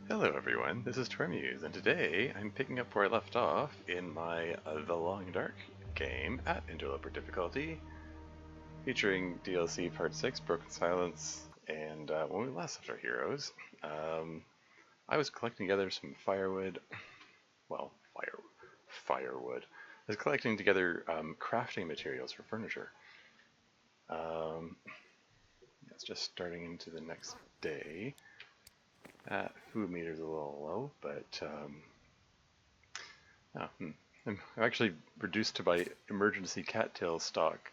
Hello everyone, this is Tremuse, and today I'm picking up where I left off in my The Long Dark game at Interloper difficulty, featuring DLC Part 6, Broken Silence, and when we last left our heroes, I was collecting together some firewood, well, firewood. I was collecting together crafting materials for furniture. Um, it's just starting into the next day. Food meter's a little low, but I'm actually reduced to my emergency cattail stock.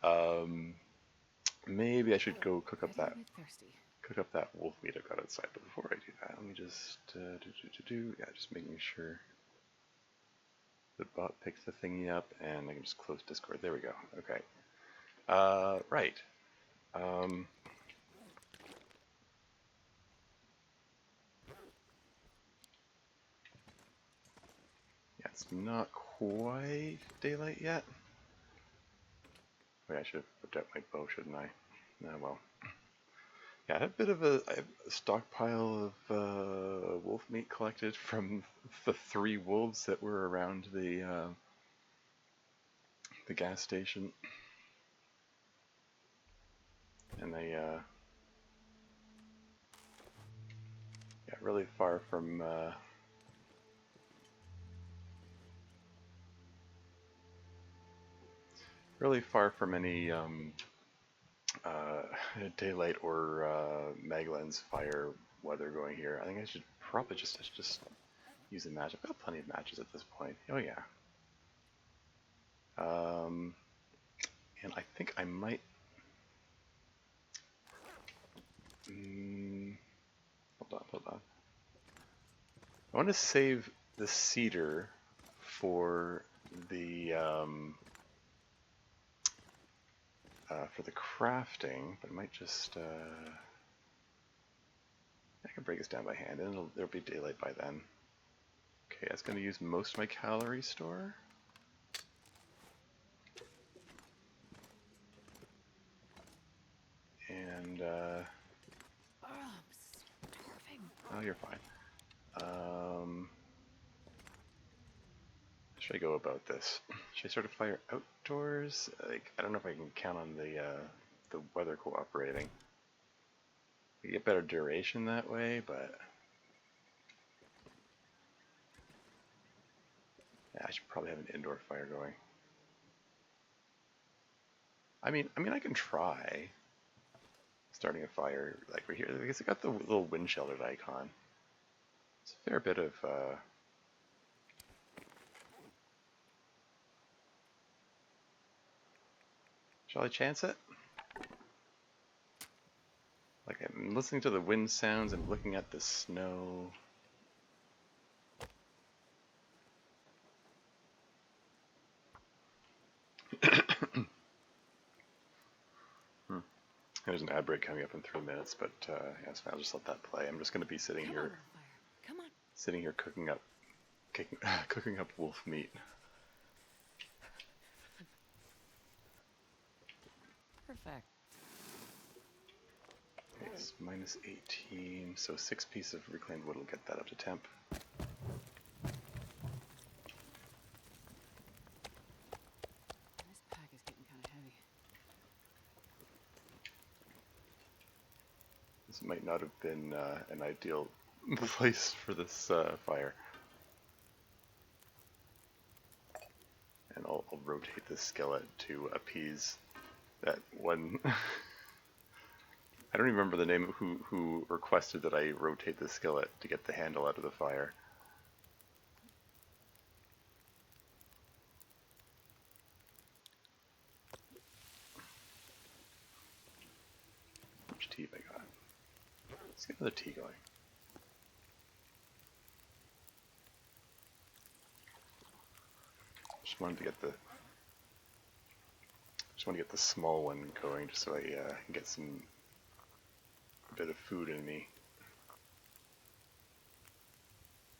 um, Maybe I should go cook up that wolf meat I've got outside. But before I do that, let me just just making sure the bot picks the thingy up, and I can just close Discord. There we go. Okay. Right. Um, yeah, it's not quite daylight yet. Wait, I should have whipped out my bow, shouldn't I? Oh well. Yeah, I had a bit of a stockpile of wolf meat collected from the 3 wolves that were around the gas station, and they got really far from any uh, daylight or Maglens fire weather going here. I think I should probably just use a match. I've got plenty of matches at this point. Oh yeah. Um, and I think I might. Hold on. I want to save the cedar for the crafting, but I might just I can break this down by hand, and there'll be daylight by then. Okay, that's going to use most of my calorie store. And oh, you're fine. Should I go about this? Should I start a fire outdoors? Like, I don't know if I can count on the weather cooperating. We get better duration that way, but yeah, I should probably have an indoor fire going. I mean, I can try starting a fire like right here. I guess I got the little wind sheltered icon. It's a fair bit of shall I chance it? Like, I'm listening to the wind sounds and looking at the snow. There's an ad break coming up in 3 minutes, but yeah, so I'll just let that play. I'm just going to be sitting here cooking up wolf meat. Perfect. Okay, it's minus 18, so 6 pieces of reclaimed wood will get that up to temp. This pack is getting kind of heavy. This might not have been an ideal place for this fire. And I'll rotate the skillet to appease that one. I don't even remember the name of who requested that I rotate the skillet to get the handle out of the fire. How much tea have I got? Let's get another tea going. Just wanted to get the small one going, just so I can get some bit of food in me.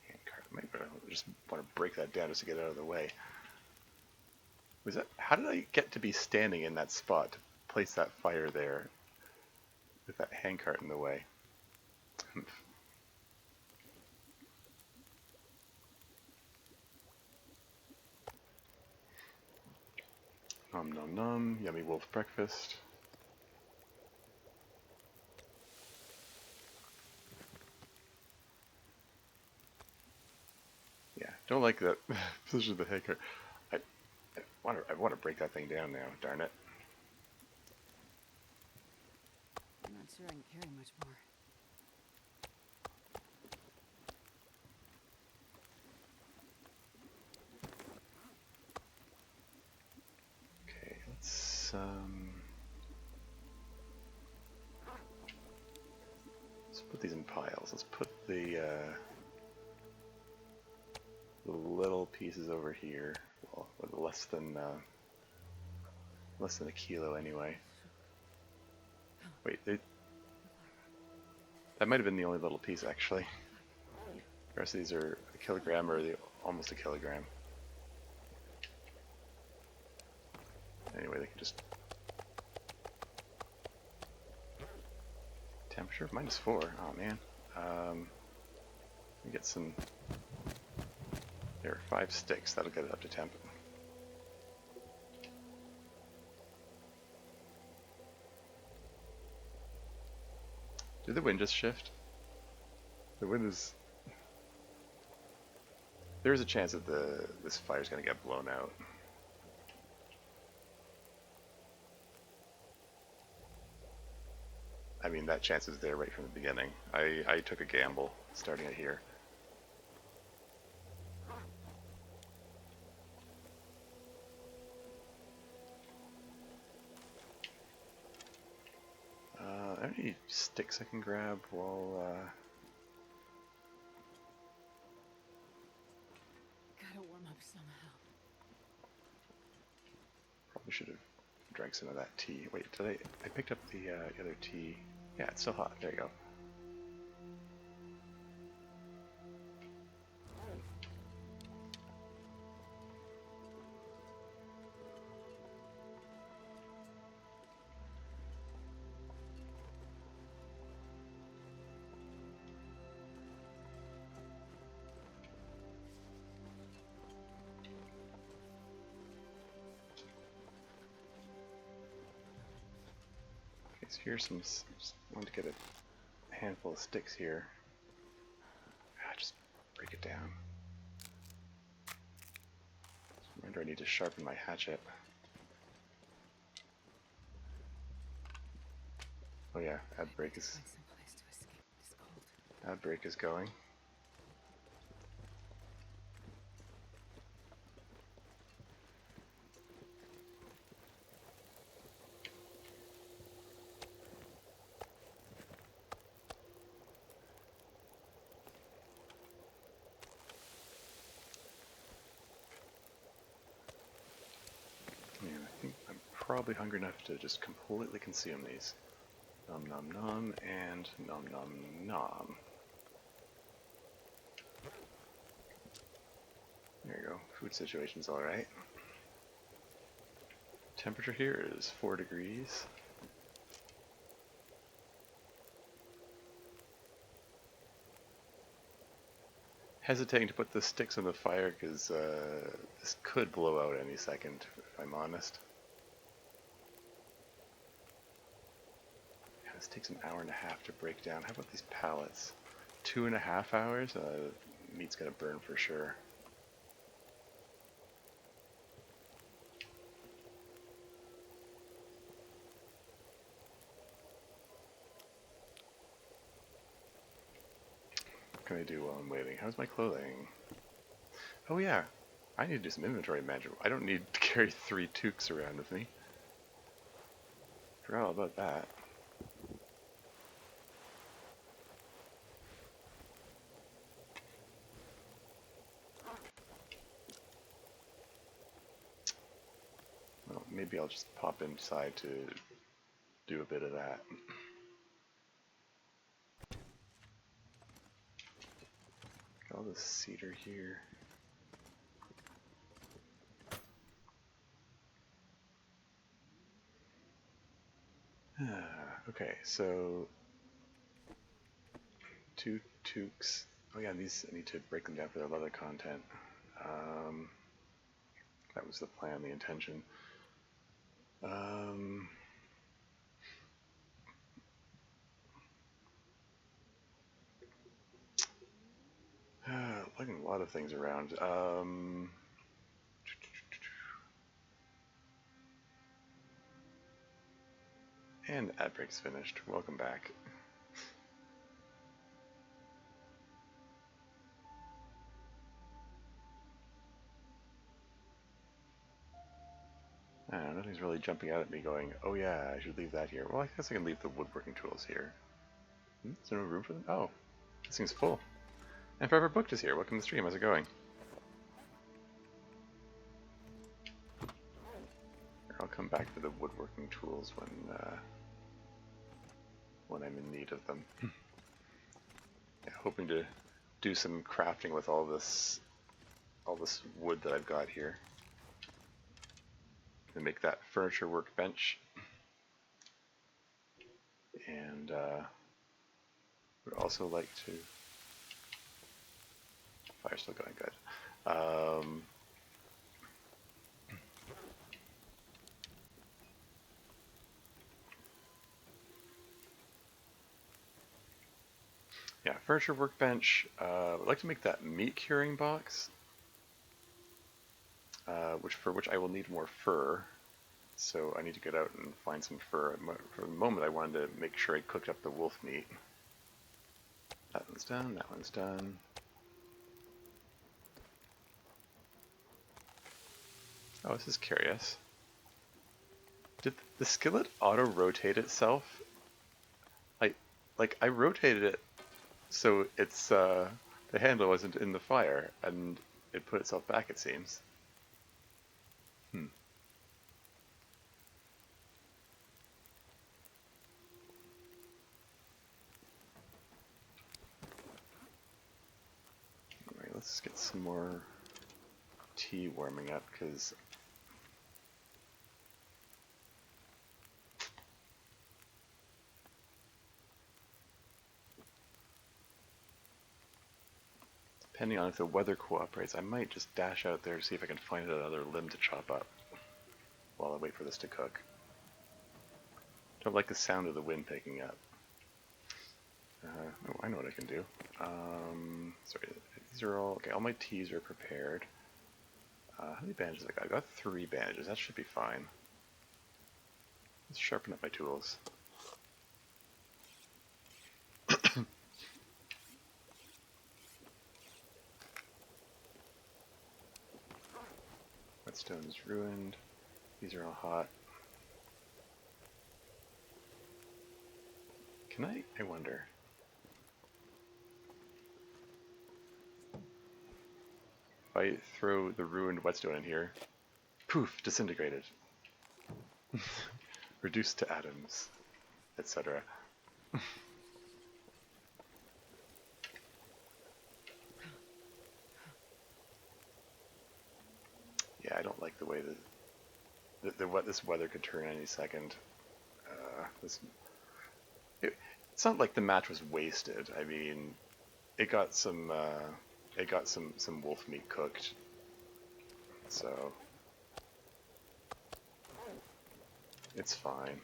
Handcart. I might just want to break that down just to get it out of the way. How did I get to be standing in that spot to place that fire there with that handcart in the way? Nom nom nom, yummy wolf breakfast. Yeah, don't like that position of the head. I want to break that thing down now. Darn it. I'm not sure I can carry much more. Okay, let's put these in piles. Let's put the little pieces over here. Well, with less than a kilo anyway. Wait, that might have been the only little piece actually. The rest of these are a kilogram or almost a kilogram. Anyway, they can just... Temperature of -4. Oh man. Let me get some... There are 5 sticks. That'll get it up to temp. Did the wind just shift? The wind is... There's a chance that this fire's gonna get blown out. I mean, that chance is there right from the beginning. I took a gamble starting it here. Are there any sticks I can grab while... Gotta warm up somehow. Probably should have drank some of that tea. Wait, did I picked up the other tea. Yeah, it's still hot. There you go. So here's some, just want to get a handful of sticks here. Just break it down. Remember, I need to sharpen my hatchet. Oh yeah, ad break is going. Man, I think I'm probably hungry enough to just completely consume these. Nom nom nom and nom nom nom. There you go. Food situation's alright. Temperature here is 4 degrees. Hesitating to put the sticks on the fire because this could blow out any second, if I'm honest. Yeah, this takes an hour and a half to break down. How about these pallets? 2.5 hours? Meat's gonna burn for sure. What can I do while I'm waiting? How's my clothing? Oh yeah, I need to do some inventory management. I don't need to carry 3 toques around with me. Forgot all about that. Well, maybe I'll just pop inside to do a bit of that. Got all this cedar here. Okay, so 2 toques. Oh yeah, these I need to break them down for their leather content. That was the plan, the intention. Looking a lot of things around. And the ad break's finished. Welcome back. I don't know, nothing's really jumping out at me going, oh yeah, I should leave that here. Well, I guess I can leave the woodworking tools here. Is there no room for them? Oh, this thing's full. And Forever Booked is here. Welcome to the stream. How's it going? I'll come back for the woodworking tools when I'm in need of them. Yeah, hoping to do some crafting with all this wood that I've got here. And make that furniture workbench. And would also like to. Fire's still going good. Yeah, furniture workbench. I'd like to make that meat curing box, for which I will need more fur. So I need to get out and find some fur. For the moment, I wanted to make sure I cooked up the wolf meat. That one's done. That one's done. Oh, this is curious. Did the skillet auto-rotate itself? I rotated it so it's the handle wasn't in the fire, and it put itself back, it seems. Alright, let's get some more tea warming up, because depending on if the weather cooperates, I might just dash out there to see if I can find another limb to chop up while I wait for this to cook. Don't like the sound of the wind picking up. Oh, I know what I can do. Sorry, these are all, okay, all my teas are prepared. How many bandages I got? I got 3 bandages, that should be fine. Let's sharpen up my tools. Whetstone is ruined. These are all hot. Can I wonder. If I throw the ruined whetstone in here, poof, disintegrated. Reduced to atoms, etc. Yeah, I don't like the way that this weather could turn any second. It's not like the match was wasted. I mean, it got some wolf meat cooked, so it's fine.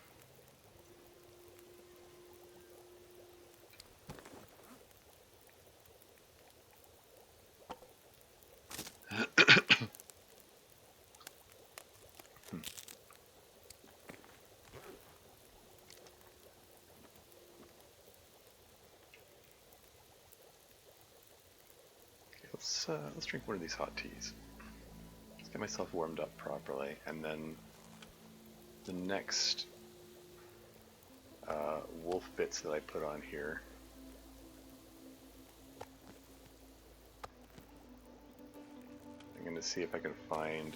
Let's drink one of these hot teas. Let's get myself warmed up properly, and then the next wolf bits that I put on here. I'm going to see if I can find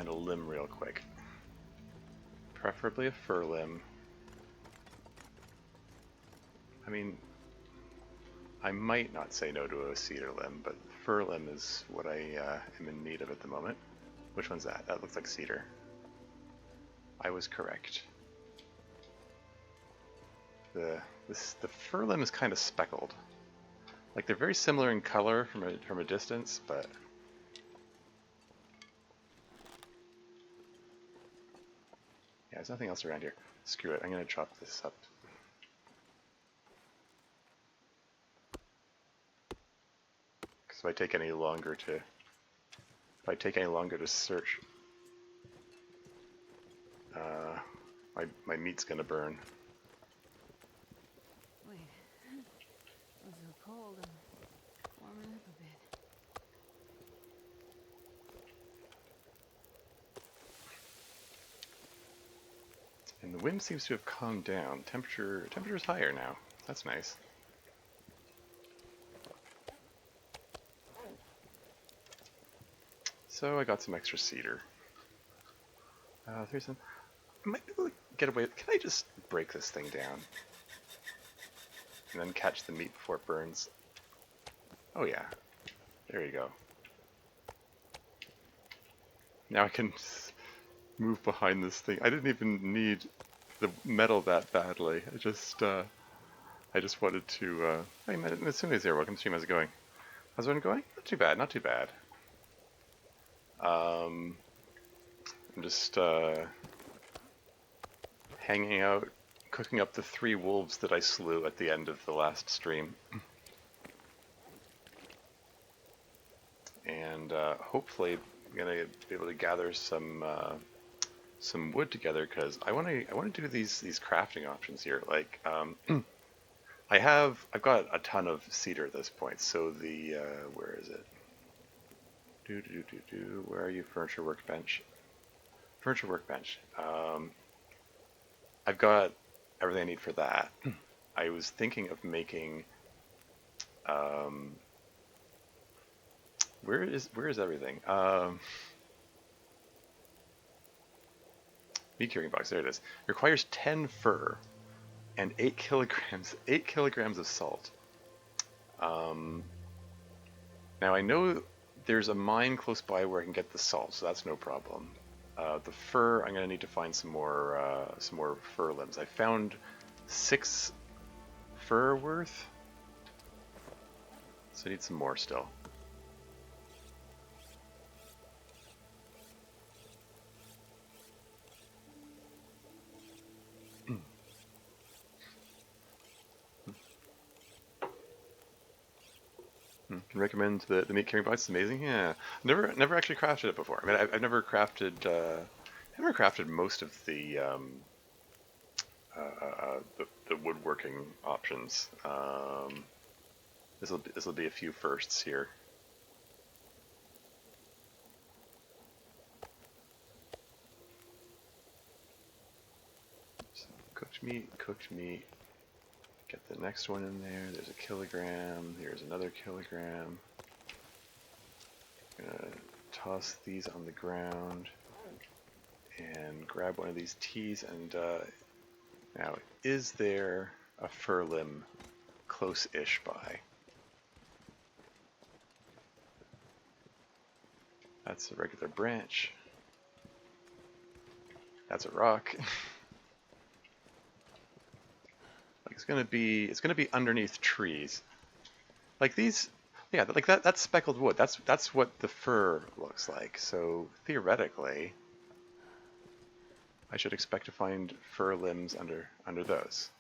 a limb real quick. Preferably a fur limb. I mean, I might not say no to a cedar limb, but fur limb is what I am in need of at the moment. Which one's that? That looks like cedar. I was correct. The fir limb is kind of speckled. Like they're very similar in color from a distance, but yeah, there's nothing else around here. Screw it. I'm gonna chop this up. Because if I take any longer to search, my meat's gonna burn. Wait. It's so cold. I'm warming up a bit. And the wind seems to have calmed down. Temperature's higher now. That's nice. So I got some extra cedar. There's some. I might be able to get away. Can I just break this thing down and then catch the meat before it burns? Oh yeah, there you go. Now I can move behind this thing. I didn't even need the metal that badly. I just wanted to. Hey, as soon as there, welcome to stream. How's it going? How's everyone going? Not too bad. Not too bad. I'm just hanging out, cooking up the 3 wolves that I slew at the end of the last stream. And hopefully I'm gonna be able to gather some wood together, because I want to do these crafting options here. Like I've got a ton of cedar at this point. So the where is it? Where are you? Furniture workbench. Furniture workbench. I've got everything I need for that. I was thinking of making. Where is everything? Meat curing box. There it is. Requires 10 fur and 8 kilograms of salt. Now I know there's a mine close by where I can get the salt, so that's no problem. The fur, I'm gonna need to find some more fur limbs. I found 6 fur worth, so I need some more still. Can recommend the meat curing box. It's amazing. Yeah, never actually crafted it before. I mean, I've never crafted most of the woodworking options. This will be a few firsts here. So cooked meat. Get the next one in there. There's a kilogram. Here's another kilogram. I'm gonna toss these on the ground and grab one of these teas. And now, is there a fir limb close-ish by? That's a regular branch. That's a rock. It's gonna be underneath trees, like these. Yeah, like that's speckled wood. That's what the fir looks like. So theoretically, I should expect to find fir limbs under those.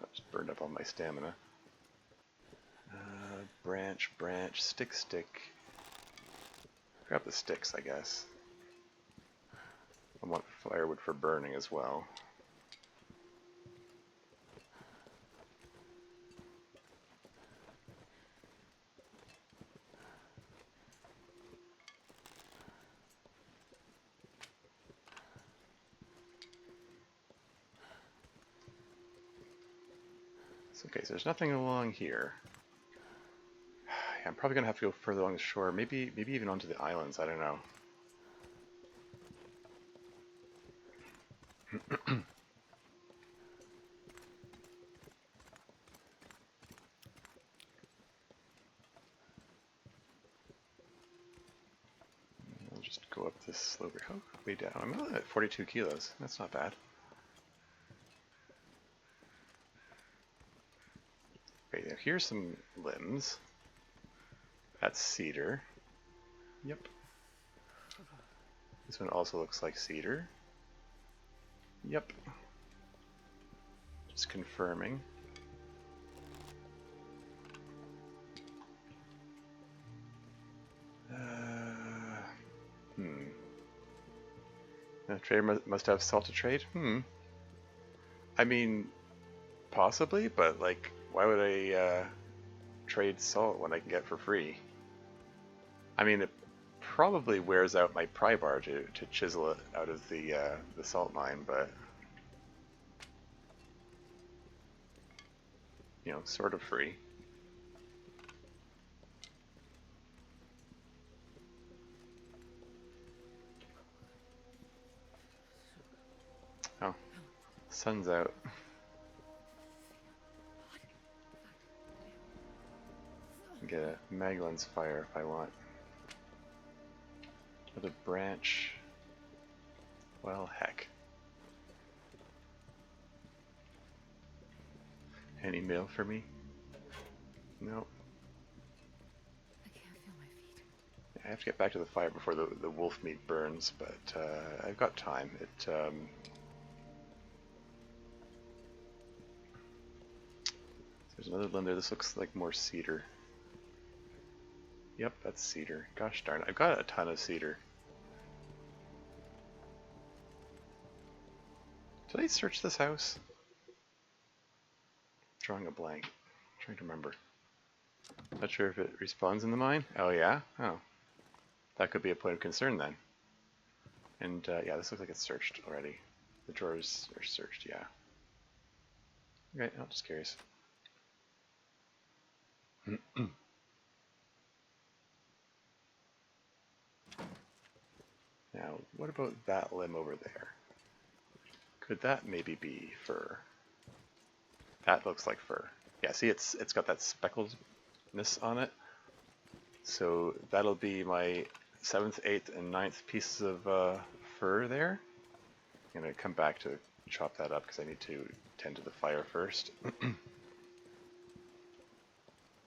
Oh, just burned up all my stamina. Branch, stick. Grab the sticks, I guess. I want firewood for burning as well. It's okay, so there's nothing along here. Yeah, I'm probably gonna have to go further along the shore, maybe even onto the islands, I don't know. slow way down. I'm only at 42 kilos. That's not bad. Okay, now here's some limbs. That's cedar. Yep. This one also looks like cedar. Yep. Just confirming. A trader must have salt to trade? I mean, possibly, but like, why would I trade salt when I can get for free? I mean, it probably wears out my pry bar to chisel it out of the salt mine, but you know, sort of free. Oh, sun's out. Get a Magellan's fire if I want. Another branch. Well, heck. Any mail for me? Nope. I can't feel my feet. I have to get back to the fire before the wolf meat burns, but I've got time. There's another limb there. This looks like more cedar. Yep, that's cedar. Gosh darn it. I've got a ton of cedar. Did I search this house? Drawing a blank. Trying to remember. Not sure if it respawns in the mine. Oh yeah? Oh. That could be a point of concern then. And yeah, this looks like it's searched already. The drawers are searched, yeah. Okay, I'm just curious. Now, what about that limb over there? Could that maybe be fur? That looks like fur. Yeah, see, it's got that speckledness on it. So that'll be my 7th, 8th, and 9th pieces of fur there. I'm going to come back to chop that up because I need to tend to the fire first.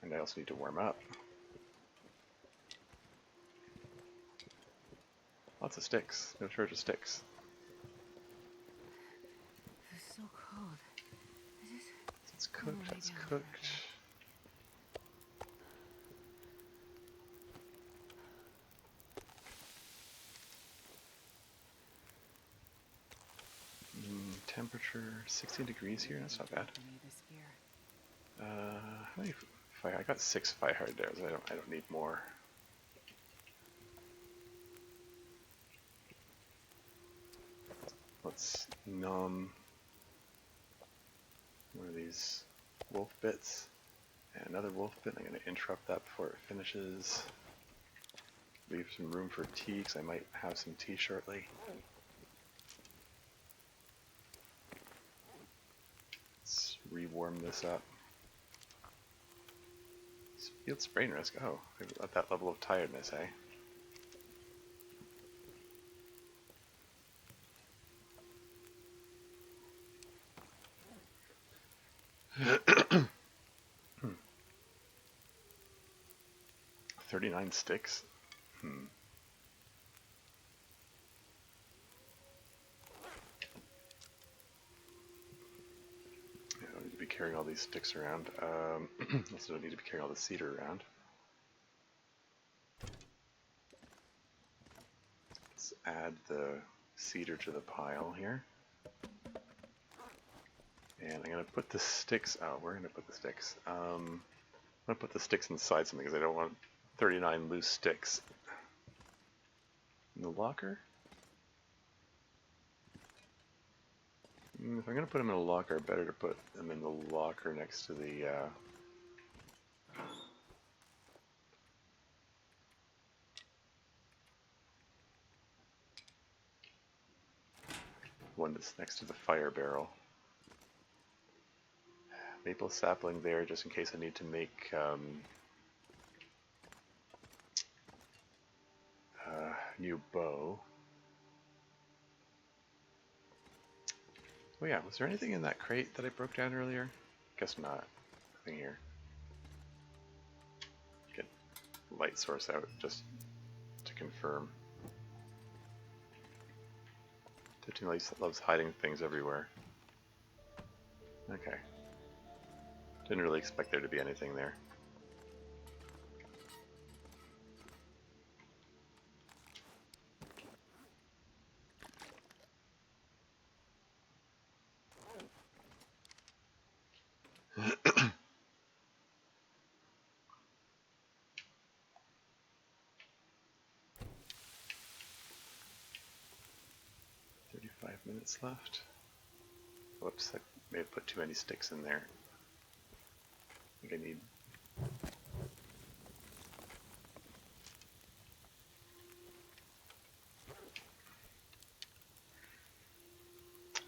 And I also need to warm up. Lots of sticks. No shortage of sticks. It's so cold. It's cooked. It's cooked. Temperature 16 degrees here. That's not bad. How many fire? I got 6 fire hard arrows. I don't need more. Let's numb one of these wolf bits and another wolf bit. I'm going to interrupt that before it finishes. Leave some room for tea because I might have some tea shortly. Let's rewarm this up. Field sprain risk. Oh, at that level of tiredness, eh? Hmm. 39 sticks. Yeah, I don't need to be carrying all these sticks around. Also don't need to be carrying all the cedar around. Let's add the cedar to the pile here. And I'm going to put the sticks, oh, we're going to put the sticks. I'm going to put the sticks inside something because I don't want 39 loose sticks. In the locker? If I'm going to put them in a locker, better to put them in the locker next to the one that's next to the fire barrel. Maple sapling there just in case I need to make new bow. Oh yeah, was there anything in that crate that I broke down earlier? Guess not. Nothing here. Get light source out just to confirm. Tiffany loves hiding things everywhere. Okay. Didn't really expect there to be anything there. Minutes left. Whoops, I may have put too many sticks in there. I think I need...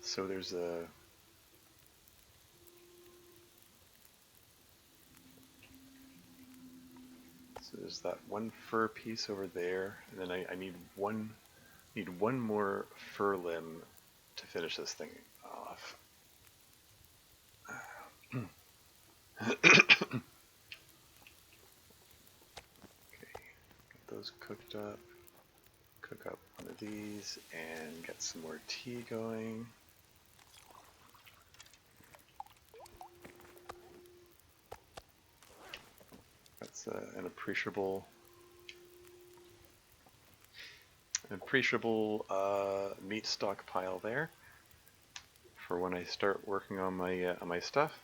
So there's a... So there's that one fur piece over there, and then I need one more fur limb to finish this thing off. Okay, get those cooked up. Cook up one of these and get some more tea going. That's an appreciable meat stockpile there for when I start working on my stuff.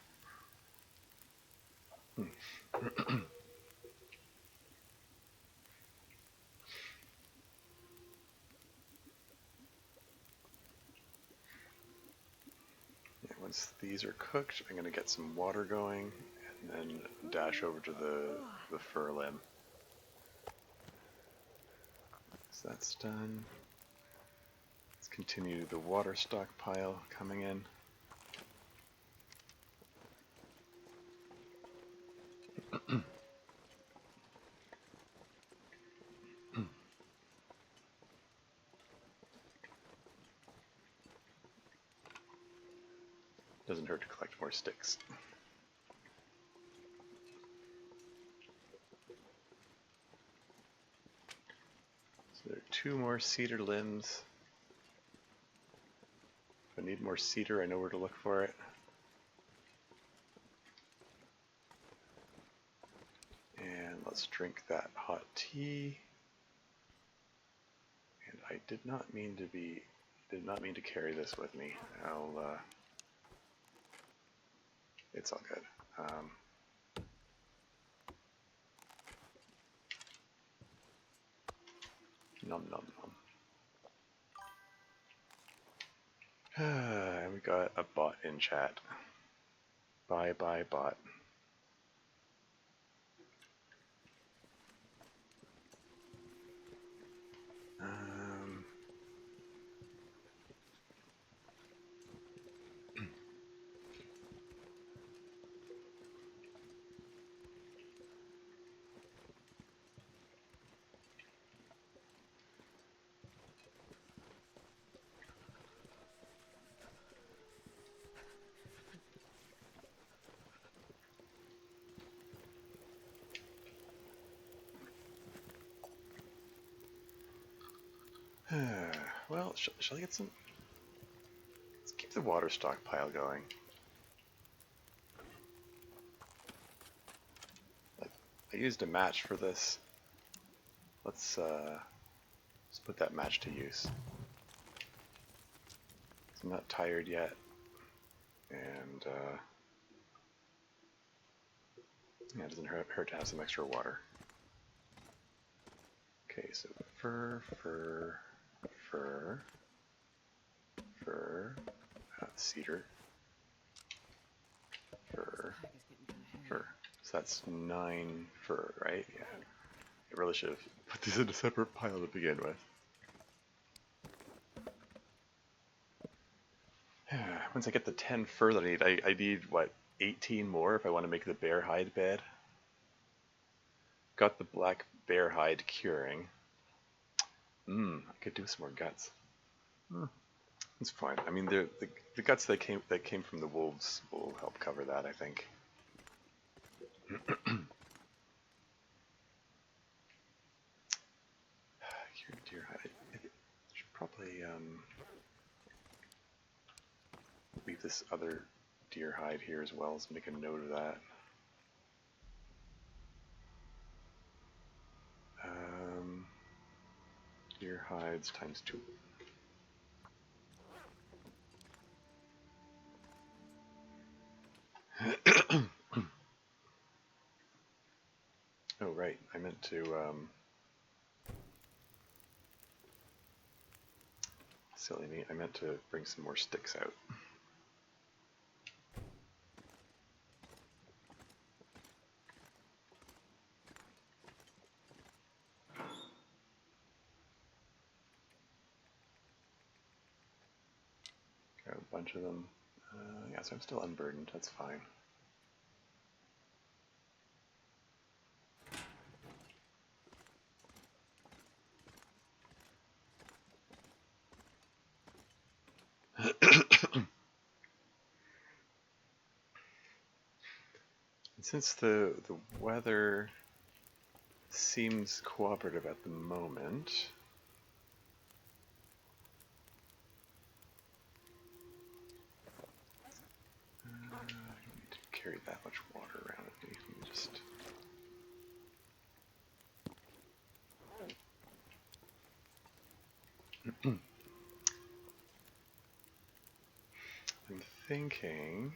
Yeah, once these are cooked, I'm going to get some water going and then dash over to the fur limb. So that's done. Let's continue the water stockpile coming in. Doesn't hurt to collect more sticks. So there are 2 more cedar limbs. If I need more cedar, I know where to look for it. And let's drink that hot tea. And I did not mean to carry this with me. It's all good. Nom nom nom. And we got a bot in chat. Bye bye bot. Well, shall I get some... Let's keep the water stockpile going. I used a match for this. Let's put that match to use. I'm not tired yet, and yeah, it doesn't hurt to have some extra water. Okay, so fur, cedar, fur. So that's 9 fur, right? Yeah. I really should have put these in a separate pile to begin with. Once I get the 10 fur that I need, I need, what, 18 more if I want to make the bear hide bed? Got the black bear hide curing. I could do some more guts. It's fine. I mean, The guts that came from the wolves will help cover that, I think. Your deer hide. I should probably leave this other deer hide here as well, so make a note of that. Deer hides times 2. Oh right, I meant to silly me, I meant to bring some more sticks out. Got a bunch of them. Yeah, so I'm still unburdened, that's fine. Since the weather seems cooperative at the moment, I don't need to carry that much water around with me. Let me just... I'm thinking...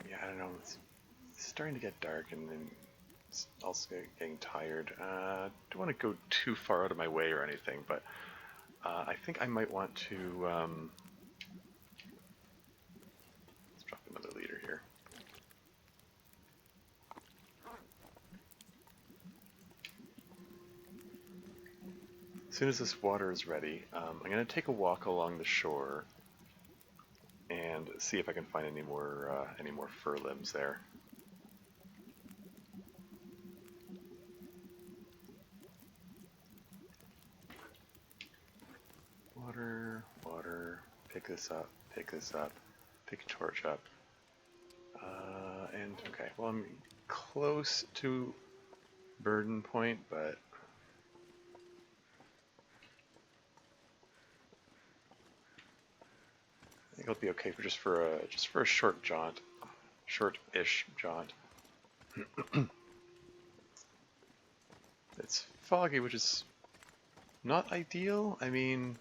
yeah, I don't know. It's starting to get dark and then it's also getting tired. Don't want to go too far out of my way or anything, but I think I might want to... let's drop another leader here. As soon as this water is ready, I'm going to take a walk along the shore and see if I can find any more fur limbs there. Water, water, pick this up, pick a torch up. And okay, well I'm close to burden point, but I think it'll be okay for just for a short jaunt, short-ish jaunt. It's foggy, which is not ideal. I mean,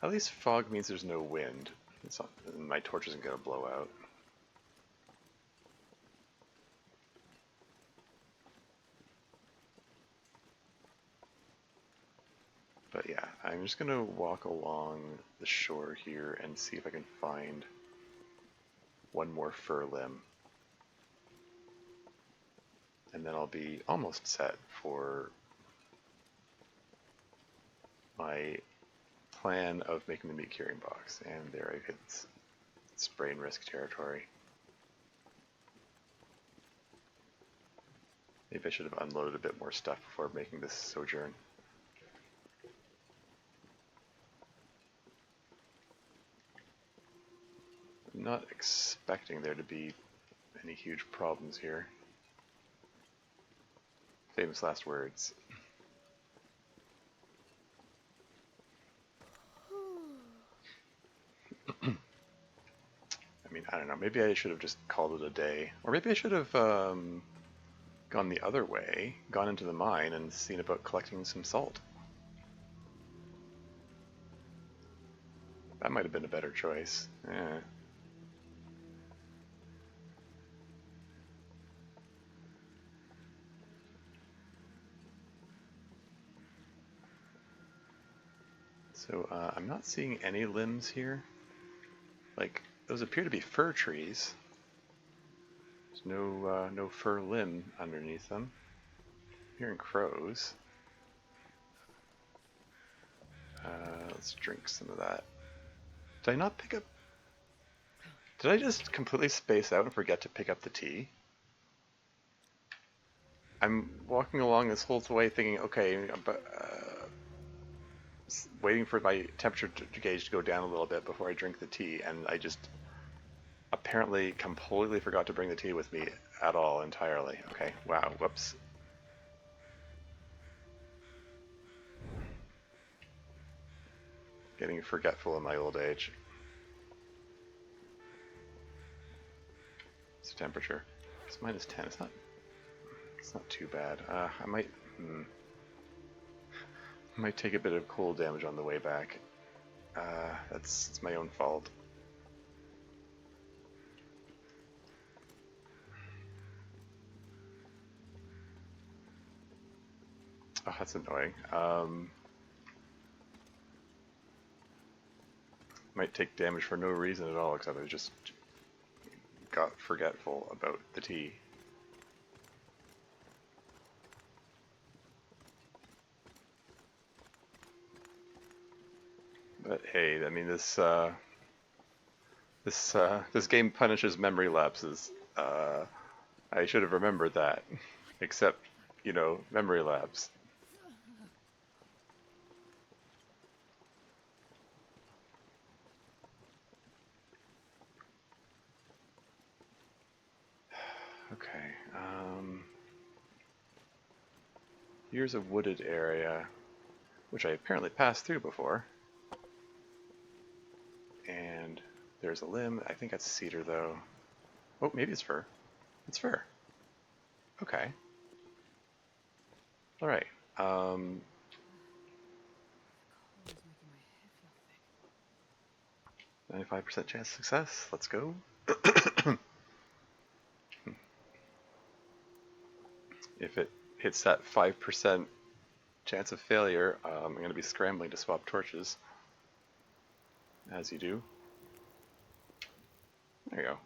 at least fog means there's no wind. It's not, my torch isn't gonna blow out. But yeah, I'm just gonna walk along the shore here and see if I can find one more fur limb. And then I'll be almost set for my plan of making the meat curing box. And there I hit spray and risk territory. Maybe I should have unloaded a bit more stuff before making this sojourn. I'm not expecting there to be any huge problems here. Famous last words. I mean, I don't know, maybe I should have just called it a day. Or maybe I should have gone the other way, gone into the mine and seen about collecting some salt. That might have been a better choice. Yeah. So I'm not seeing any limbs here. Like, those appear to be fir trees. There's no fir limb underneath them. I'm hearing crows. Let's drink some of that. Did I not pick up... Did I just completely space out and forget to pick up the tea? I'm walking along this whole way thinking, okay, but waiting for my temperature gauge to go down a little bit before I drink the tea, and I just apparently completely forgot to bring the tea with me at all entirely. Okay, wow, whoops. Getting forgetful in my old age. It's temperature. It's -10. It's not too bad. I might take a bit of cold damage on the way back. It's my own fault. Oh, that's annoying. Might take damage for no reason at all, except I just got forgetful about the tea. But hey, I mean this game punishes memory lapses. I should have remembered that. Except, you know, memory lapse. Okay. Here's a wooded area, which I apparently passed through before. And there's a limb. I think that's cedar, though. Oh, maybe it's fir. It's fir. Okay. All right. 95% chance of success. Let's go. If it hits that 5% chance of failure, I'm going to be scrambling to swap torches. As you do. There you go.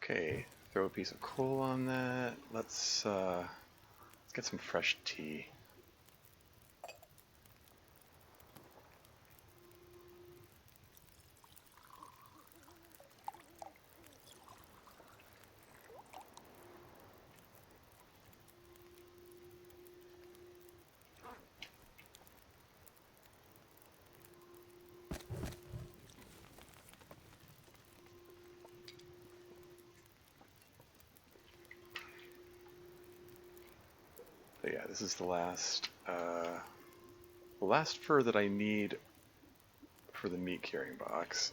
Okay, throw a piece of coal on that. Let's get some fresh tea. But yeah, this is the last fur that I need for the meat curing box.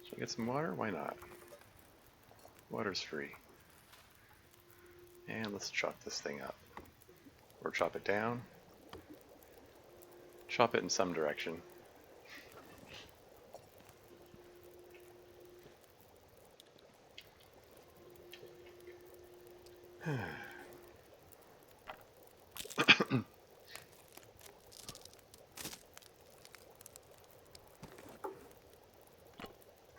Should I get some water? Why not? Water's free. And let's chop this thing up. Or chop it down. Chop it in some direction.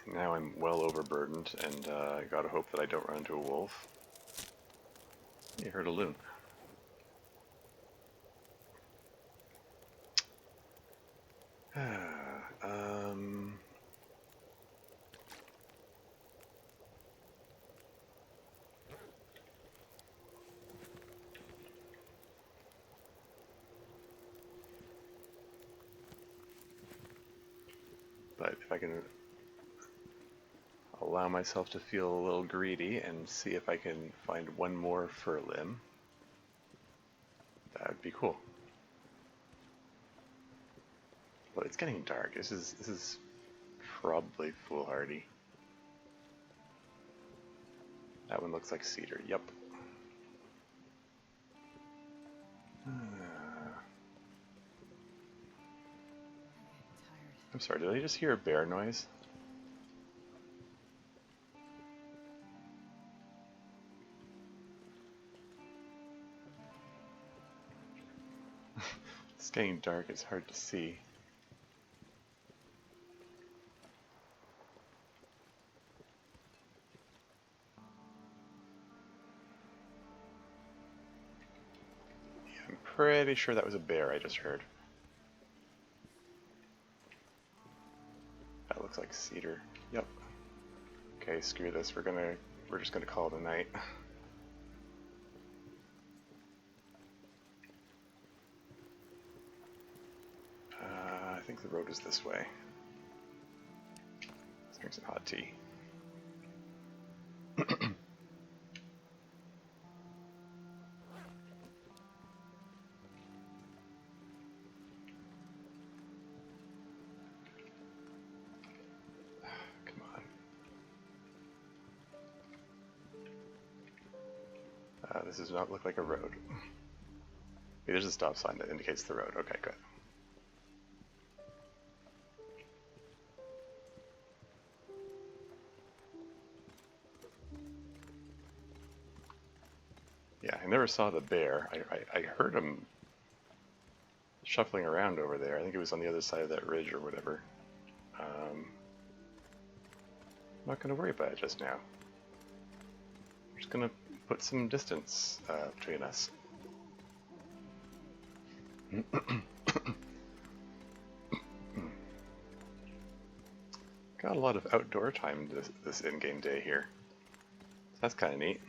Now I'm well overburdened, and I gotta hope that I don't run into a wolf. You heard a loon. But if I can allow myself to feel a little greedy and see if I can find one more fir limb, that would be cool. But it's getting dark. This is probably foolhardy. That one looks like cedar. Yep. I'm sorry, did I just hear a bear noise? It's getting dark, it's hard to see. pretty sure that was a bear I just heard. That looks like cedar. Yep. Okay, screw this. We're just gonna call it a night. I think the road is this way. Let's drink some hot tea. Come on. This does not look like a road. There's a stop sign that indicates the road. Okay, good. Yeah, I never saw the bear. I heard him shuffling around over there. I think it was on the other side of that ridge or whatever. I'm not going to worry about it just now. I'm just going to put some distance between us. Got a lot of outdoor time this in-game day here. So that's kind of neat.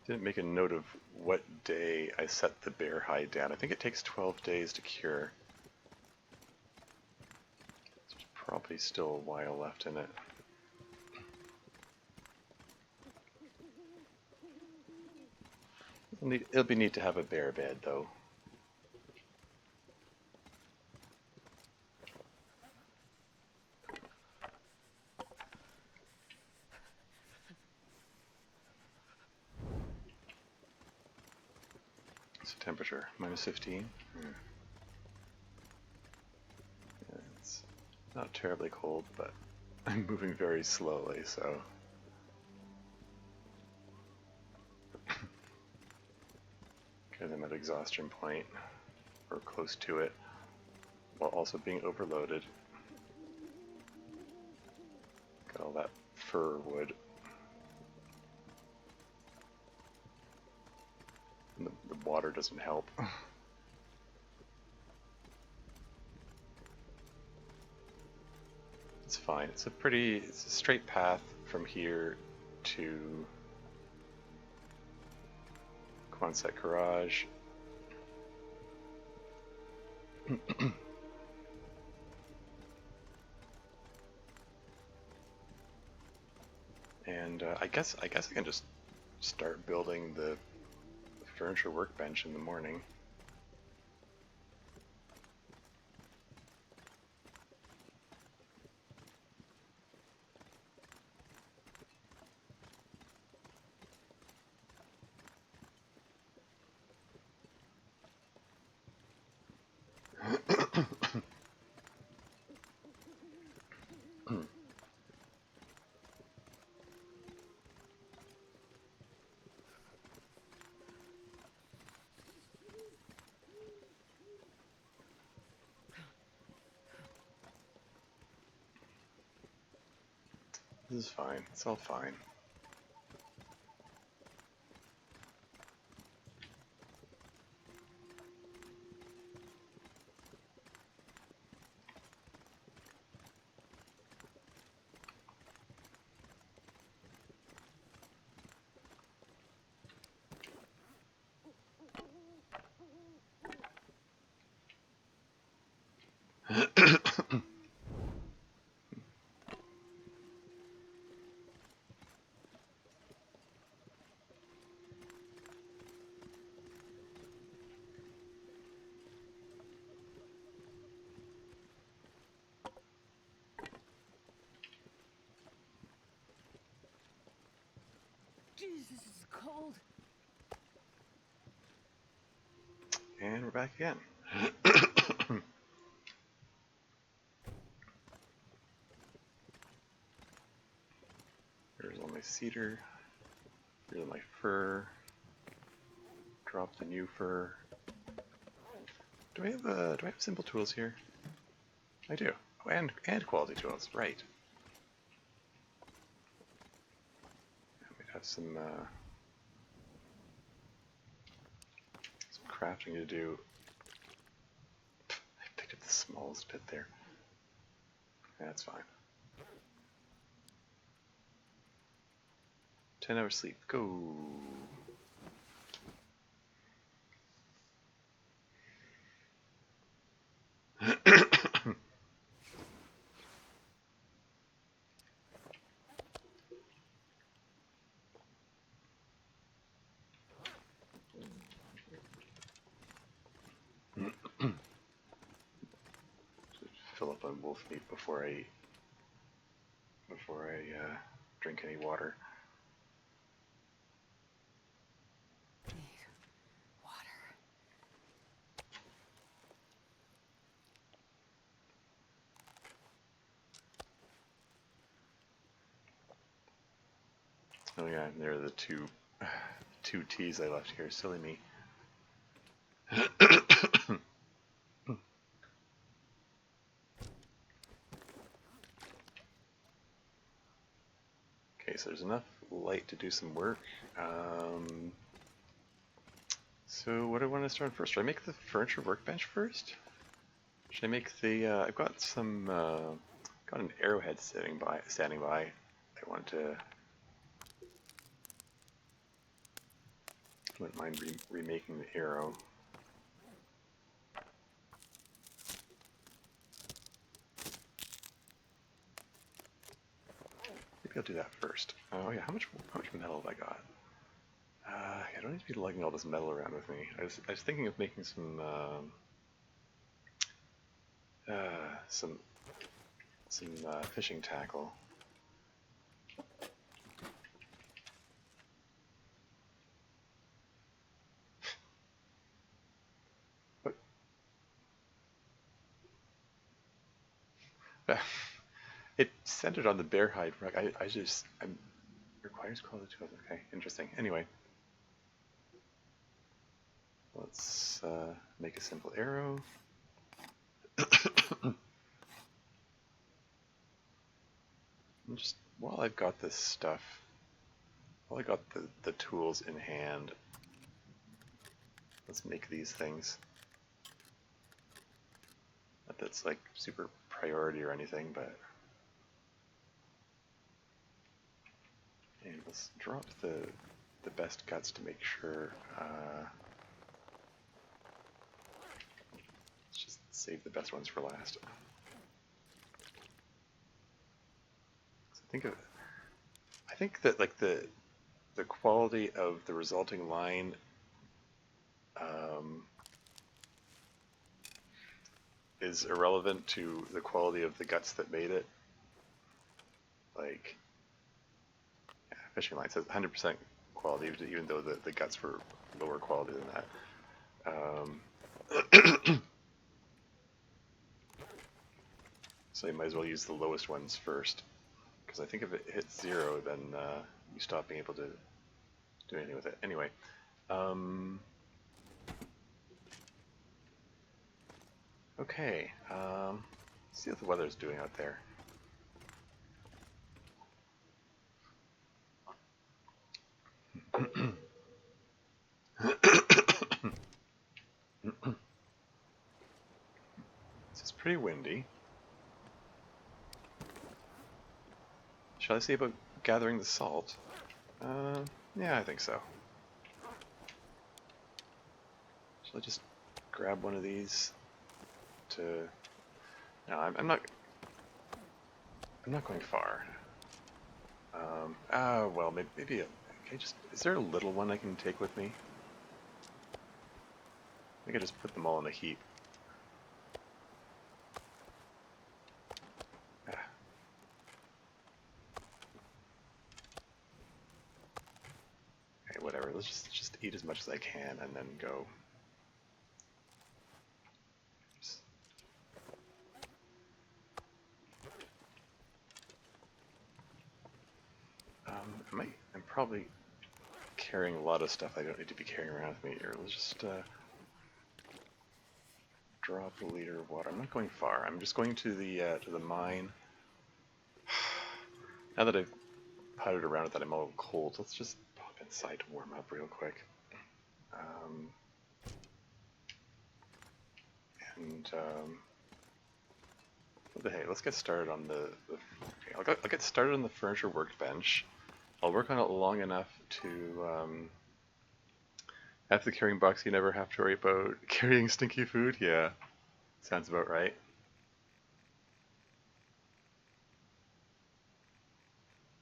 Didn't make a note of what day I set the bear hide down. I think it takes 12 days to cure. There's probably still a while left in it. It'll be neat to have a bear bed, though. What's the temperature? Minus 15? Yeah, it's not terribly cold, but I'm moving very slowly, so... Because I'm at exhaustion point, or close to it, while also being overloaded. Got all that fir wood. And the water doesn't help. It's fine. It's a straight path from here to Quonset Garage. And I guess I can just start building the furniture workbench in the morning. This is fine. It's all fine. cold. And we're back again. There's all my cedar. Here's my fur. Drop the new fur. Do I have simple tools here? I do. Oh, and quality tools, right. We'd have some crafting to do. I picked up the smallest bit there. That's fine. 10 hours sleep. Go. Fill up on wolf meat before I drink any water. Need water. Oh yeah, and there are the two teas I left here. Silly me. Okay, so there's enough light to do some work. So what do I want to start first? Should I make the furniture workbench first? Should I make the? I've got some. Got an arrowhead standing by. I wanted to. Wouldn't mind remaking the arrow. Maybe I'll do that first. Oh yeah, how much metal have I got? I don't need to be lugging all this metal around with me. I was thinking of making some fishing tackle. But it centered on the bear hide rug. I'm requires quality tools. Okay, interesting. Anyway, let's make a simple arrow. And just while I've got this stuff, while I got the tools in hand, let's make these things. Not that's like super priority or anything, but and let's drop the best guts to make sure. Let's just save the best ones for last. I think that like the quality of the resulting line is irrelevant to the quality of the guts that made it. Like, yeah, fishing line says 100% quality, even though the guts were lower quality than that. So you might as well use the lowest ones first. Because I think if it hits 0, then you stop being able to do anything with it. Anyway, okay, let's see what the weather's doing out there. It's pretty windy. Shall I see about gathering the salt? Yeah, I think so. Shall I just grab one of these to... No, I'm not going far. Well, maybe okay, is there a little one I can take with me? I think I just put them all in a heap. Okay, Okay, whatever. Let's just eat as much as I can and then go. I'm probably carrying a lot of stuff I don't need to be carrying around with me here. Let's just drop a liter of water. I'm not going far. I'm just going to the mine. Now that I've putted around with that, I'm a little cold. Let's just pop inside to warm up real quick. Hey, let's get started on okay, I'll get started on the furniture workbench. I'll work on it long enough to have the carrying box you never have to worry about carrying stinky food. Yeah, sounds about right.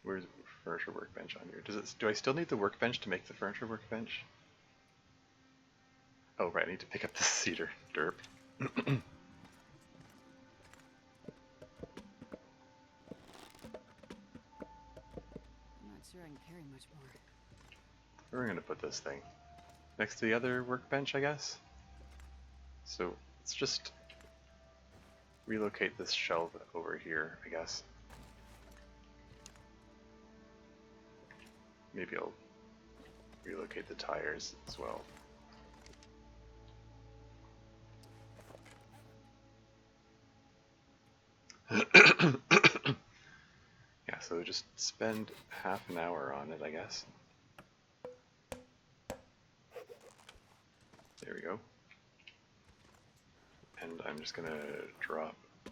Where's the furniture workbench on here? Do I still need the workbench to make the furniture workbench? Oh right, I need to pick up the cedar. Derp. Sure I can carry much more. We're gonna put this thing next to the other workbench, I guess. So let's just relocate this shelf over here, I guess. Maybe I'll relocate the tires as well. Yeah, so just spend half an hour on it, I guess. There we go. And I'm just gonna drop the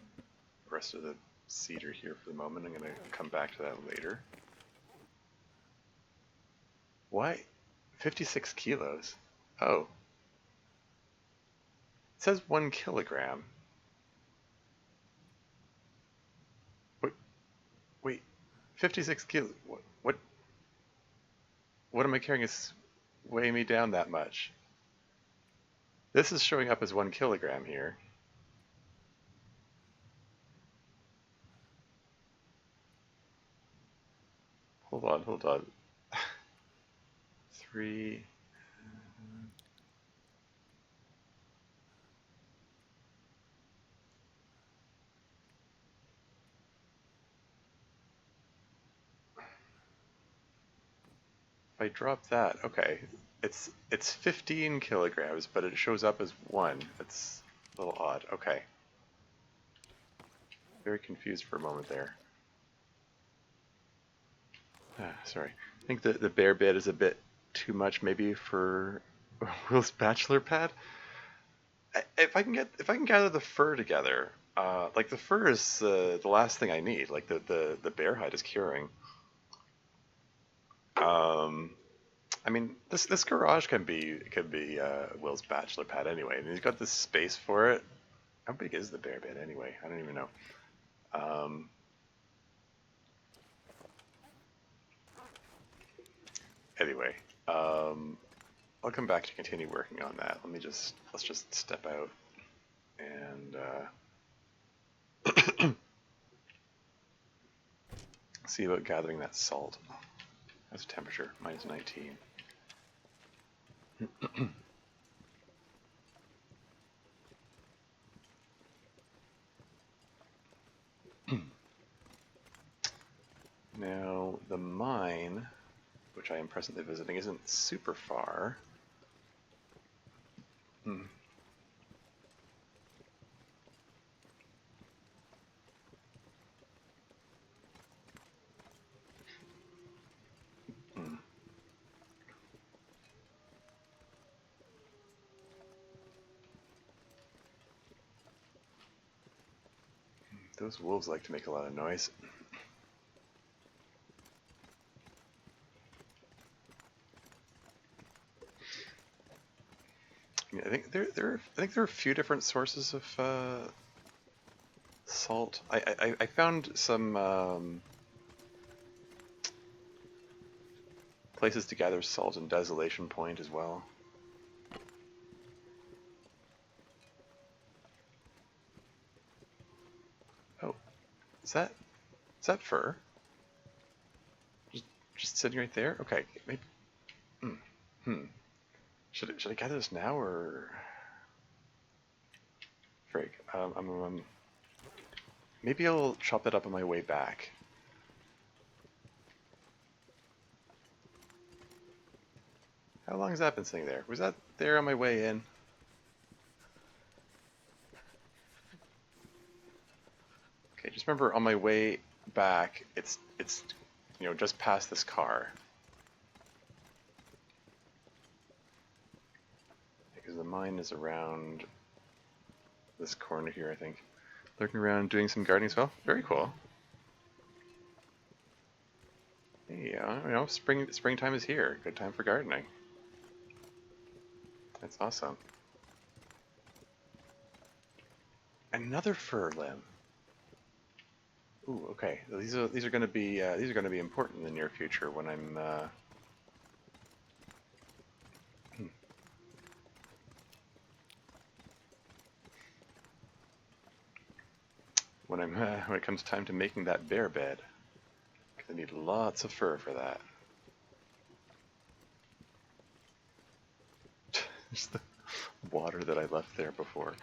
rest of the cedar here for the moment. I'm gonna come back to that later. Why? 56 kilos? Oh. It says 1 kilogram. Wait, 56 kilos? What am I carrying is weighing me down that much? This is showing up as 1 kilogram here. Hold on. 3. If I drop that, okay. It's 15 kilograms, but it shows up as 1. That's a little odd. Okay. Very confused for a moment there. Sorry. I think the bear bit is a bit too much maybe for Will's bachelor pad. If I can gather the fur together, like the fur is the last thing I need. Like the bear hide is curing. I mean, this garage can be Will's bachelor pad anyway, and he's got this space for it. How big is the bear bed anyway? I don't even know. Anyway, I'll come back to continue working on that. Let's just step out and see about gathering that salt. How's the temperature? Minus 19. Now, the mine, which I am presently visiting, isn't super far. Those wolves like to make a lot of noise. I think there are a few different sources of salt. I found some places to gather salt in Desolation Point as well. Oh, is that fur? Just sitting right there? Okay, maybe. Hmm. Should I gather this now or? Frig. Maybe I'll chop it up on my way back. How long has that been sitting there? Was that there on my way in? Okay, just remember on my way back, it's just past this car. Because the mine is around this corner here, I think. Lurking around doing some gardening as well. Very cool. Hey, springtime is here. Good time for gardening. That's awesome. Another fir limb. Ooh, okay. These are going to be important in the near future when I'm when it comes time to making that bear bed. I need lots of fur for that. Just the water that I left there before.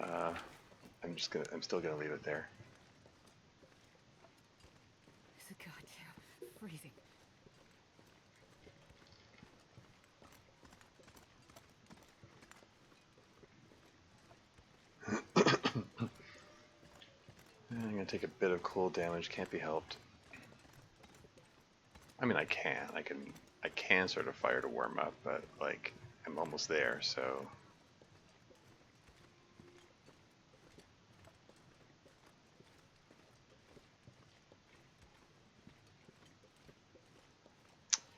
I'm still gonna leave it there. It's a goddamn freezing. I'm gonna take a bit of cold damage. Can't be helped. I mean, I can sort of fire to warm up, but like I'm almost there, so.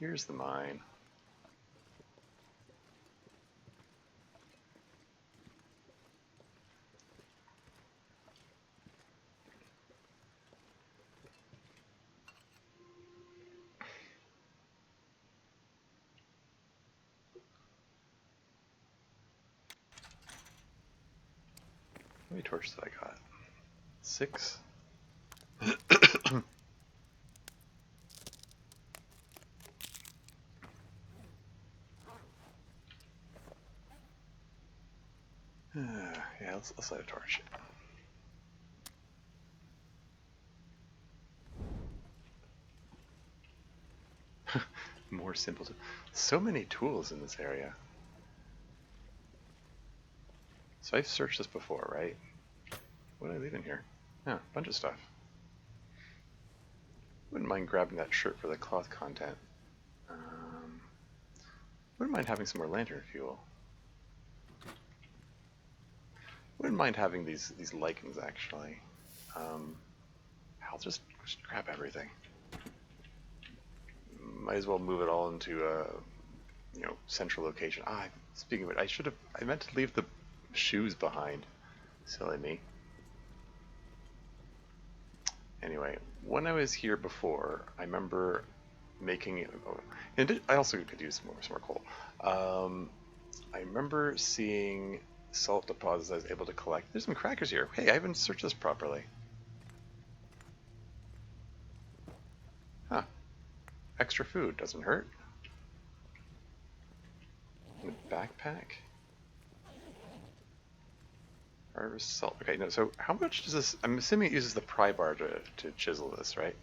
Here's the mine. How many torches have I got? 6? Yeah, let's light a torch. More simple. So many tools in this area. So I've searched this before, right? What did I leave in here? Yeah, a bunch of stuff. Wouldn't mind grabbing that shirt for the cloth content. Wouldn't mind having some more lantern fuel. Wouldn't mind having these lichens actually. I'll just grab everything. Might as well move it all into a central location. Speaking of it, I meant to leave the shoes behind. Silly me. Anyway, when I was here before, I remember making. And I also could use some more coal. I remember seeing salt deposits I was able to collect. There's some crackers here. Hey, I haven't searched this properly. Huh. Extra food doesn't hurt. And a backpack. Harvest salt. Okay, no, so how much does this... I'm assuming it uses the pry bar to chisel this, right?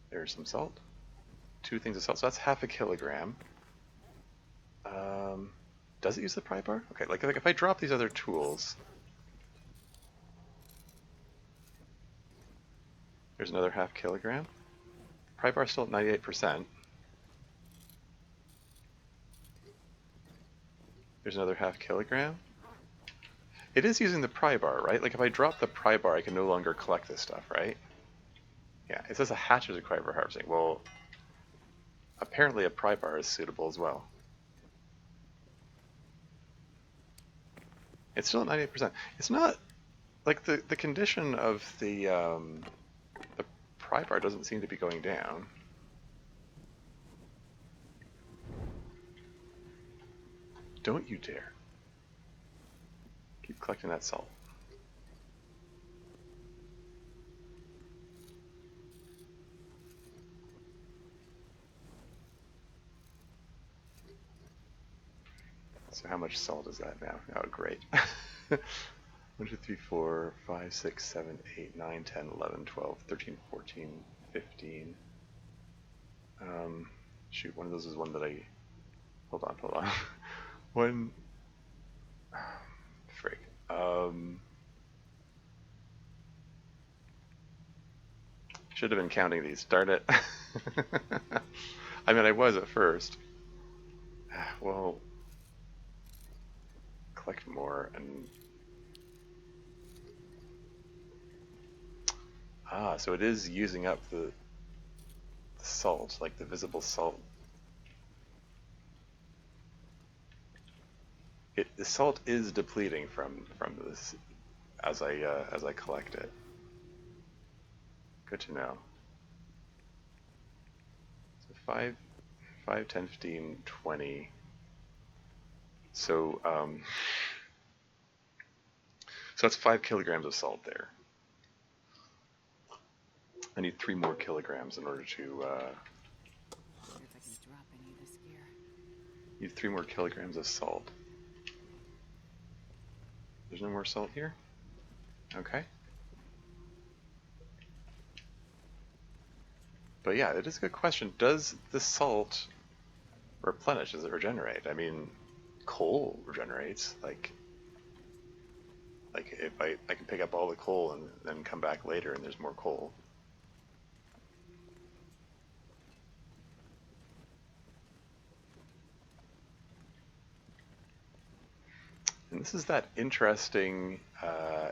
There's some salt. 2 things of salt, so that's half a kilogram. Does it use the pry bar? Okay, like if I drop these other tools... There's another half kilogram. Pry bar still at 98%. There's another half kilogram. It is using the pry bar, right? Like if I drop the pry bar, I can no longer collect this stuff, right? Yeah, it says a hatchet is required for harvesting. Well, apparently a pry bar is suitable as well. It's still at 98%. It's not like the condition of the pry bar doesn't seem to be going down. Don't you dare. Keep collecting that salt. So how much salt is that now? Oh, great. 1, 2, 3, 4, 5, 6, 7, 8, 9, 10, 11, 12, 13, 14, 15. Shoot, one of those is one that I... Hold on. One... Frig. Should have been counting these. Darn it. I mean, I was at first. Well, collect more and... Ah, so it is using up the salt, like the visible salt. The salt is depleting from this as I collect it. Good to know. So 5, 10, 15, 20. So so that's 5 kilograms of salt there. I need 3 more kilograms in order to. Wonder if I can drop any of this gear. Need 3 more kilograms of salt. There's no more salt here? Okay. But yeah, it is a good question. Does the salt replenish? Does it regenerate? I mean, coal regenerates. Like if I can pick up all the coal and then come back later and there's more coal. And this is that interesting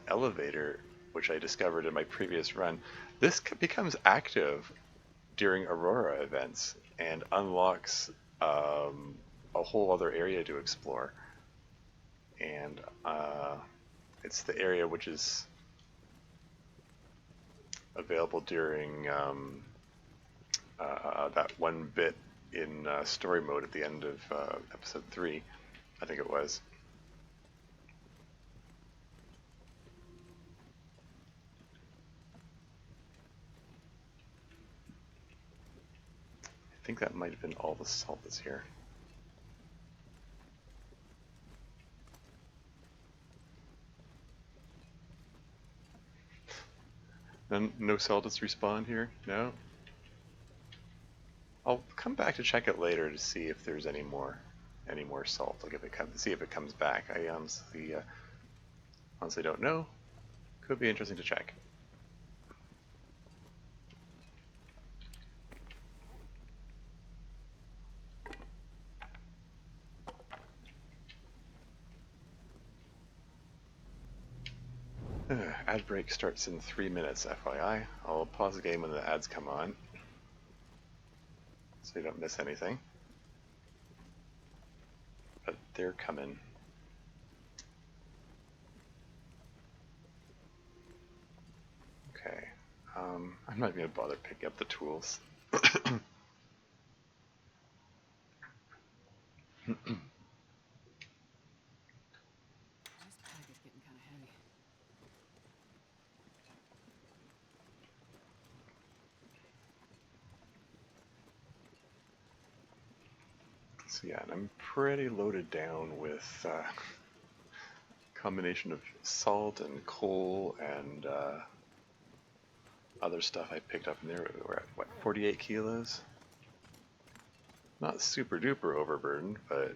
elevator which I discovered in my previous run. This becomes active during Aurora events and unlocks a whole other area to explore. And it's the area which is available during that one bit in story mode at the end of episode 3, I think it was. I think that might have been all the salt that's here. Then no salt has respawned here? No? I'll come back to check it later to see if there's any more salt. I'll give it see if it comes back. I honestly don't know. Could be interesting to check. Ad break starts in 3 minutes, FYI. I'll pause the game when the ads come on, so you don't miss anything. But they're coming. Okay. I'm not even gonna bother picking up the tools. This bag is getting kind of heavy. So yeah, and I'm pretty loaded down with combination of salt and coal and other stuff I picked up in there. We're at, what, 48 kilos? Not super duper overburdened, but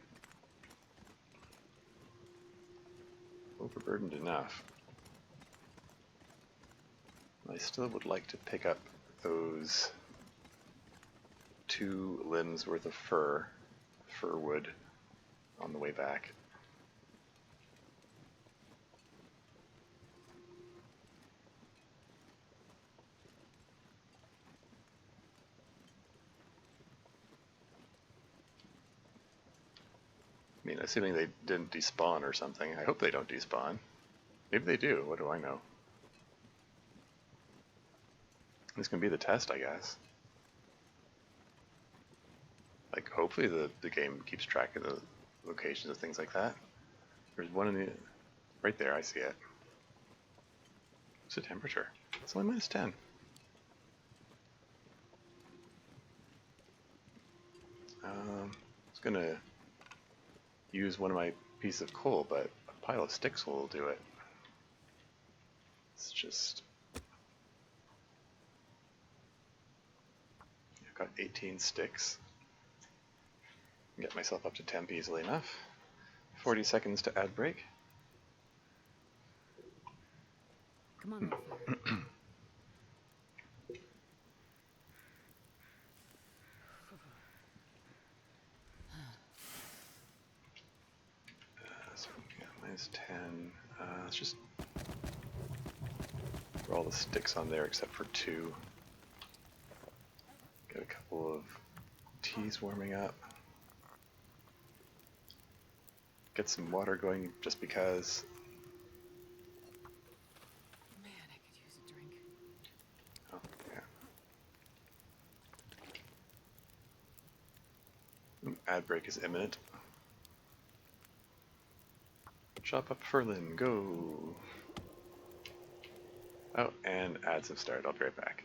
overburdened enough. I still would like to pick up those 2 limbs worth of fir wood on the way back. I mean, assuming they didn't despawn or something. I hope they don't despawn. Maybe they do, what do I know? This can be the test, I guess. Like, hopefully the game keeps track of the locations of things like that. There's one in the... right there, I see it. What's the temperature? It's only minus 10. I was gonna use one of my piece of coal, but a pile of sticks will do it. It's just... I've got 18 sticks. Get myself up to temp easily enough. 40 seconds to ad break. Come on, little fella. So yeah, minus 10. Let's just throw all the sticks on there except for 2. Get a couple of teas warming up. Get some water going just because. Man, I could use a drink. Oh, yeah. Ad break is imminent. Chop up Ferlin, go! Oh, and ads have started. I'll be right back.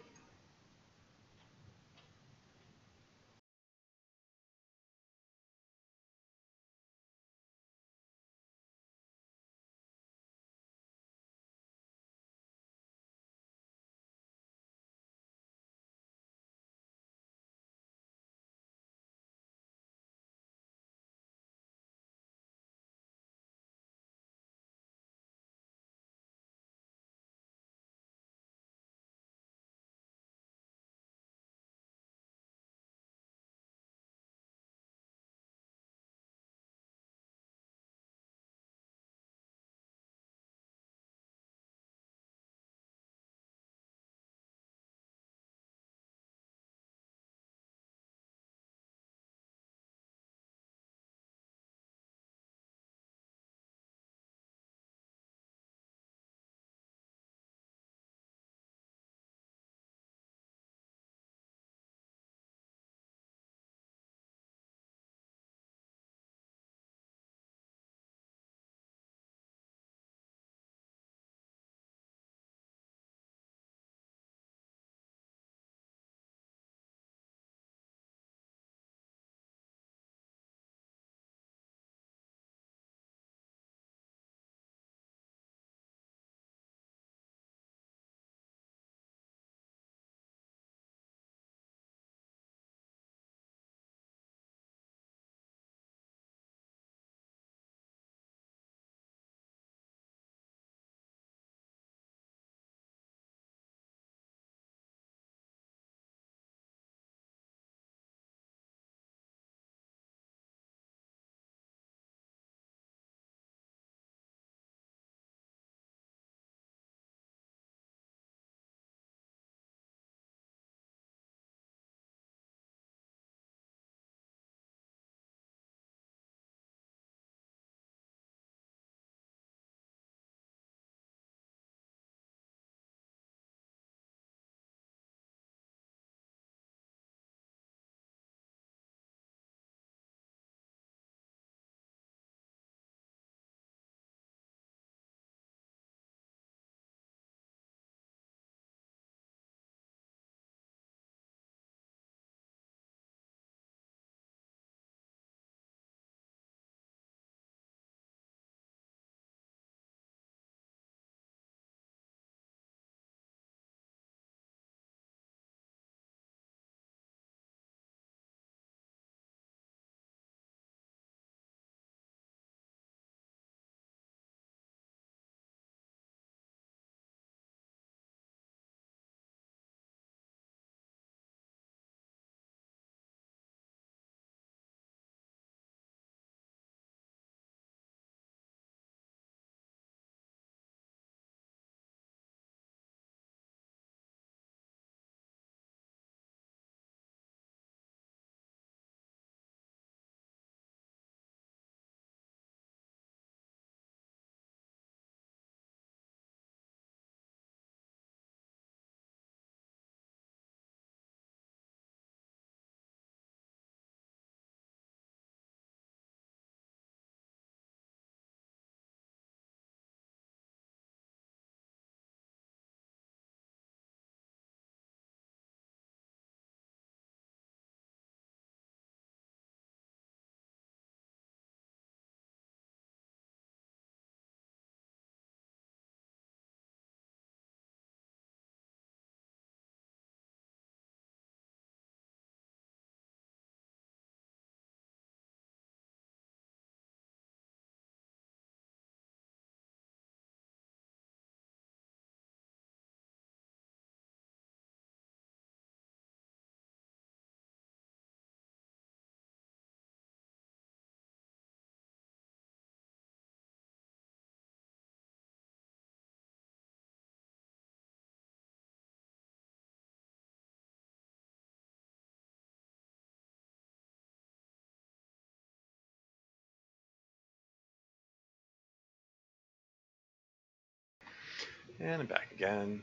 And I'm back again.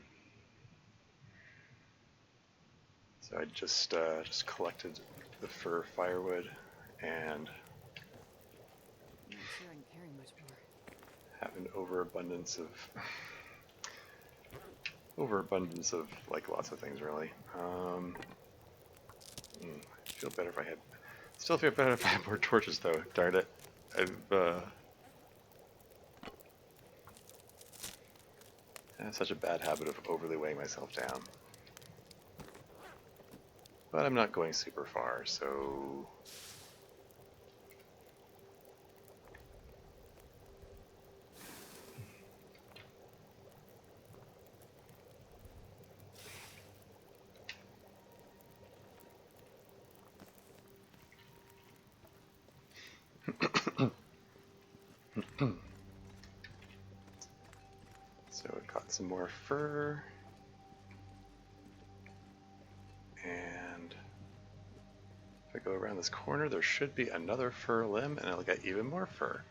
So I just collected the fir firewood and I'm not sure I can carry much more. have an overabundance of like lots of things really. Feel better if I had. Still feel better if I had more torches though. Darn it! I've I have such a bad habit of overly weighing myself down. But I'm not going super far, so I got some more fur, and if I go around this corner, there should be another fir limb, and I'll get even more fur.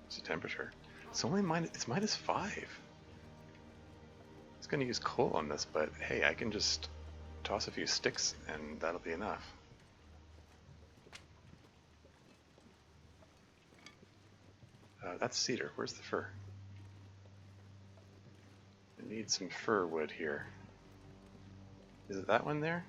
What's the temperature? It's only it's -5. I was going to use coal on this, but hey, I can just toss a few sticks, and that'll be enough. That's cedar. Where's the fir? I need some fir wood here. Is it that one there?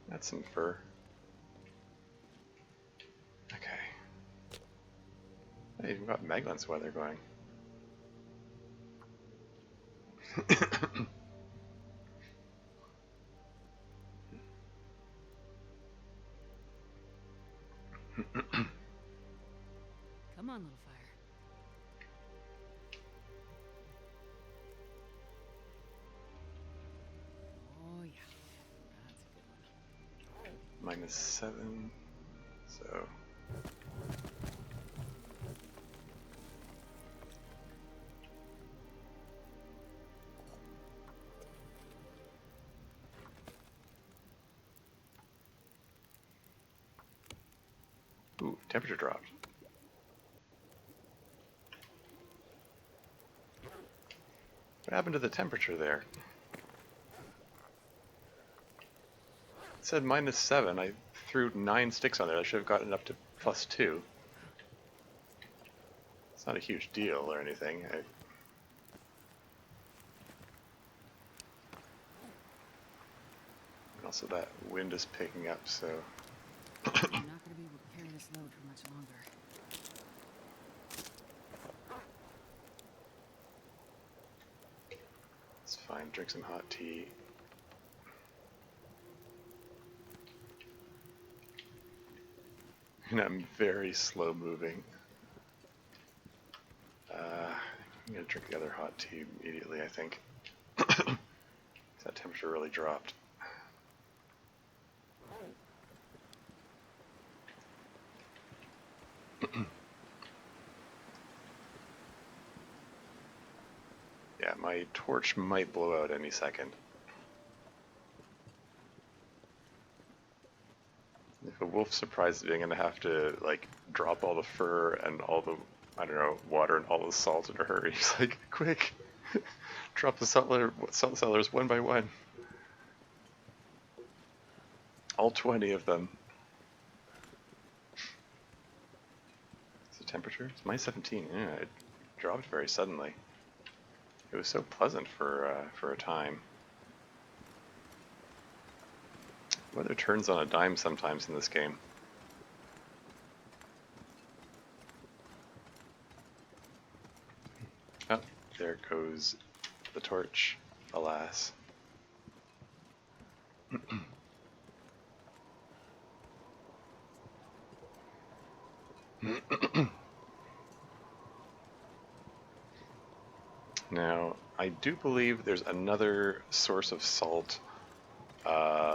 That's some fur. Okay. I even got Maglin's weather going. Come on, little fire. Oh yeah, that's a good one. -7. So. Ooh, temperature dropped. What happened to the temperature there? It said -7. I threw 9 sticks on there. I should have gotten up to +2. It's not a huge deal or anything. Also, that wind is picking up, so. I'm not going to be able to carry this load for much longer. It's fine. Drink some hot tea. And I'm very slow moving. I'm going to drink the other hot tea immediately, I think. That temperature really dropped. Yeah, my torch might blow out any second. If a wolf surprises me, I'm gonna have to like drop all the fur and all the, I don't know, water and all the salt in a hurry. He's like, quick, drop the salt cellars one by one. All 20 of them. What's the temperature? It's -17. Yeah, it dropped very suddenly. It was so pleasant for a time. Weather turns on a dime sometimes in this game. Oh, there goes the torch, alas. Now, I do believe there's another source of salt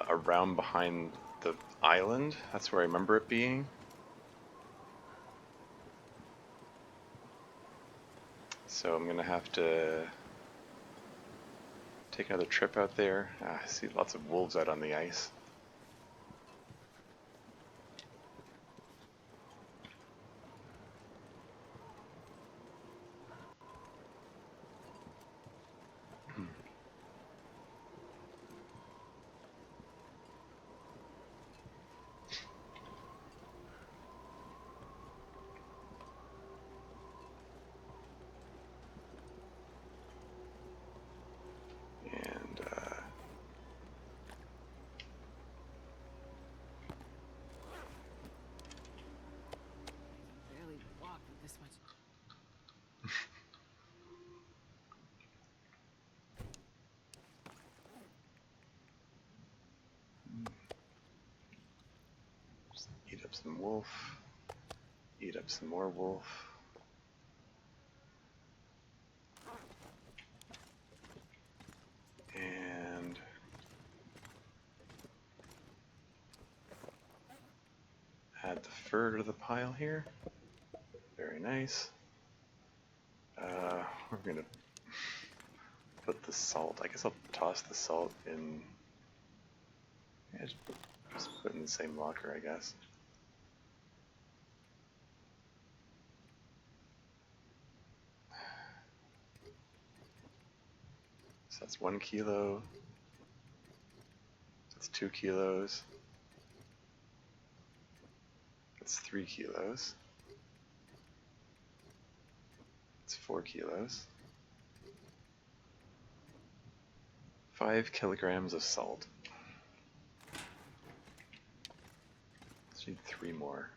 around behind the island. That's where I remember it being. So I'm gonna have to take another trip out there. I see lots of wolves out on the ice. And Barely walk with this much. just eat up some wolf. Eat up some more wolf. And add the fur to the pile here. Very nice. We're gonna put the salt. I guess I'll toss the salt in. Yeah, just put it in the same locker, I guess. So that's 1 kilo. That's 2 kilos. That's 3 kilos. That's 4 kilos. 5 kilograms of salt. Let's need 3 more.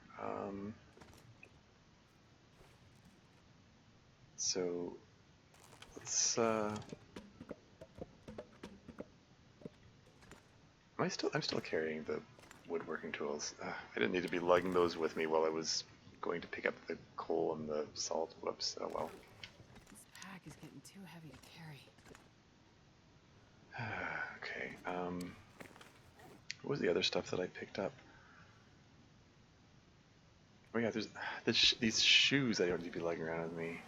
So let's. I'm still carrying the woodworking tools. I didn't need to be lugging those with me while I was going to pick up the coal and the salt. Whoops. Oh well. This pack is getting too heavy to carry. Okay. What was the other stuff that I picked up? Oh yeah, there's these shoes I don't need to be lugging around with me.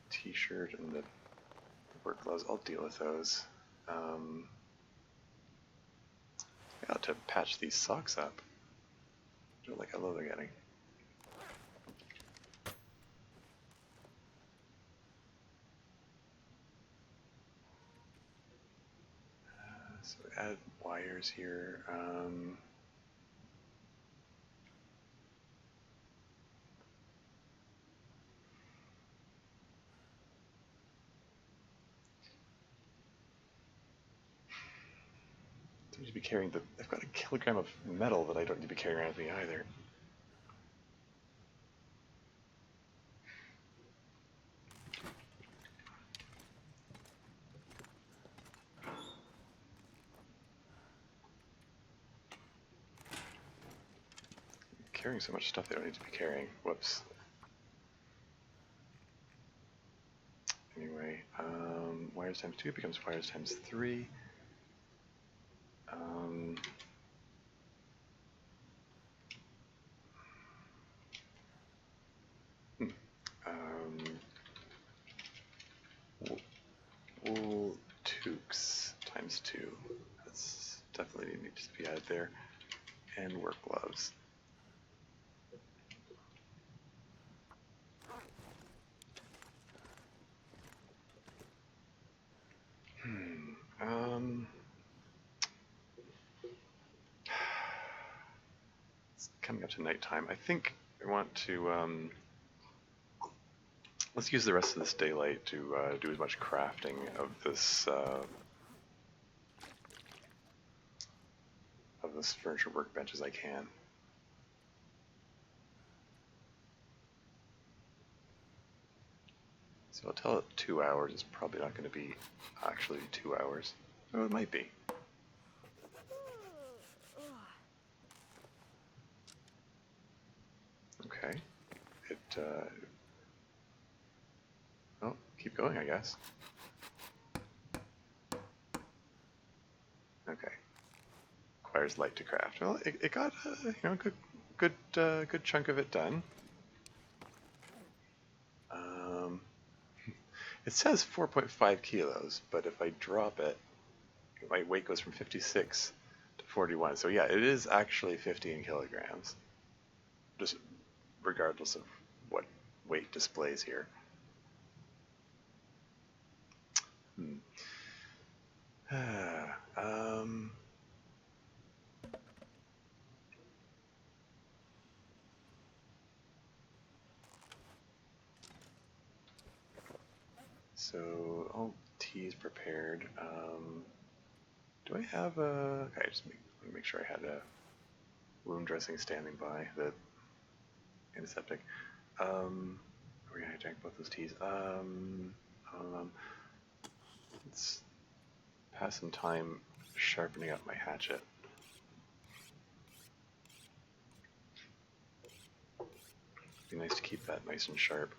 T-shirt and the work gloves. I'll deal with those. I got to patch these socks up. I don't like how low they're getting. So add wires here. Don't need to be carrying the. I've got a kilogram of metal that I don't need to be carrying around with me either. Carrying so much stuff they don't need to be carrying. Whoops. Anyway, wires times 2 becomes wires times 3. Wool toques times 2. That's definitely needs to be added there. And work gloves. It's coming up to nighttime. I think I want to, let's use the rest of this daylight to do as much crafting of this furniture workbench as I can. So I'll tell it 2 hours. It's probably not going to be actually 2 hours. Oh, it might be. Okay. Oh, keep going, I guess. Okay. requires light to craft. Well, it got good chunk of it done. It says 4.5 kilos, but if I drop it, my weight goes from 56 to 41. So yeah, it is actually 15 kilograms, just regardless of what weight displays here. So, oh, tea is prepared. Do I have a... Okay, let me make sure I had a wound dressing standing by, the antiseptic. We're going to drink both those teas. Let's pass some time sharpening up my hatchet. Be nice to keep that nice and sharp.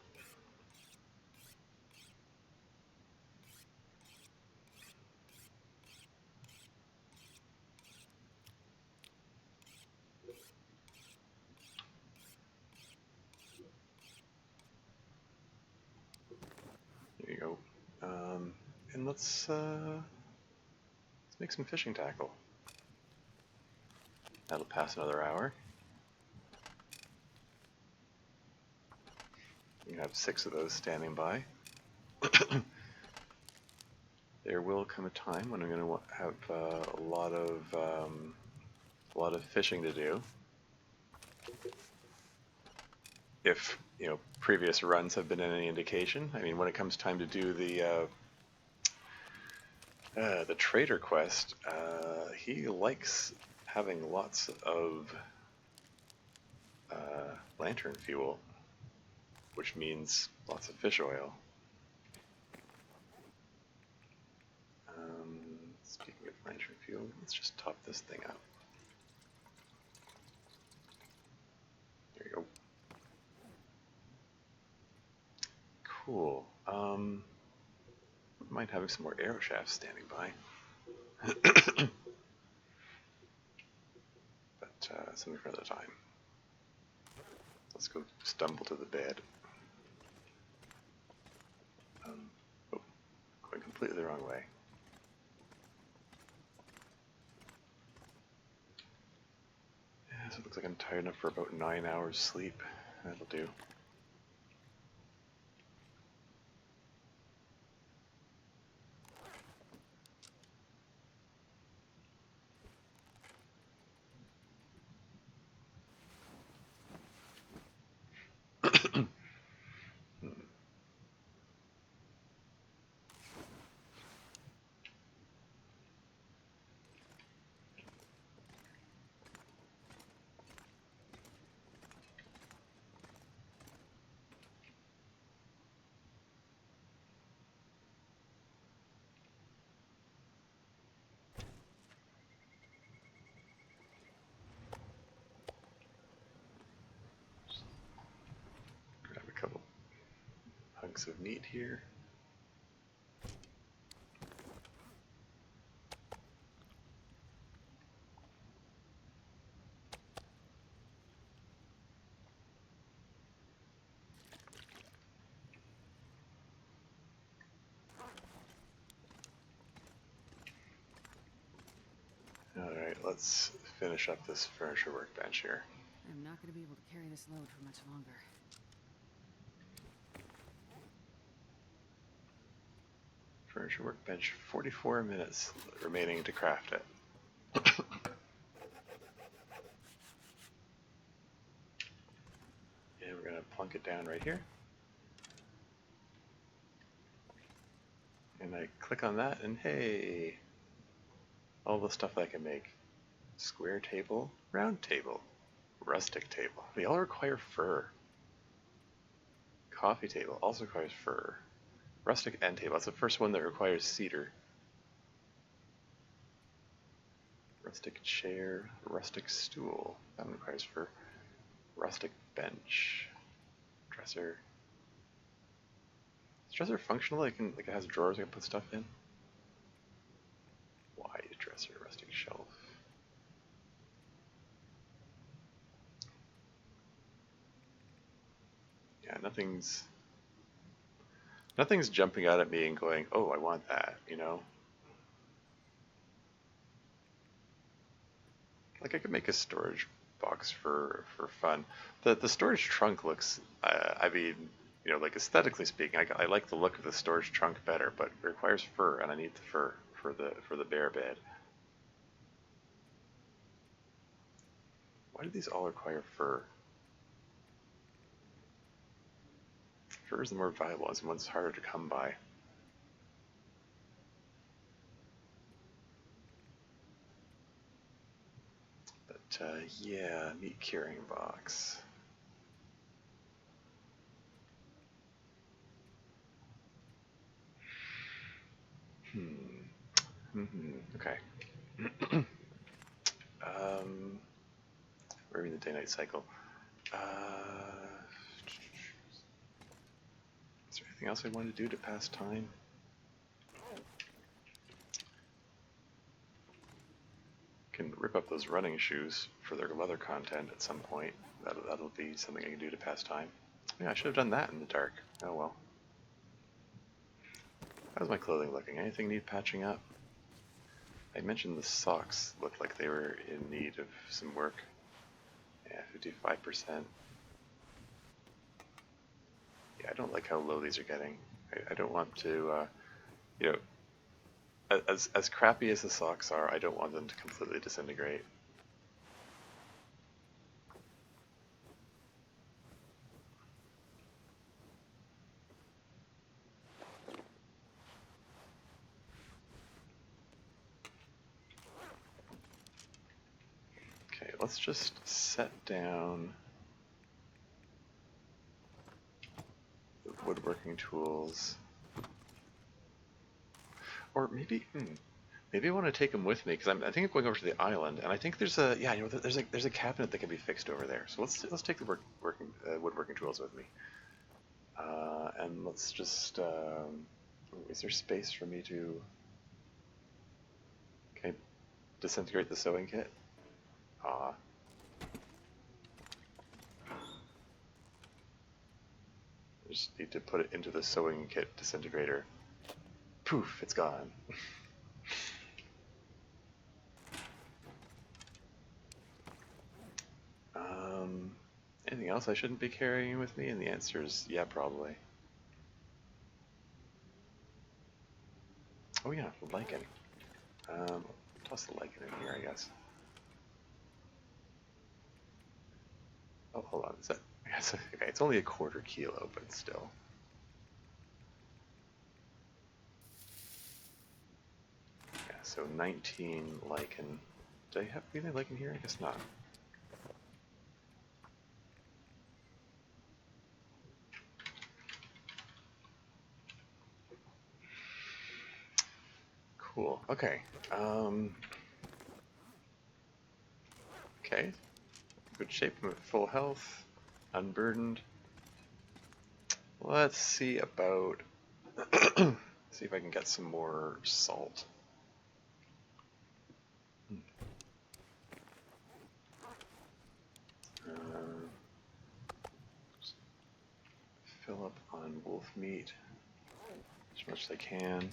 There you go. And let's make some fishing tackle. That'll pass another hour. You have 6 of those standing by. There will come a time when I'm going to have a lot of fishing to do. If previous runs have been any indication, I mean, when it comes time to do the trader quest, he likes having lots of lantern fuel, which means lots of fish oil. Speaking of lantern fuel, let's just top this thing up. There you go. Cool. Wouldn't mind having some more arrow shafts standing by. But something for another time. Let's go stumble to the bed. Oh, going completely the wrong way. Yeah, so it looks like I'm tired enough for about 9 hours sleep. That'll do. Grab a couple hunks of meat here. Alright, let's finish up this furniture workbench here. I'm not going to be able to carry this load for much longer. Furniture workbench, 44 minutes remaining to craft it. And we're going to plunk it down right here. And I click on that and hey, all the stuff I can make. Square table, round table, rustic table. They all require fur. Coffee table also requires fur. Rustic end table, that's the first one that requires cedar. Rustic chair, rustic stool, that one requires fur. Rustic bench, dresser. Is dresser functional? Like it has drawers I can put stuff in? Wide dresser, rustic shelf. Yeah, nothing's jumping out at me and going, oh, I want that, you know? Like I could make a storage box for fun. The storage trunk looks, I mean, you know, like aesthetically speaking, I like the look of the storage trunk better, but it requires fur, and I need the fur for the bear bed. Why do these all require fur? Fur is the more valuable, and one's harder to come by. But yeah, meat carrying box. Okay. We're in the day-night cycle. Is there anything else I wanted to do to pass time? Can rip up those running shoes for their leather content at some point. That'll be something I can do to pass time. Yeah, I should have done that in the dark. Oh well. How's my clothing looking? Anything need patching up? I mentioned the socks looked like they were in need of some work. Yeah, 55%. Yeah, I don't like how low these are getting. I don't want to, you know, as crappy as the socks are, I don't want them to completely disintegrate. Okay, let's just set down the woodworking tools. Or maybe, maybe I want to take them with me because I think I'm going over to the island, and I think there's a yeah, you know, there's a cabinet that can be fixed over there. So let's take the woodworking tools with me, and let's just is there space for me to okay disintegrate the sewing kit? Ah, just need to put it into the sewing kit disintegrator. Poof, it's gone. Anything else I shouldn't be carrying with me? And the answer is yeah, probably. Oh yeah, lichen. Toss the lichen in here, I guess. Oh, hold on. Is that? I guess, okay, it's only a quarter kilo, but still. Yeah, so 19 lichen. Do I have anything lichen here? I guess not. Cool. Okay. Okay. Good shape. I'm at full health. Unburdened. Let's see about. See if I can get some more salt. Fill up on wolf meat as much as I can.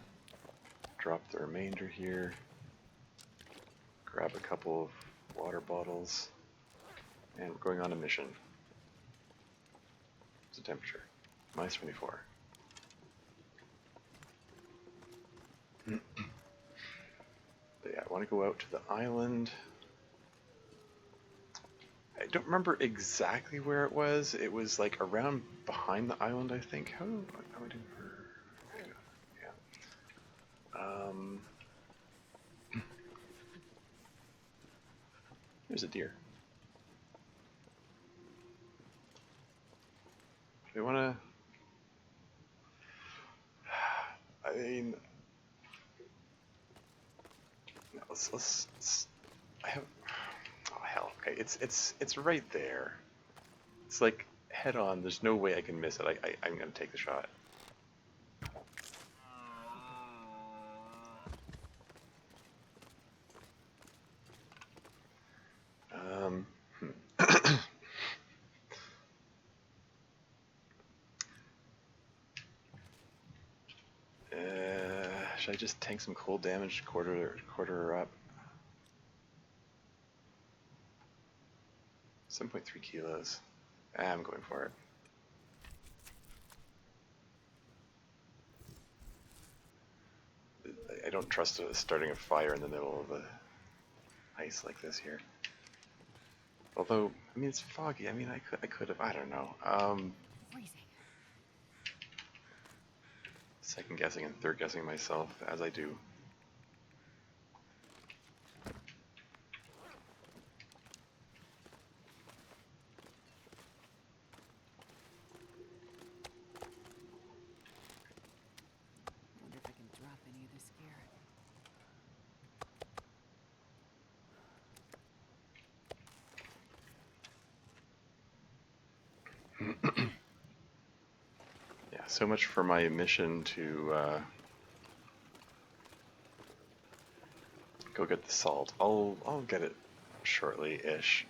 Drop the remainder here. Grab a couple of water bottles. And we're going on a mission. What's the temperature? Minus 24. But yeah, I want to go out to the island. I don't remember exactly where it was. It was like around behind the island, I think. How am I doing for? Yeah. There's a deer. Do we want to? I mean, let's. I have. Oh hell. Okay, it's right there. It's like head on. There's no way I can miss it. I'm gonna take the shot. should I just tank some cold damage, quarter her up? 7.3 kilos. I'm going for it. I don't trust starting a fire in the middle of the ice like this here. Although, I mean, it's foggy. I mean, I could have. I don't know. Freezing. Second guessing and third guessing myself as I do. I wonder if I can drop any of this gear. Yeah, so much for my mission to go get the salt. I'll get it shortly-ish.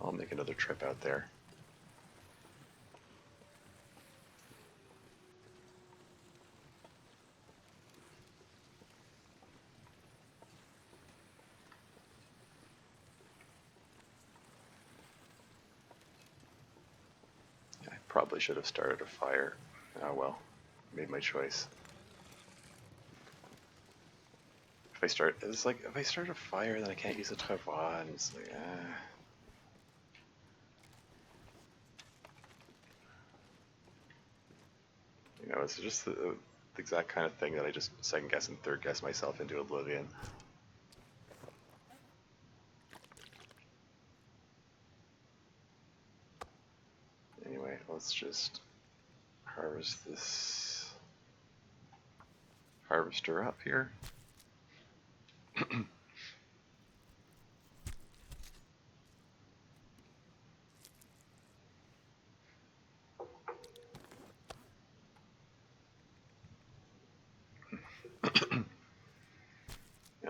I'll make another trip out there. I probably should have started a fire. Oh well, made my choice. It's like, if I start a fire, then I can't use the travois, and it's like, You know, it's just the exact kind of thing that I just second guess and third guess myself into oblivion. Anyway, let's just harvest this harvester up here. And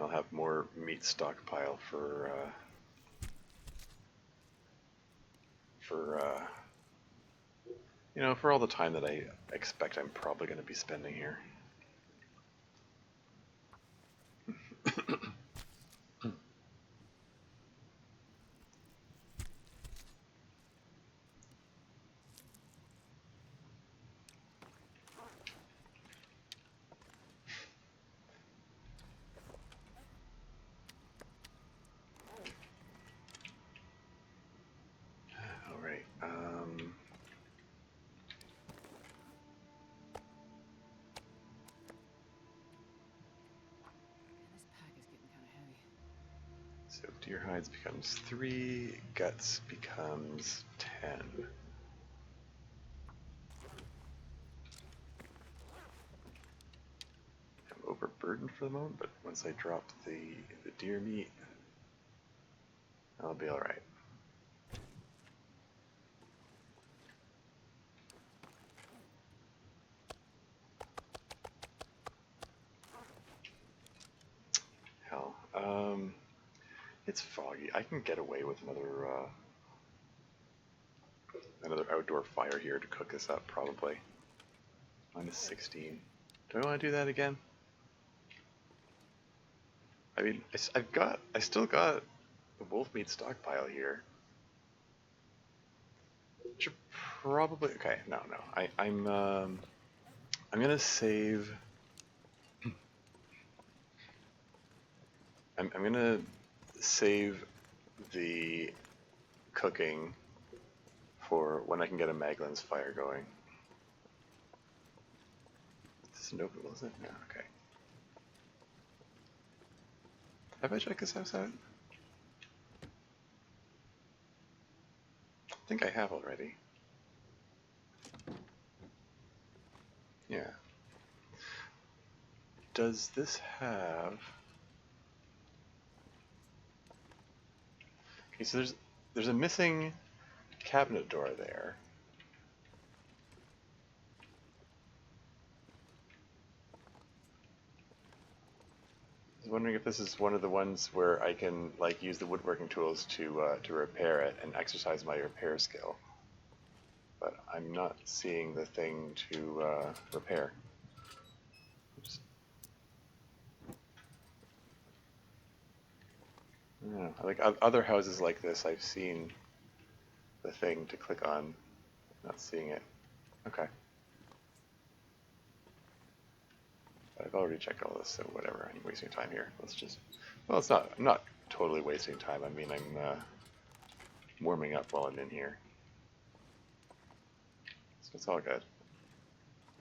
I'll have more meat stockpile for you know, for all the time that I expect I'm probably going to be spending here. All right. This pack is getting kind of heavy. So deer hides becomes 3, guts becomes 10. I'm overburdened for the moment, but once I drop the deer meat, I'll be all right. Hell, it's foggy. I can get away with another outdoor fire here to cook this up, probably. Minus 16. Do I want to do that again? I mean, I still got the wolf meat stockpile here. Should probably, okay, no. I'm gonna save. I'm gonna save the cooking for when I can get a Maglin's fire going. This is no, wasn't it? No, okay. Have I checked this house out? I think I have already. Yeah. Does this have... Okay, so there's a missing cabinet door there. I was wondering if this is one of the ones where I can like use the woodworking tools to repair it and exercise my repair skill but I'm not seeing the thing to repair. Oops. I don't know. Like other houses like this, I've seen the thing to click on, not seeing it. Okay. But I've already checked all this, so whatever. I'm wasting time here. Let's just. Well, it's not. I'm not totally wasting time. I mean, I'm warming up while I'm in here. So it's all good.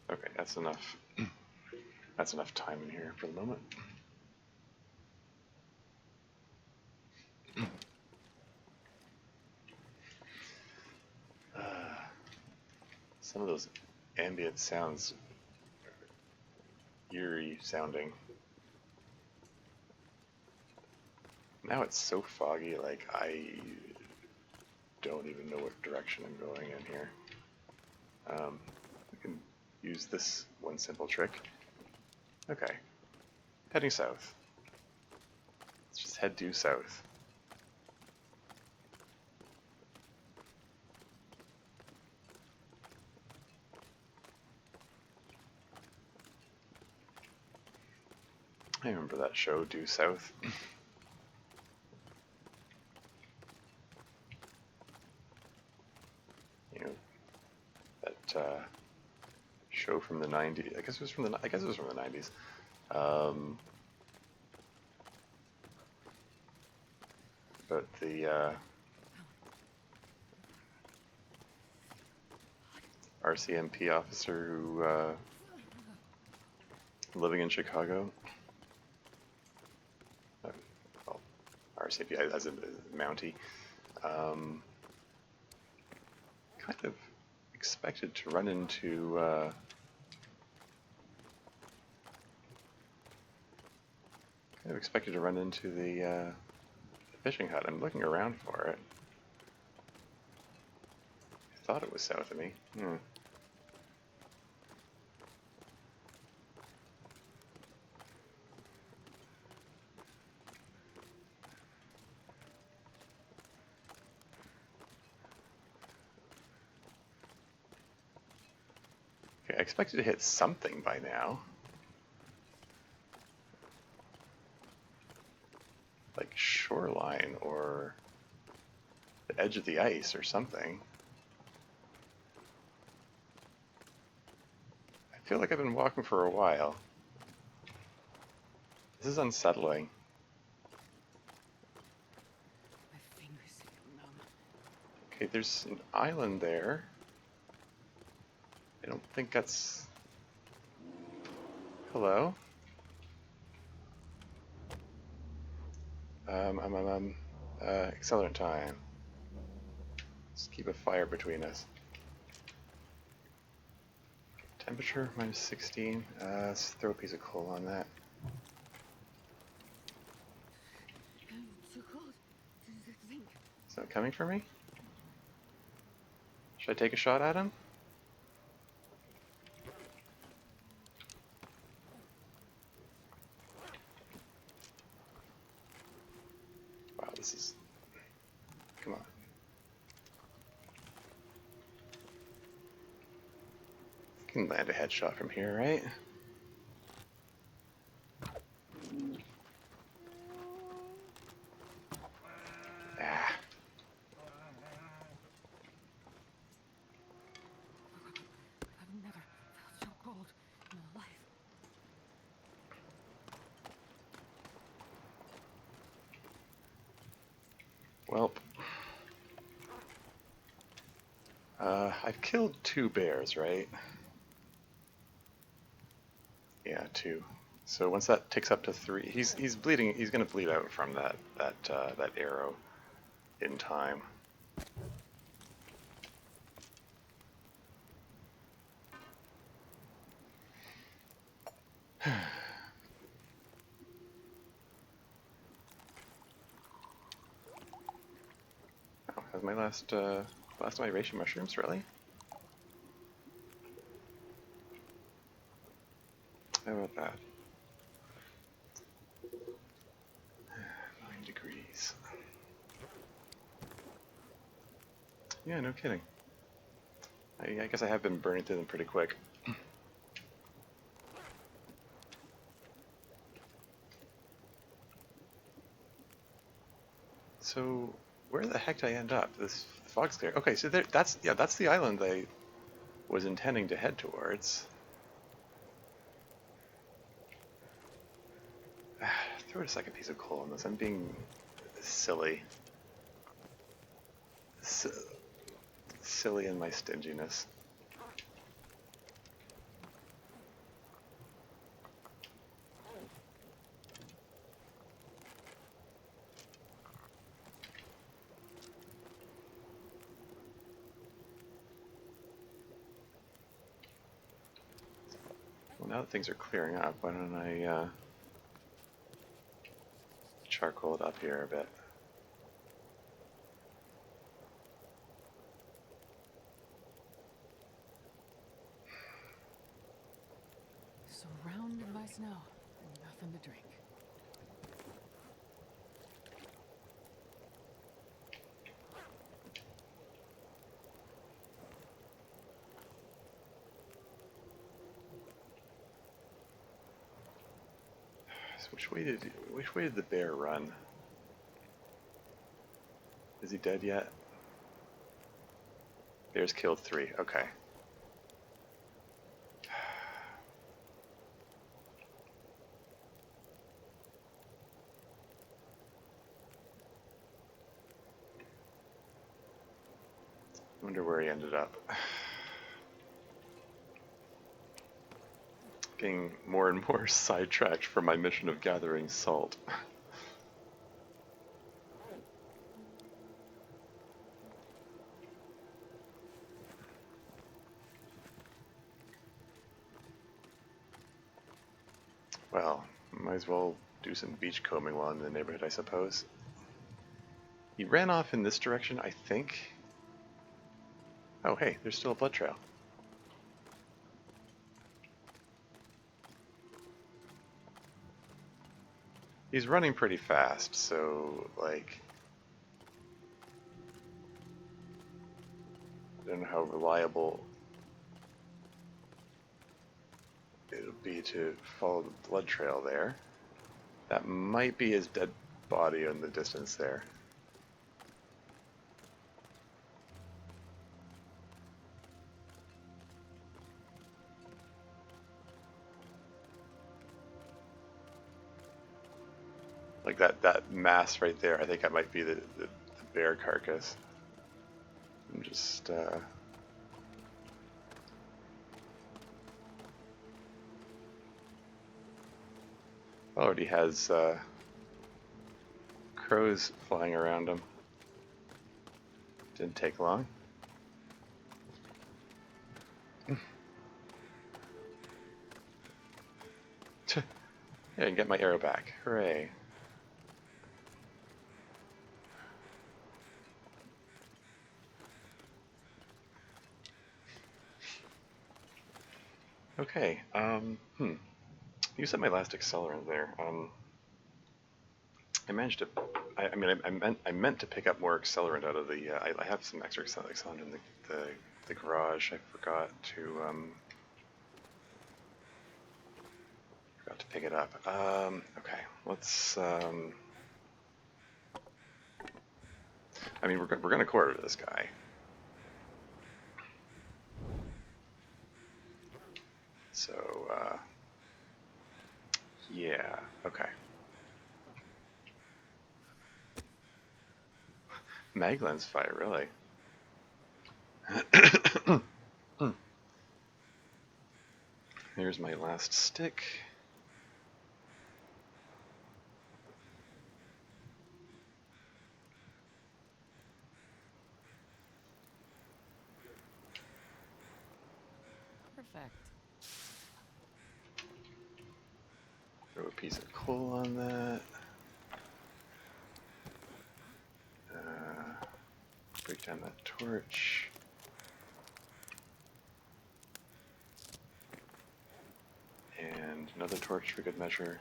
Okay, that's enough. That's enough time in here for the moment. Some of those ambient sounds are eerie sounding. Now it's so foggy, like I don't even know what direction I'm going in here. I can use this one simple trick. Okay, heading south. Let's just head due south. I remember that show, Due South. You know, that show from the '90s. I guess it was from the 90s. But the RCMP officer who living in Chicago. Well, RCMP as a Mountie. Kind of expected to run into the fishing hut. I'm looking around for it. I thought it was south of me. Okay, I expected to hit something by now. Like shoreline or the edge of the ice or something. I feel like I've been walking for a while. This is unsettling. My fingers feel numb. Okay, there's an island there. I don't think that's... Hello? Accelerant time. Let's keep a fire between us. Temperature, minus 16. Let's throw a piece of coal on that. I'm so cold. Think. Is that coming for me? Should I take a shot at him? Wow, this is... Come on. I can land a headshot from here, right? Ah. I've never felt so cold in my life. Welp. I've killed 2 bears, right? Yeah, 2. So once that ticks up to 3, he's bleeding. He's gonna bleed out from that arrow in time. Oh, that's my last of my reishi mushrooms, really? How about that? 9 degrees. Yeah, no kidding. I guess I have been burning through them pretty quick. So, where the heck did I end up? This fog's clear. Okay, so that's the island I was intending to head towards. Throw a second piece of coal on this. I'm being silly. Silly in my stinginess. Well, now that things are clearing up, why don't I charcoal it up here a bit. Surrounded by snow and nothing to drink. So which way did the bear run? Is he dead yet? Bear's killed 3. Okay. Wonder where he ended up. Getting more and more sidetracked from my mission of gathering salt. Well, might as well do some beach combing while I'm in the neighborhood, I suppose. He ran off in this direction, I think. Oh, hey, there's still a blood trail. He's running pretty fast, so, like, I don't know how reliable it'll be to follow the blood trail there. That might be his dead body in the distance there. Like that mass right there, I think that might be the bear carcass. I'm just, already has crows flying around him. Didn't take long. Yeah, I can get my arrow back. Hooray. Okay, you said my last accelerant there. I managed to, I meant to pick up more accelerant out of the, I have some extra accelerant in the garage. I forgot to pick it up. Okay, let's, I mean, we're gonna quarter this guy. So, yeah, okay. Maglens fight, really? Here's my last stick. Perfect. Throw a piece of coal on that. Break down that torch. And another torch for good measure.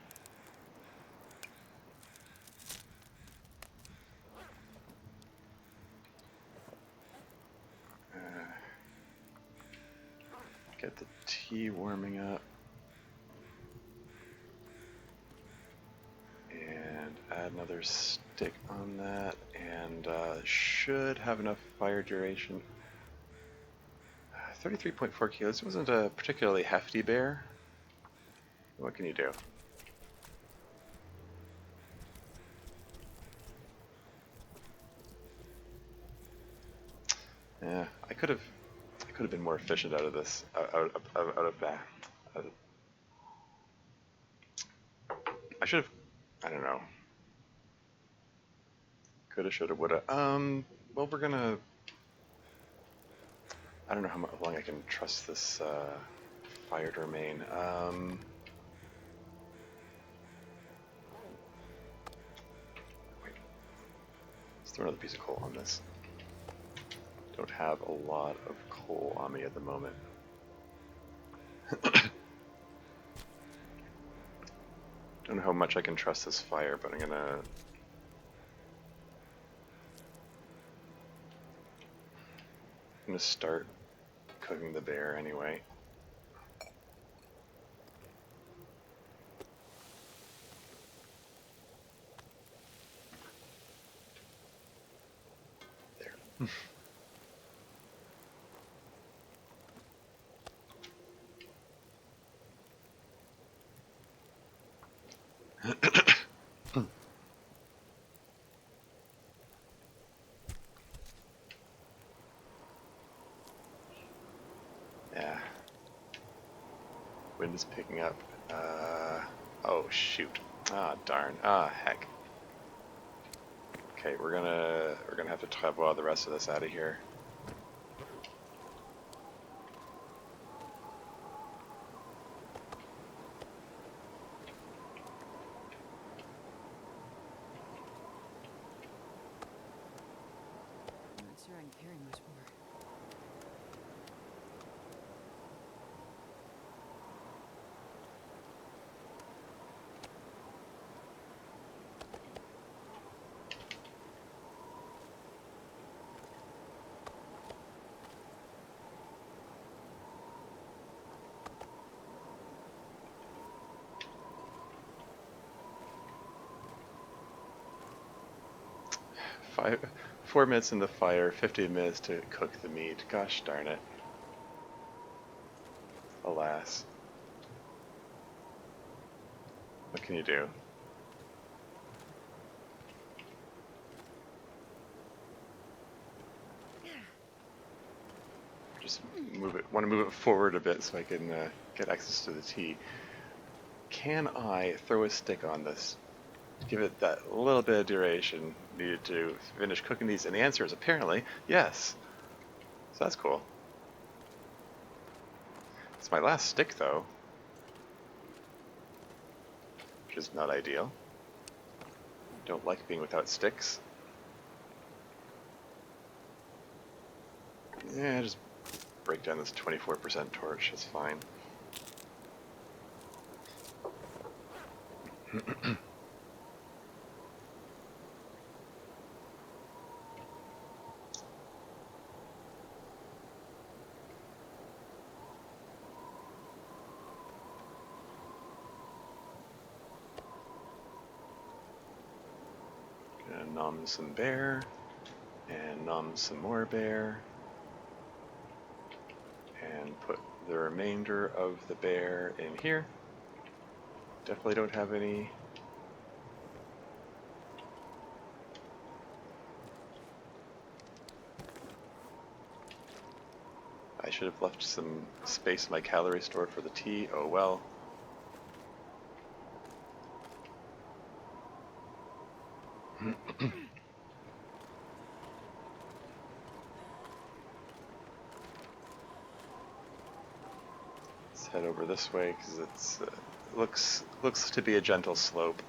Get the tea warming up. And add another stick on that, and should have enough fire duration. 33.4 kilos. This wasn't a particularly hefty bear. What can you do? Yeah, I could have been more efficient out of this. Out of that. I should have. I don't know. Coulda, shoulda, woulda. Well, we're gonna. I don't know how long I can trust this fire domain. Wait. Let's throw another piece of coal on this. Don't have a lot of coal on me at the moment. Don't know how much I can trust this fire, but I'm gonna start cooking the bear anyway. There. Yeah. Wind is picking up. Oh shoot. Ah darn. Ah heck. Okay, we're gonna have to travel the rest of this out of here. I'm not sure I can carry much more. Five, 4 minutes in the fire, 15 minutes to cook the meat. Gosh darn it. Alas. What can you do? Just want to move it forward a bit so I can get access to the tea. Can I throw a stick on this? Give it that little bit of duration needed to finish cooking these? And the answer is apparently yes. So that's cool. It's my last stick though, which is not ideal. Don't like being without sticks. Yeah, just break down this 24% torch, it's fine. Gonna nom some bear, and nom some more bear, and put the remainder of the bear in here. Definitely don't have any. I should have left some space in my calorie stored for the tea. Oh well. Let's head over this way because it's looks to be a gentle slope.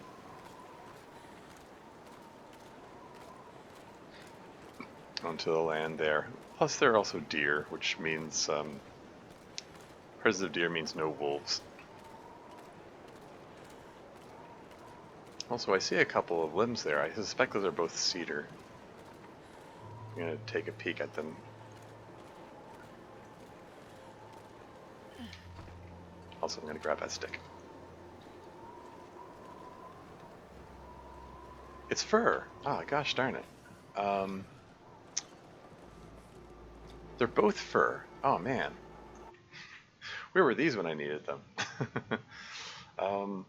Onto the land there. Plus there are also deer, which means presence of deer means no wolves. Also, I see a couple of limbs there. I suspect those are both cedar. I'm gonna take a peek at them. Also, I'm going to grab that stick. It's fur. Ah, gosh darn it. They're both fur. Oh man. Where were these when I needed them? um,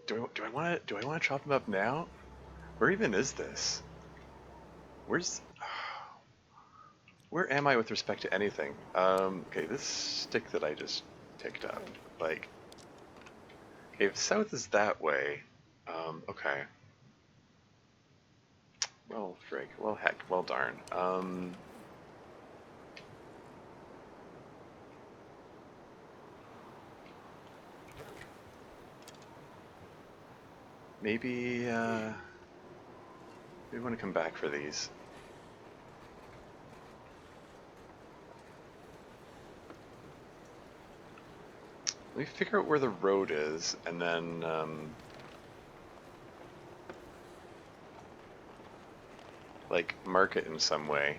do I want to chop them up now? Where even is this? Where am I with respect to anything? Okay, this stick that I just picked up, like, okay, if south is that way, okay. Well, frig. Well, heck. Well, darn. Maybe, we want to come back for these. Let me figure out where the road is, and then, like, mark it in some way.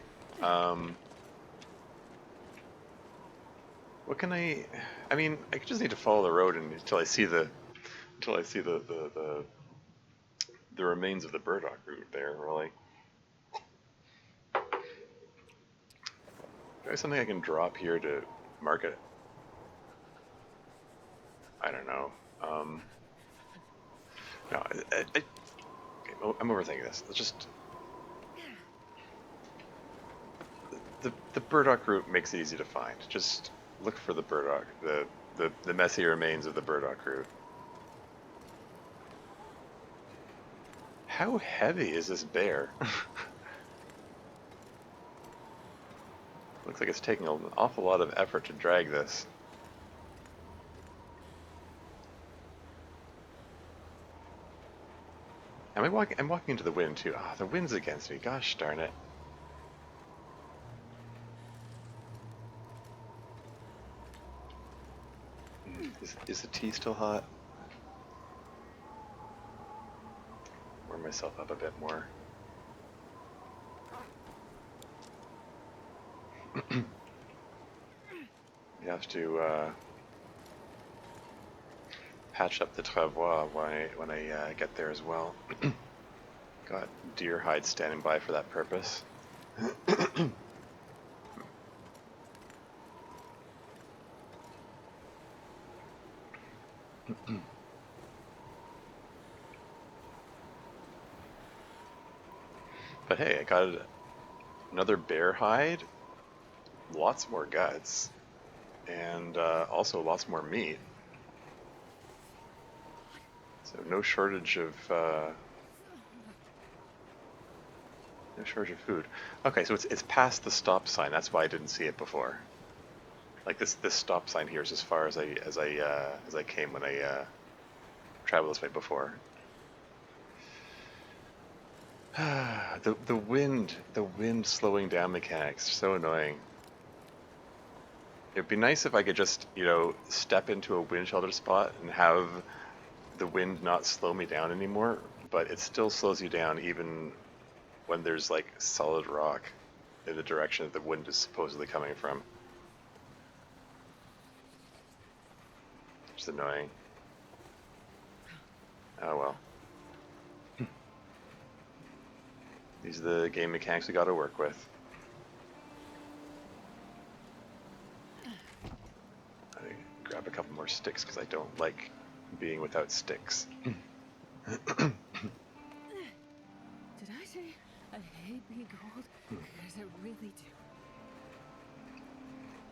What can I mean, I just need to follow the road until I see the remains of the burdock root there, really. Do I have something I can drop here to mark it? I don't know. No, okay, I'm overthinking this. Let's just... The burdock root makes it easy to find. Just look for the burdock, the messy remains of the burdock root. How heavy is this bear? Looks like it's taking an awful lot of effort to drag this. Am I walking? I'm walking into the wind too. Ah, the wind's against me. Gosh darn it. Is the tea still hot? Warm myself up a bit more. You have to patch up the travois when I get there as well. Got deer hide standing by for that purpose. But hey, I got another bear hide, lots more guts, and also lots more meat. So no shortage of food. Okay, so it's past the stop sign. That's why I didn't see it before. Like this stop sign here is as far as I came when I traveled this way before. the wind slowing down mechanics, so annoying. It'd be nice if I could just, step into a wind shelter spot and have the wind not slow me down anymore, but it still slows you down even when there's like solid rock in the direction that the wind is supposedly coming from. It's annoying. Oh well. These are the game mechanics we gotta work with. I grab a couple more sticks because I don't like being without sticks. Did I say I hate being cold? Because I really do.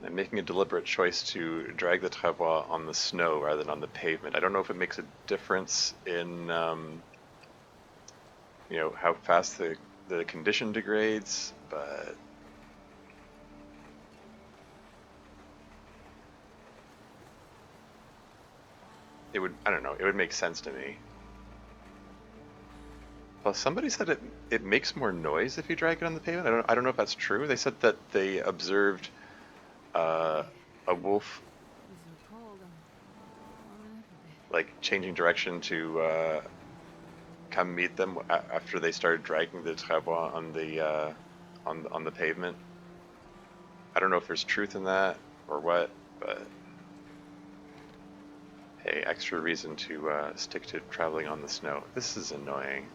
I'm making a deliberate choice to drag the travois on the snow rather than on the pavement. I don't know if it makes a difference in, how fast the condition degrades, but it would make sense to me. Plus, somebody said it makes more noise if you drag it on the pavement. I don't know if that's true. They said that they observed a wolf It's so cold. I'm warming up a bit. like changing direction to come meet them after they started dragging the travois on the pavement. I don't know if there's truth in that or what, but hey, extra reason to stick to traveling on the snow. This is annoying.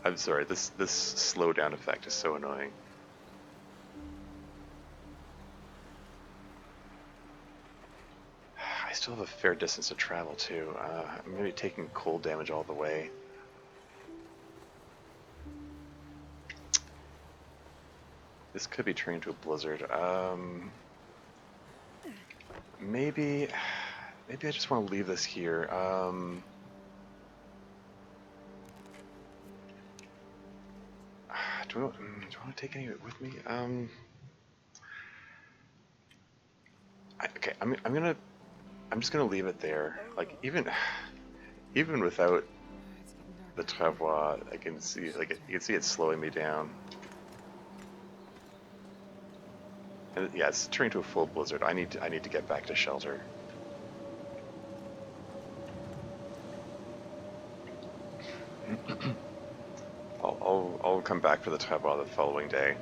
I'm sorry, this slowdown effect is so annoying. I still have a fair distance to travel too. I'm going to be taking cold damage all the way. This could be turning into a blizzard. Maybe I just want to leave this here. Do I want to take any of it with me? Okay, I'm just gonna leave it there. Like even without It's getting dark. the travois, I can see you can see it slowing me down. And yeah, it's turning to a full blizzard. I need to get back to shelter. I'll come back for the travois the following day.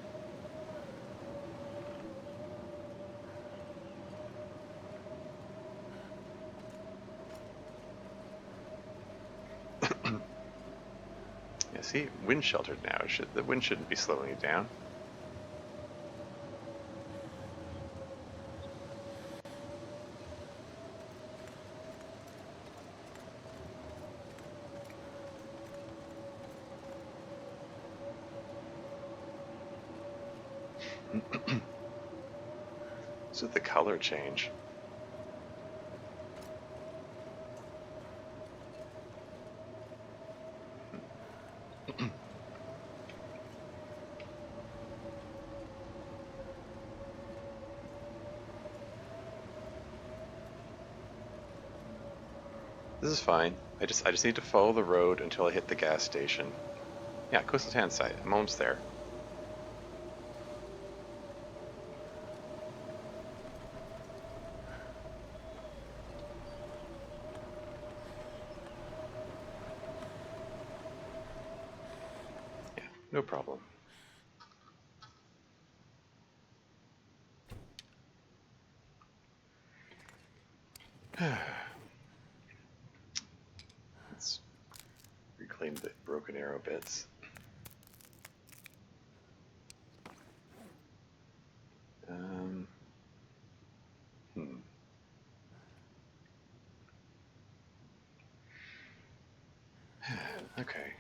Yeah, see, wind sheltered now. The wind shouldn't be slowing it down. So the color change. This is fine. I just need to follow the road until I hit the gas station. Yeah, coastal town site. I'm almost there. Yeah, no problem. Let's reclaim the broken arrow bits. Um, hmm. Okay.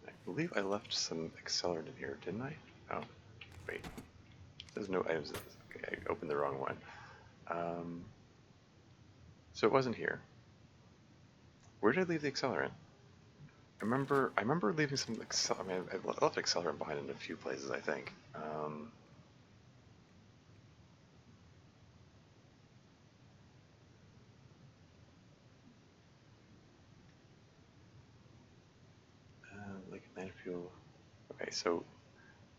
I believe I left some accelerant in here, didn't I? Oh, wait. There's no items. Okay, I opened the wrong one. So it wasn't here. Where did I leave the accelerant? I remember leaving some I mean, I left accelerant behind in a few places, I think. Like land fuel. Okay, so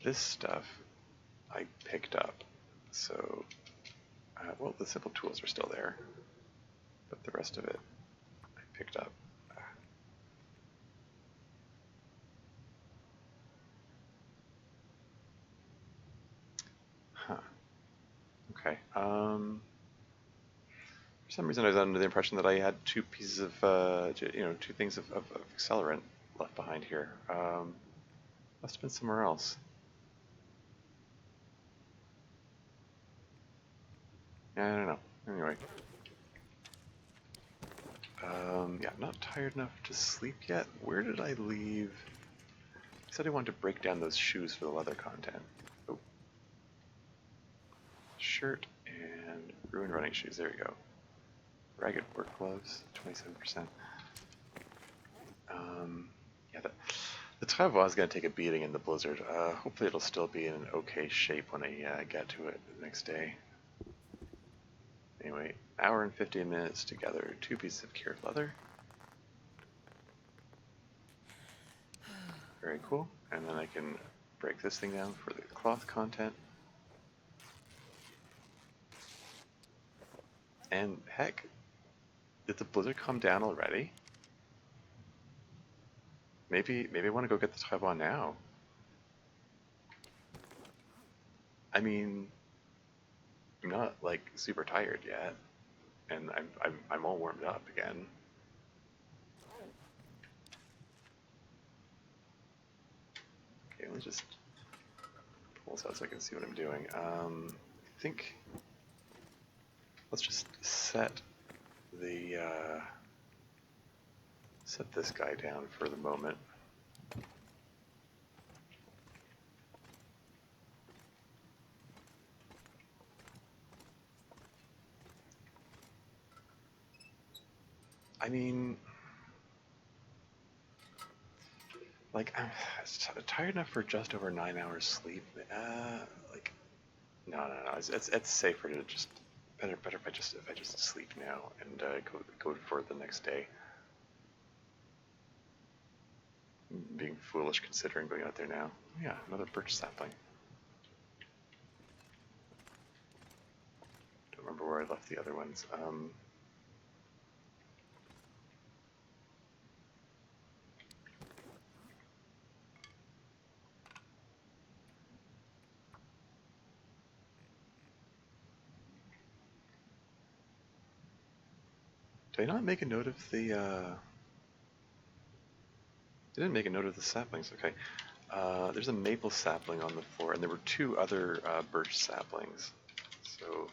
this stuff I picked up. So, well, the simple tools are still there, but the rest of it I picked up. Huh. Okay. For some reason, I was under the impression that I had two pieces of, two things of accelerant left behind here. Must have been somewhere else. Yeah, I don't know. Anyway. Yeah, I'm not tired enough to sleep yet. Where did I leave? I said I wanted to break down those shoes for the leather content. Oh. Shirt and ruined running shoes. There you go. Ragged work gloves, 27%. Yeah, the travois is going to take a beating in the blizzard. Hopefully it'll still be in an okay shape when I get to it the next day. Anyway, hour and 15 minutes together, 2 pieces of cured leather. Very cool. And then I can break this thing down for the cloth content. And heck, did the blizzard come down already? Maybe I want to go get the travois now. I mean, I'm not like super tired yet, and I'm all warmed up again. Okay, let's just pull this out so I can see what I'm doing. I think let's just set the set this guy down for the moment. I mean, like, I'm tired enough for just over 9 hours sleep. Like, no. It's safer to just better if I just sleep now and go for the next day. Being foolish considering going out there now. Yeah, another birch sapling. Don't remember where I left the other ones. Did I not make a note of the? I didn't make a note of the saplings. Okay. There's a maple sapling on the floor, and there were 2 other birch saplings. So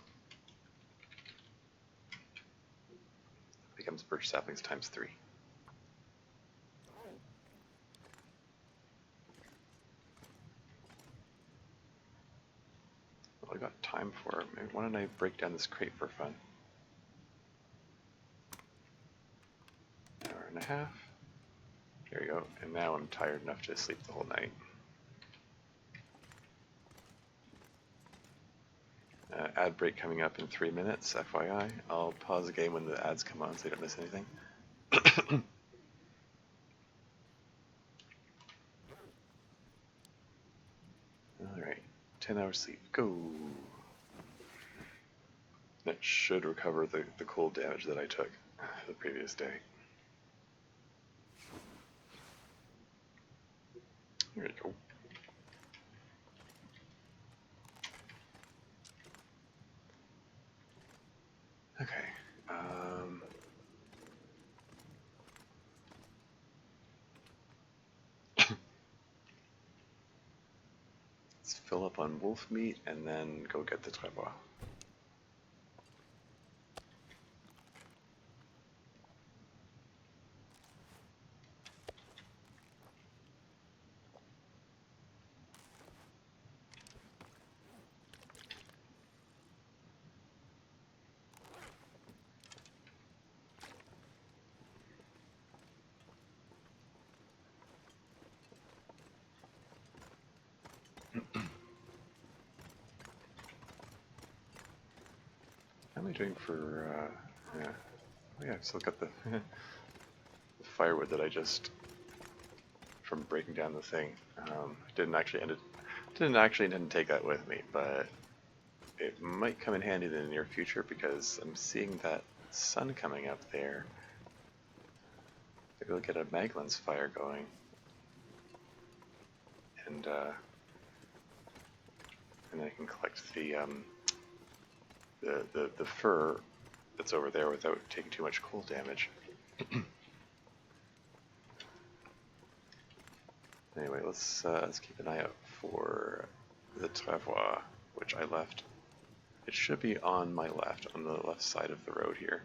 it becomes birch saplings times 3. Well, I got time for it. Maybe, why don't I break down this crate for fun? Hour and a half. There we go. And now I'm tired enough to sleep the whole night. Ad break coming up in 3 minutes, FYI. I'll pause the game when the ads come on so you don't miss anything. Alright, 10 hours sleep, go! That should recover the cold damage that I took the previous day. There you go. Okay. Let's fill up on wolf meat and then go get the travois. How am I doing for, yeah. Oh yeah, I've still got the, the firewood that I just, from breaking down the thing. Didn't actually take that with me, but it might come in handy in the near future because I'm seeing that sun coming up there. Maybe we'll get a Maglins fire going. And then I can collect the fur that's over there without taking too much cold damage. Anyway, let's keep an eye out for the travois, which I left. It should be on my left, on the left side of the road here,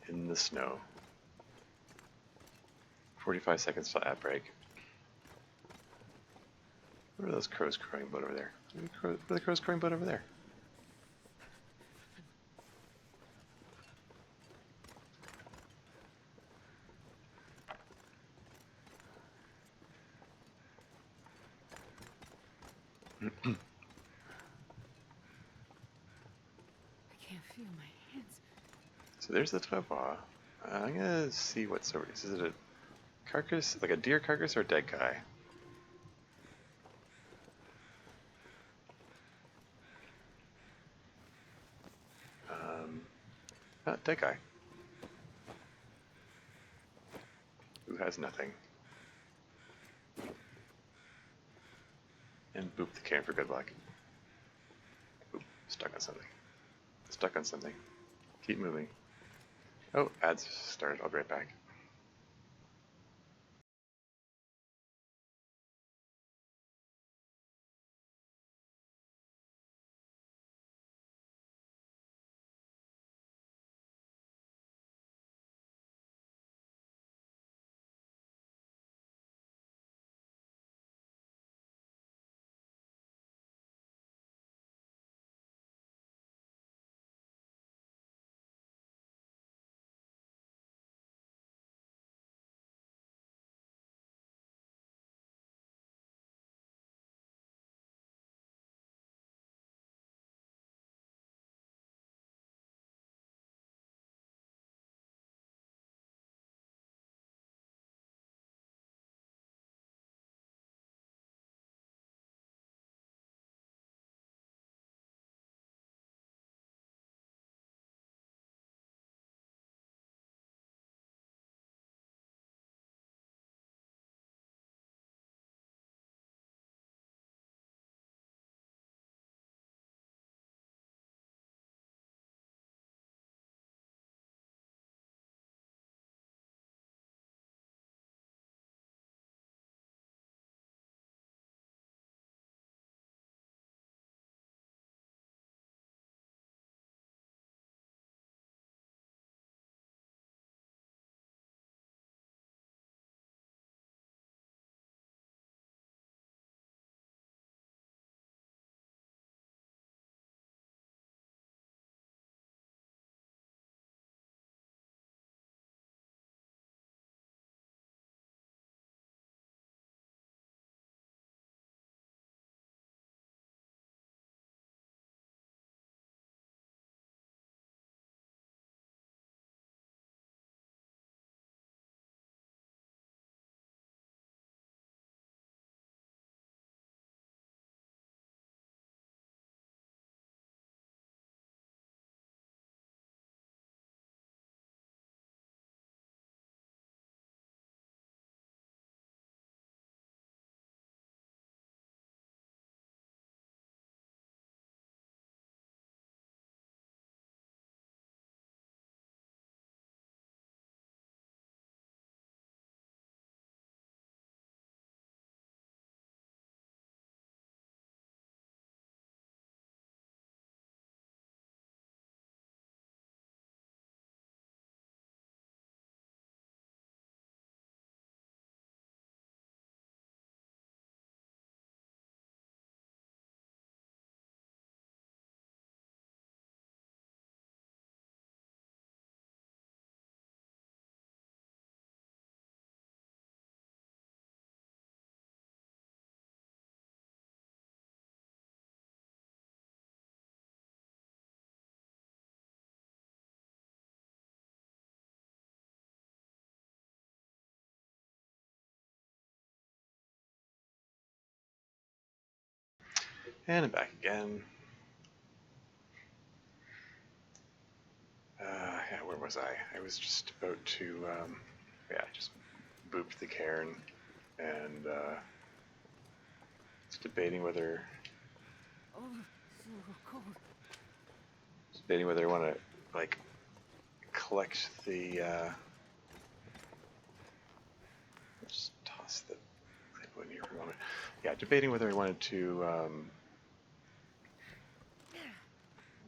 in the snow. 45 seconds till ad break. What are those crows crowing about over there? What are the crows crowing about over there? I can't feel my hands. So there's the travois. I'm gonna see what's over. Is it a carcass, like a deer carcass, or a dead guy? Dead guy. Who has nothing. And boop the can for good luck. Stuck on something. Stuck on something. Keep moving. Oh, ads started. I'll be right back. And I'm back again. Yeah, where was I? I was just about to, yeah, just booped the cairn and it's debating whether Oh, so cold. I want to like collect the. Just toss the clip in here for a moment. Yeah, debating whether I wanted to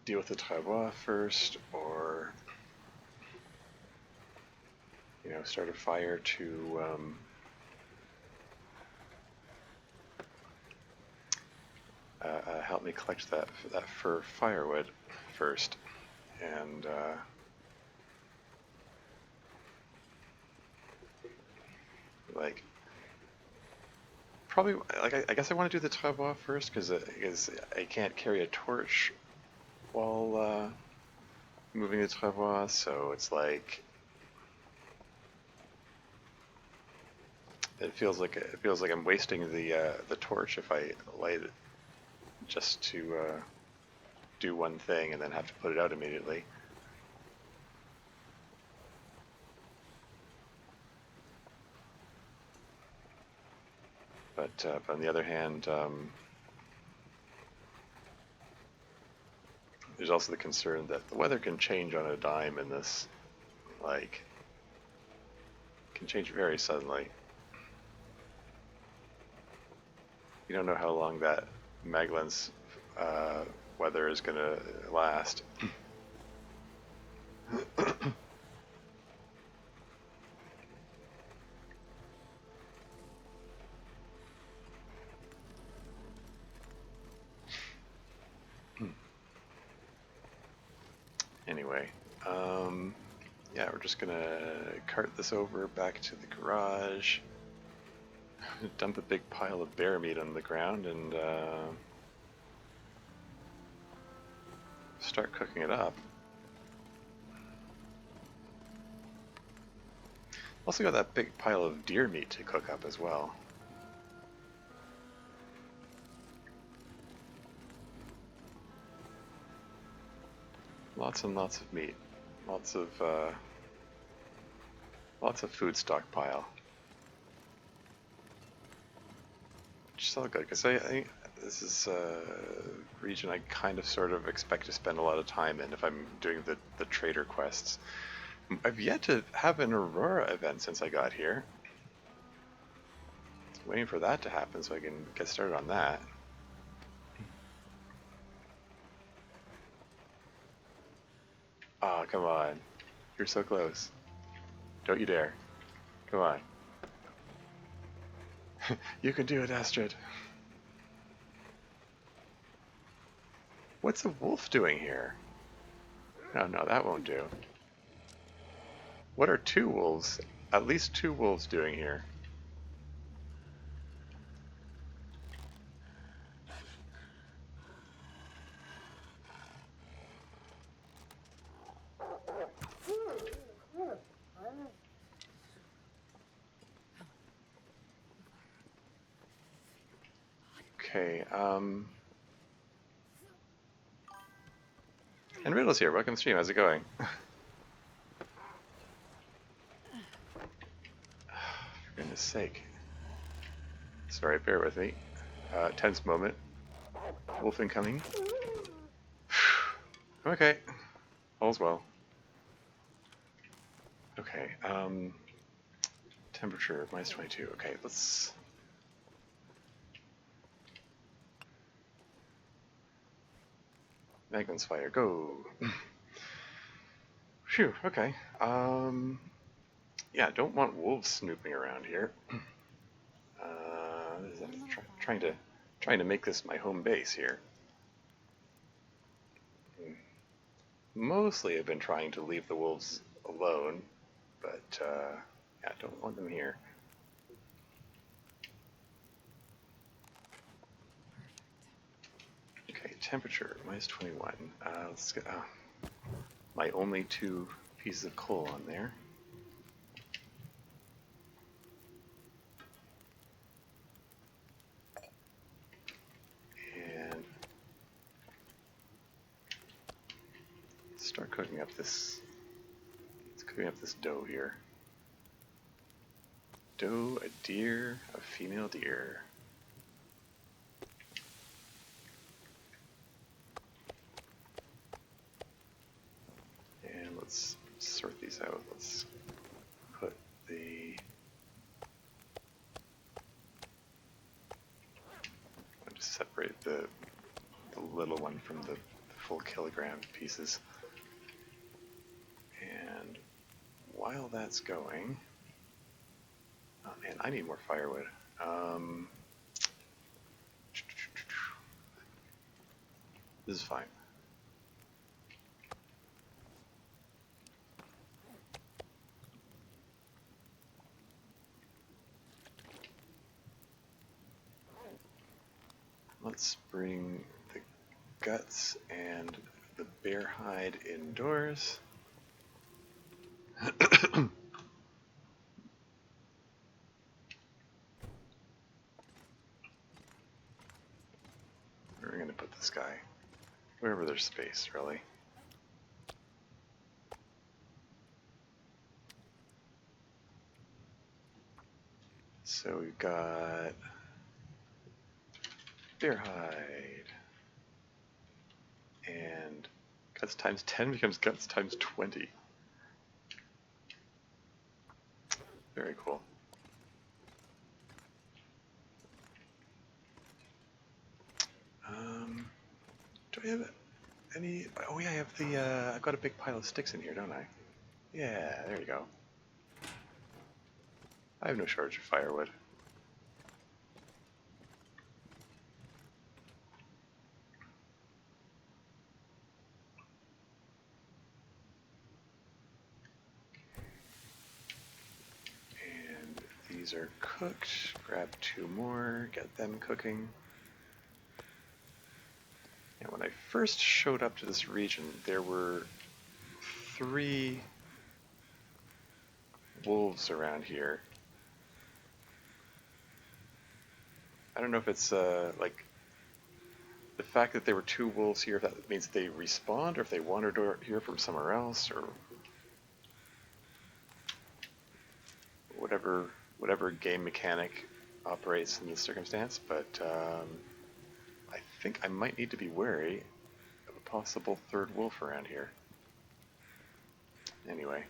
deal with the travois first or start a fire to help me collect that fir firewood first, and like probably like I guess I want to do the travois first because I can't carry a torch while moving the travois, so it's like it feels like I'm wasting the torch if I light it just to do one thing and then have to put it out immediately. But on the other hand, there's also the concern that the weather can change on a dime in this, like, can change very suddenly. You don't know how long that Maglin's weather is going to last. Anyway, yeah, we're just gonna cart this over back to the garage, dump a big pile of bear meat on the ground, and start cooking it up. Also got that big pile of deer meat to cook up as well. Lots and lots of meat. Lots of food stockpile. Which is all good, because I think this is a region I kind of sort of expect to spend a lot of time in if I'm doing the trader quests. I've yet to have an Aurora event since I got here. Waiting for that to happen so I can get started on that. Ah, oh, come on. You're so close. Don't you dare. Come on. You can do it, Astrid. What's a wolf doing here? Oh, no, that won't do. What are two wolves, at least two wolves, doing here? Okay, and Riddle's here. Welcome to stream. How's it going? For goodness sake. Sorry, bear with me. Tense moment. Wolf incoming. Okay. All's well. Okay, temperature, -22. Okay, let's... Maglin's fire, go! Phew, okay. Yeah, don't want wolves snooping around here. Trying to make this my home base here. Mostly I've been trying to leave the wolves alone, but yeah, don't want them here. Okay, temperature, -21. Let's get my only 2 pieces of coal on there. And start cooking up this. It's cooking up this doe here. Doe, a deer, a female deer. And let's sort these out. Let's put the... I'll just separate the little one from the full kilogram pieces. And while that's going... Oh man, I need more firewood. This is fine. Let's bring the guts and the bear hide indoors. Where are we going to put this guy? Wherever there's space, really. So we've got bear hide and Guts times 10 becomes guts times 20. Very cool. Do I have any... Oh yeah, I have the... I've got a big pile of sticks in here, don't I? Yeah, there you go. I have no shortage of firewood. And these are cooked. Grab 2 more, get them cooking. And when I first showed up to this region, there were 3 wolves around here. I don't know if it's like the fact that there were 2 wolves here, if that means they respawned or if they wandered here from somewhere else, or whatever game mechanic operates in this circumstance. But I think I might need to be wary of a possible 3rd wolf around here. Anyway.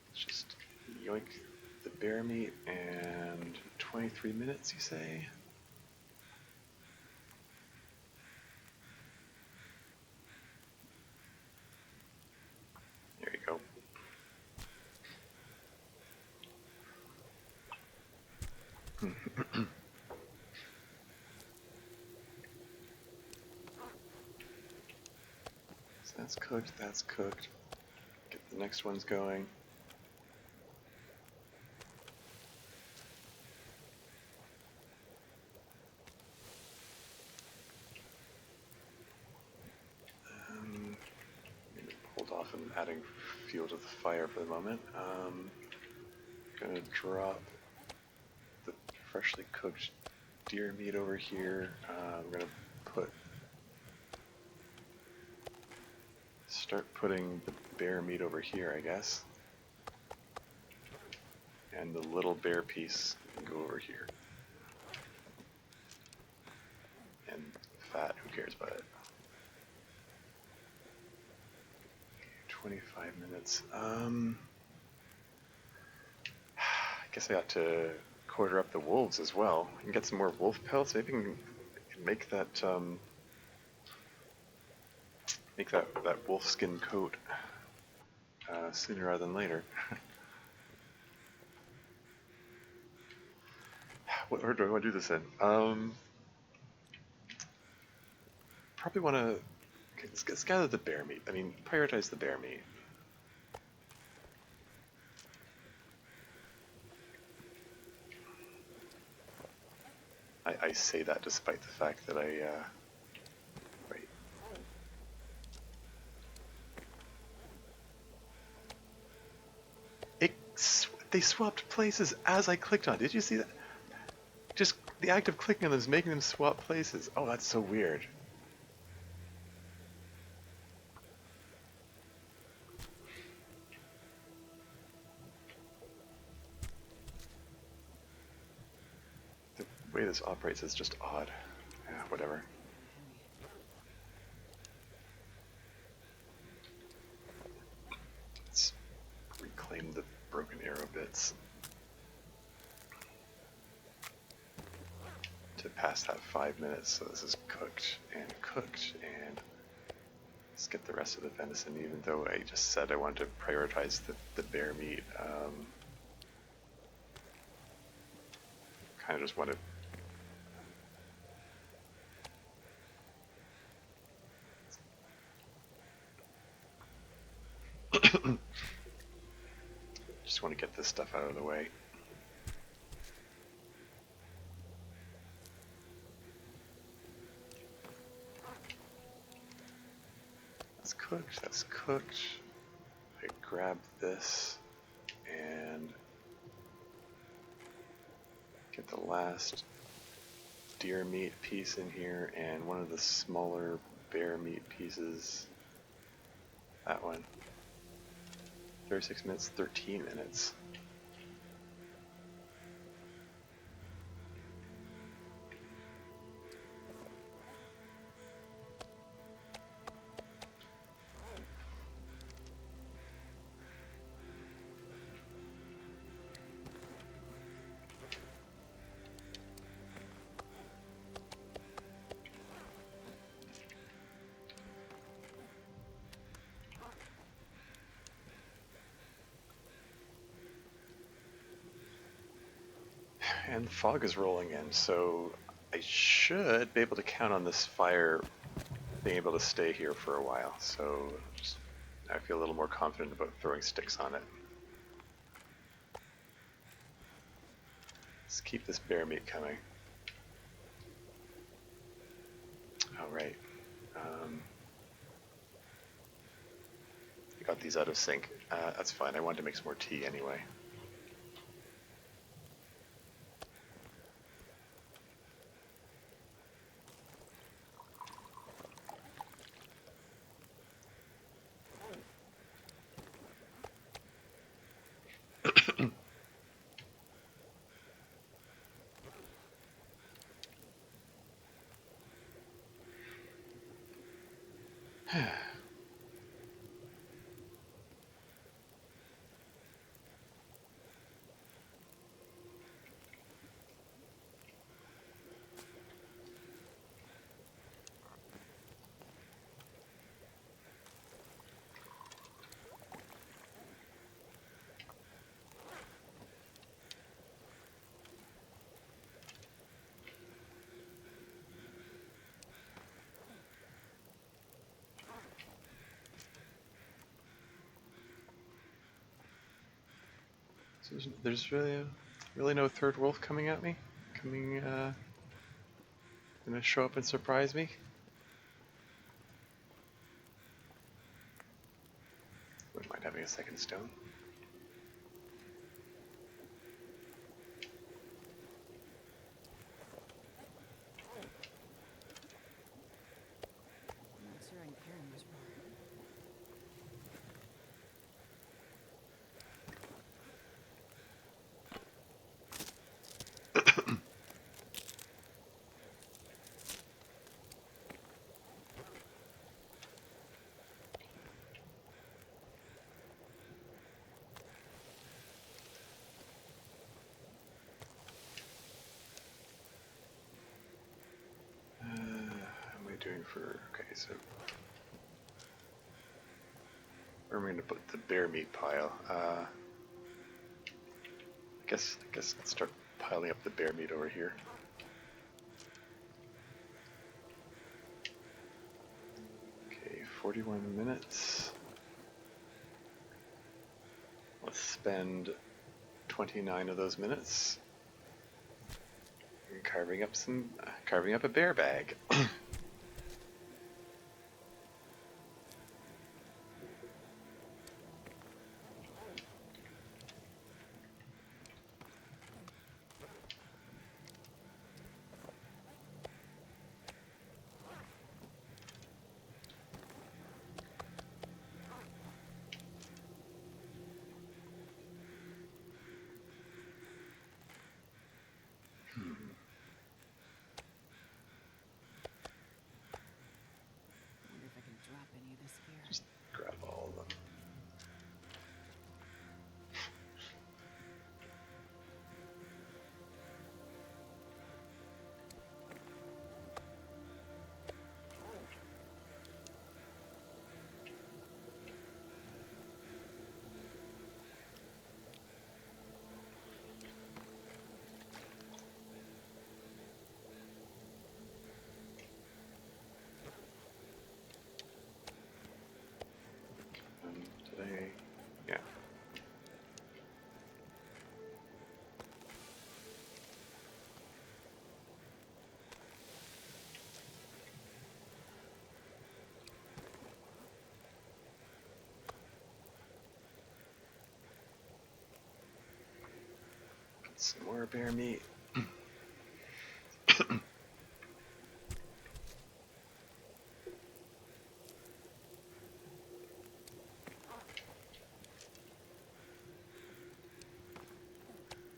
Let's just yoink the bear meat, and 23 minutes, you say? There you go. So that's cooked, that's cooked. Get the next ones going. Hold off on adding fuel to the fire for the moment. Gonna drop the freshly cooked deer meat over here. I'm gonna start putting the bear meat over here, I guess. And the little bear piece can go over here. And fat, who cares about it? 25 minutes. I guess I ought to quarter up the wolves as well and get some more wolf pelts. Maybe we can make that that wolf skin coat sooner rather than later. What order do I want to do this in? Probably want to let's gather the bear meat. I mean, prioritize the bear meat. I say that despite the fact that wait. They swapped places as I clicked on. Did you see that? Just the act of clicking on them is making them swap places. Oh, that's so weird. The way this operates is just odd. Yeah, whatever. Let's reclaim the broken arrow bits. To pass that 5 minutes, so this is cooked, and let's get the rest of the venison, even though I just said I wanted to prioritize the bear meat. Kind of just want to just want to get this stuff out of the way. That's cooked, that's cooked. I grab this and get the last deer meat piece in here and one of the smaller bear meat pieces. That one. 36 minutes, 13 minutes. And the fog is rolling in, so I should be able to count on this fire being able to stay here for a while. So I feel a little more confident about throwing sticks on it. Let's keep this bear meat coming. All right. I got these out of sync. That's fine. I wanted to make some more tea anyway. So there's really no third wolf coming at me? Gonna show up and surprise me? Wouldn't mind having a second stone. I'm not sure I can carry much more. How am I doing for... Okay, so... Where am I going to put the bear meat pile? I guess let's start piling up the bear meat over here. Okay, 41 minutes. Let's spend 29 of those minutes carving up a bear bag. I wonder if I can drop any of this here. Just grab all of them. Today, yeah. Some more bear meat.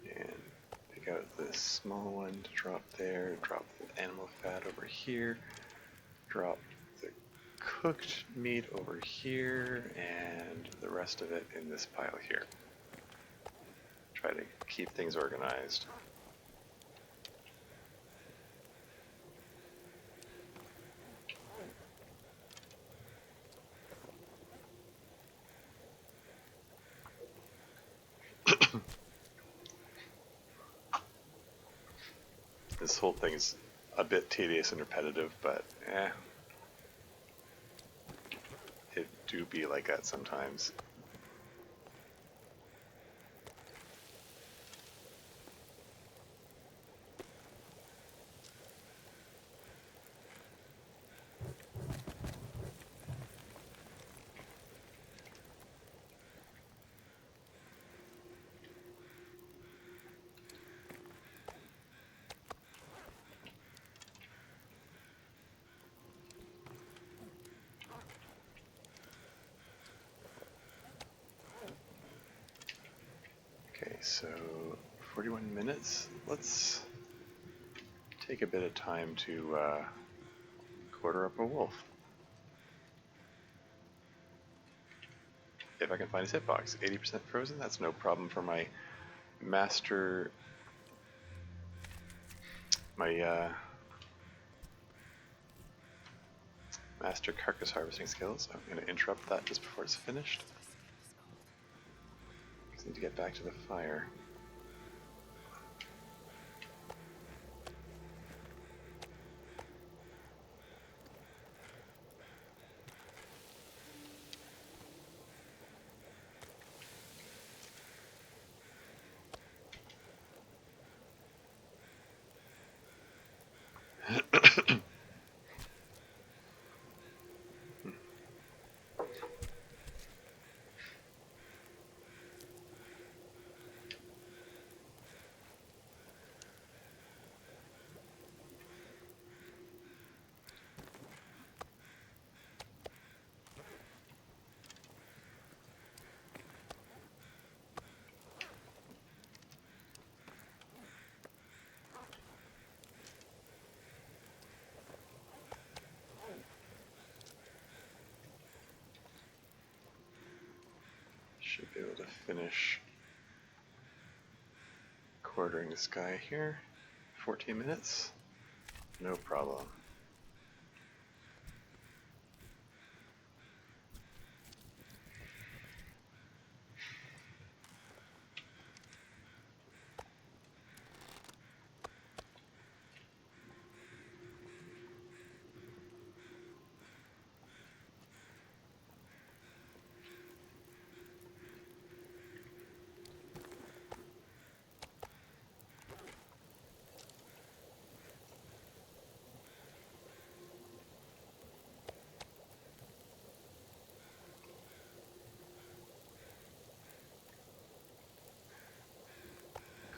And pick out this small one to drop there, drop the animal fat over here, drop the cooked meat over here, and the rest of it in this pile here. Try to keep things organized. This whole thing is a bit tedious and repetitive, but it do be like that sometimes. Okay, so 41 minutes. Let's take a bit of time to quarter up a wolf. If I can find his hitbox. 80% frozen, that's no problem for my master, master carcass harvesting skills. I'm going to interrupt that just before it's finished. Because I need to get back to the fire. Should be able to finish quartering this guy here. 14 minutes, no problem.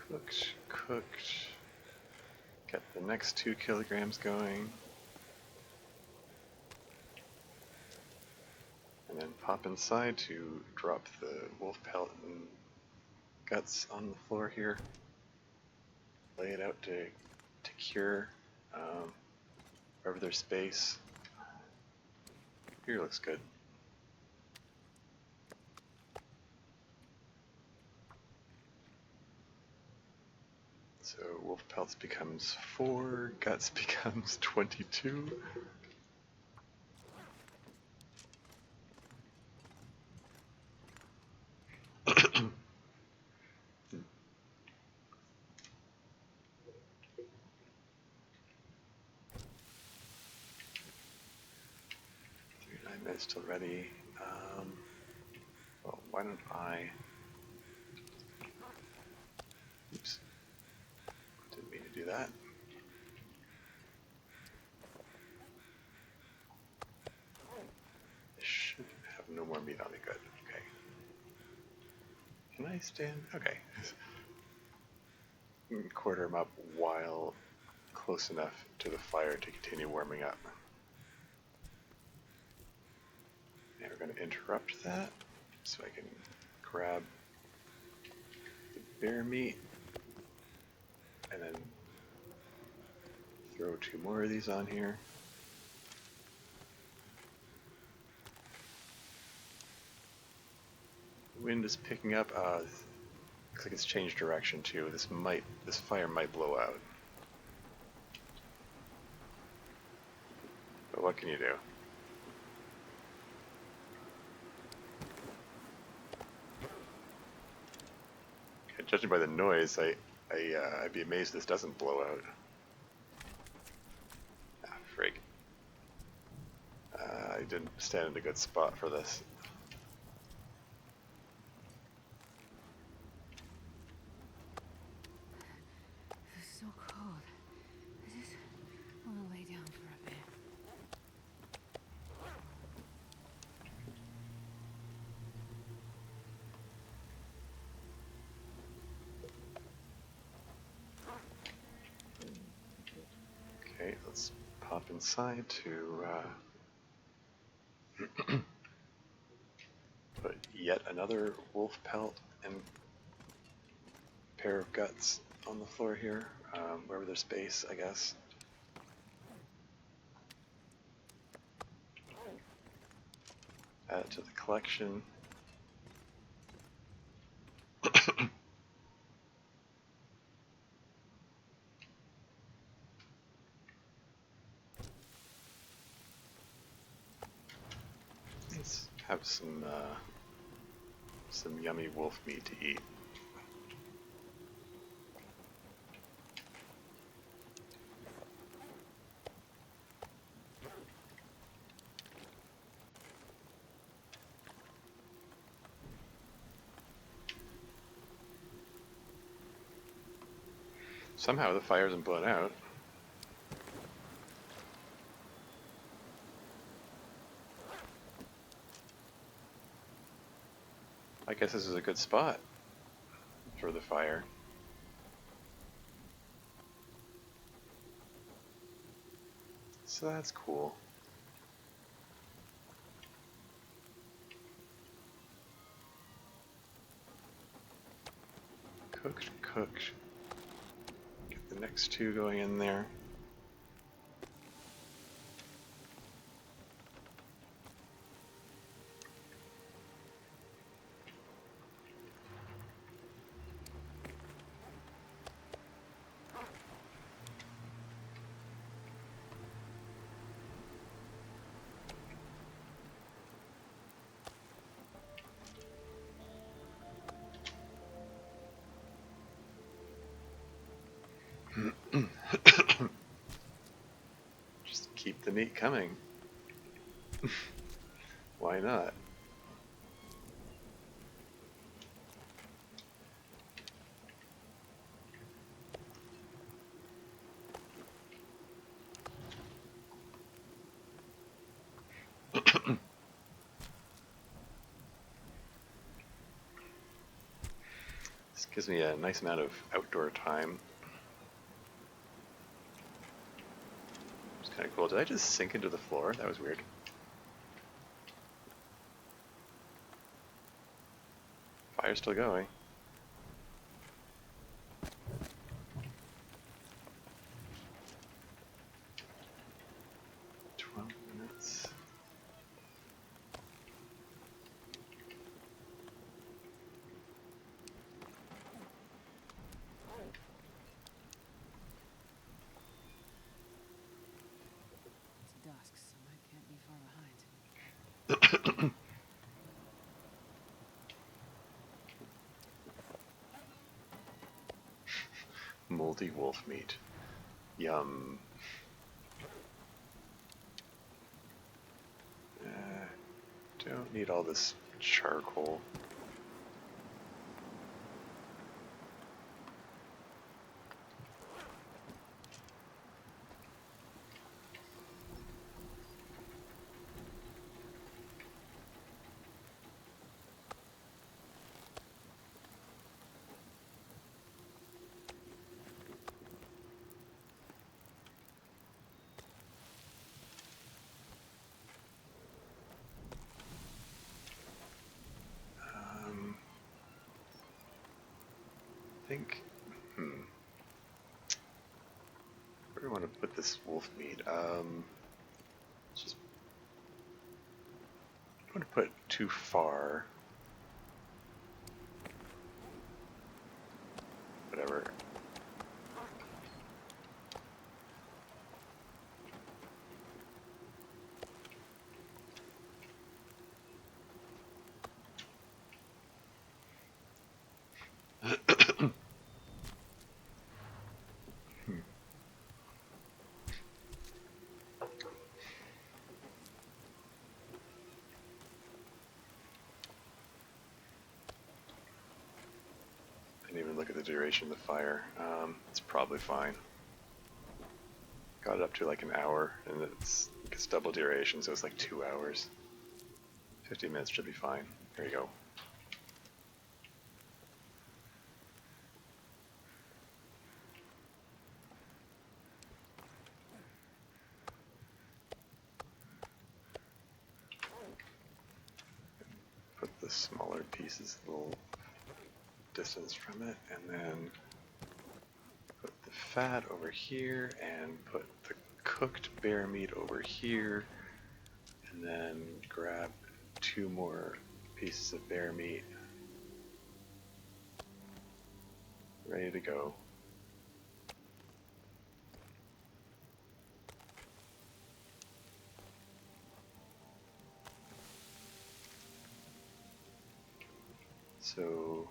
Cooked, cooked. Get the next 2 kilograms going. And then pop inside to drop the wolf pellet and guts on the floor here. Lay it out to cure wherever there's space. Here looks good. So wolf pelts becomes 4, guts becomes 22. It's still ready. Well, why don't I... Oops. Didn't mean to do that. I should have no more meat on me. Good. Okay. Can I stand? Okay. Quarter them up while close enough to the fire to continue warming up. And we're going to interrupt that so I can grab the bear meat and then throw 2 more of these on here. The wind is picking up. Looks like it's changed direction too. This fire might blow out. But what can you do? Judging by the noise, I'd be amazed this doesn't blow out. didn't stand in a good spot for this. It's so cold. I just want to lay down for a bit. Okay, let's pop inside to put yet another wolf pelt and pair of guts on the floor here, wherever there's space, I guess. Add it to the collection. Let's have some yummy wolf meat to eat. Somehow the fire isn't blown out. I guess this is a good spot for the fire. So that's cool. Cooked, cooked. Get the next two going in there. Just keep the meat coming. Why not? This gives me a nice amount of outdoor time. It's kind of cool. Did I just sink into the floor? That was weird. Fire's still going. 12 minutes. It's dusk, so I can't be far behind. Moldy wolf meat. Yum. Don't need all this charcoal. I think, where do we want to put this wolf meat? Just don't want to put it too far. Whatever. duration of the fire. It's probably fine. Got it up to like an hour, and it's double duration, so it's like 2 hours. 50 minutes should be fine. There you go. Put the smaller pieces a little distance from it, and then put the fat over here, and put the cooked bear meat over here, and then grab 2 more pieces of bear meat. Ready to go. So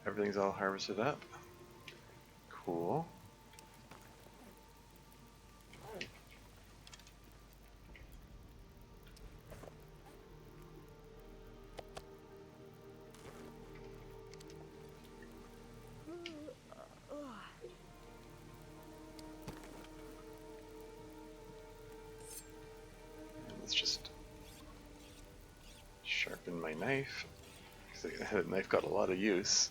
everything's all harvested up. Cool. And let's just sharpen my knife. The knife got a lot of use.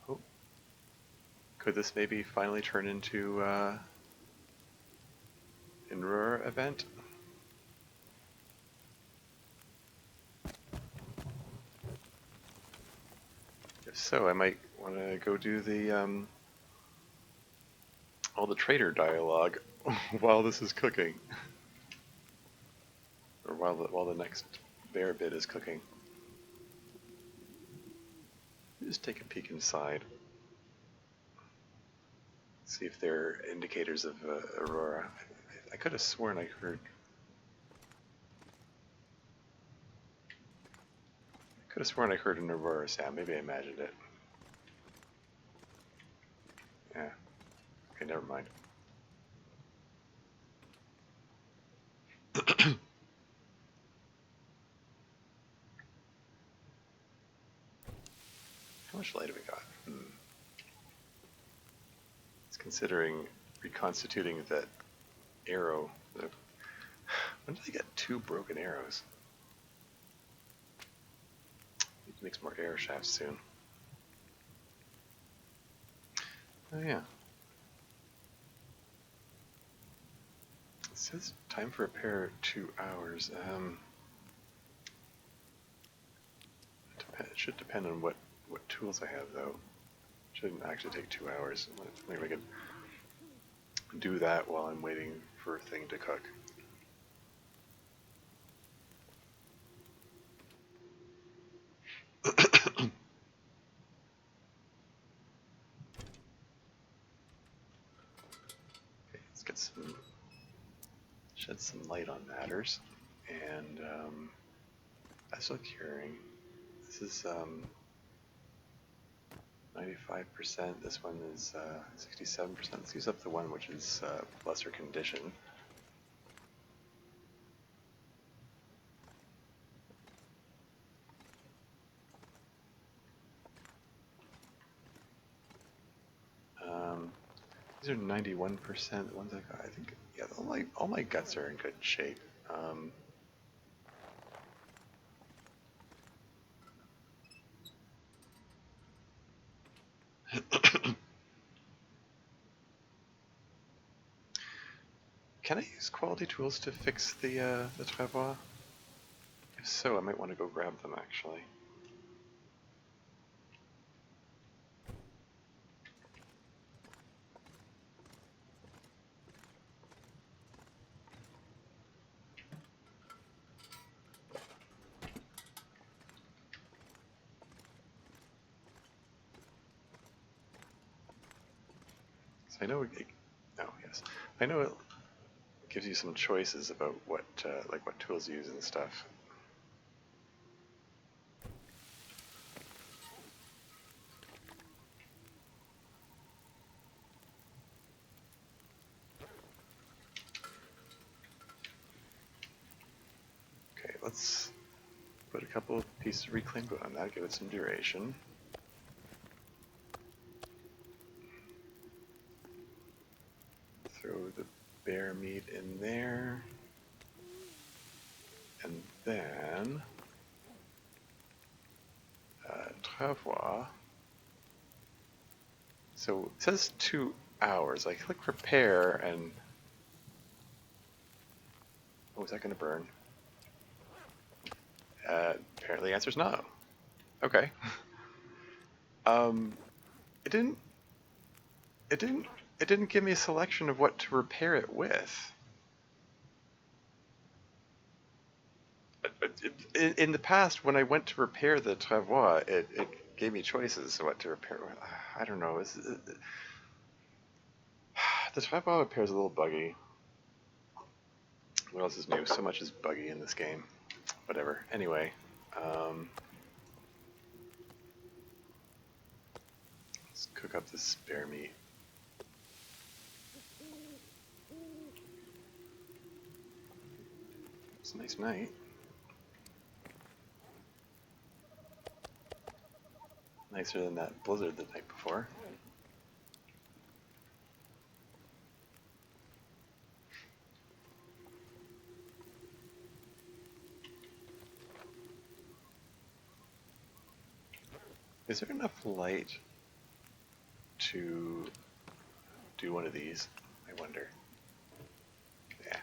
Oh. Could this maybe finally turn into an Aurora event? If so, I might want to go do the all the trader dialogue while this is cooking, or while the next bear bit is cooking. Just take a peek inside, see if there are indicators of Aurora. I could have sworn I heard. Could have sworn I heard an Aurora sound. Maybe I imagined it. Yeah. Okay, never mind. How much light have we got? It's considering reconstituting that arrow. When did I get 2 broken arrows? Need to make some more arrow shafts soon. Oh yeah. It says time for repair 2 hours. It should depend on what tools I have, though. Shouldn't actually take 2 hours. Maybe I could do that while I'm waiting for a thing to cook. Okay, let's get shed some light on matters. And still curing. This is 95%. This one is 67%. Let's use up the one which is lesser condition. These are 91%. The ones I got, I think, yeah, all my guts are in good shape. Can I use quality tools to fix the travois? If so, I might want to go grab them, actually. So I know I know it gives you some choices about what like what tools to use and stuff. let's put a couple of pieces of reclaimed wood on that, give it some duration. Throw the bear meat in there. And then travaux. So it says 2 hours. I click repair and oh, is that going to burn? Apparently the answer's no. Okay. It didn't. It didn't. It didn't give me a selection of what to repair it with. In the past, when I went to repair the travaux, it gave me choices of what to repair with. I don't know. The travaux repair is a little buggy. What else is new? So much is buggy in this game. Whatever. Anyway, let's cook up this bear meat. It's a nice night. Nicer than that blizzard the night before. Is there enough light to do one of these? I wonder. Yeah.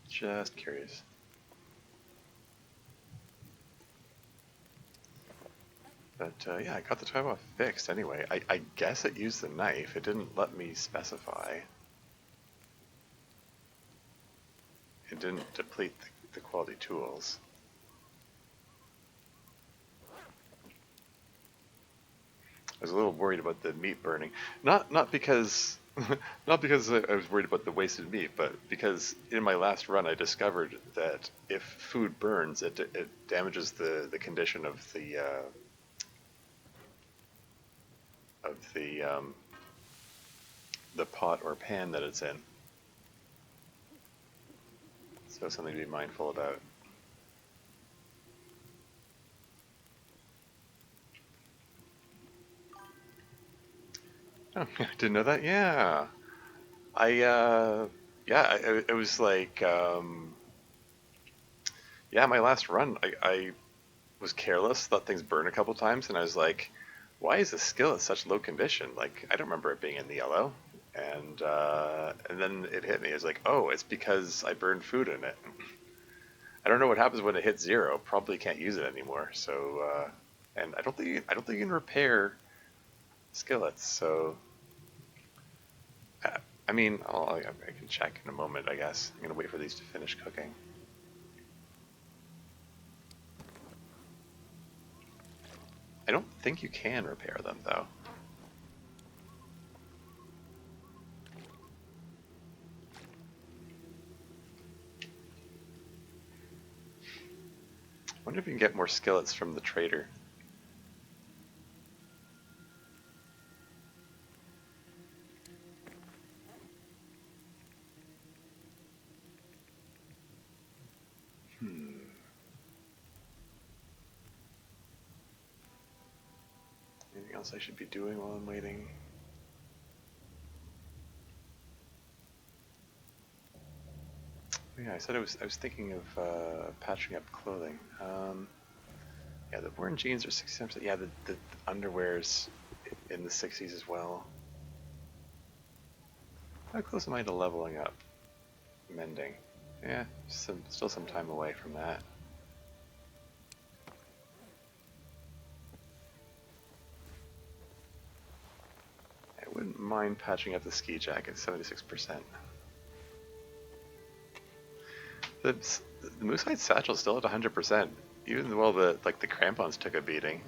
Just curious. But yeah, I got the tripod fixed anyway. I guess it used the knife. It didn't let me specify. It didn't deplete the quality tools. I was a little worried about the meat burning. Not because not because I was worried about the wasted meat, but because in my last run I discovered that if food burns, it damages the condition of the pot or pan that it's in. So something to be mindful about. Oh, I didn't know that. Yeah, it was like yeah, my last run, I was careless, let things burn a couple times, and I was like, why is the skill at such low condition? Like, I don't remember it being in the yellow. And then it hit me. It was like, oh, it's because I burned food in it. I don't know what happens when it hits 0. Probably can't use it anymore. So, and I don't think you can repair skillets. So, I mean, I can check in a moment. I guess I'm gonna wait for these to finish cooking. I don't think you can repair them though. I wonder if you can get more skillets from the trader. Anything else I should be doing while I'm waiting? Yeah, I said I was thinking of patching up clothing. Yeah, the worn jeans are 67%. Yeah, the underwear's in the 60s as well. How close am I to leveling up? Mending. Yeah, still some time away from that. I wouldn't mind patching up the ski jacket, 76%. The Moosehide satchel's still at 100%, even though the crampons took a beating.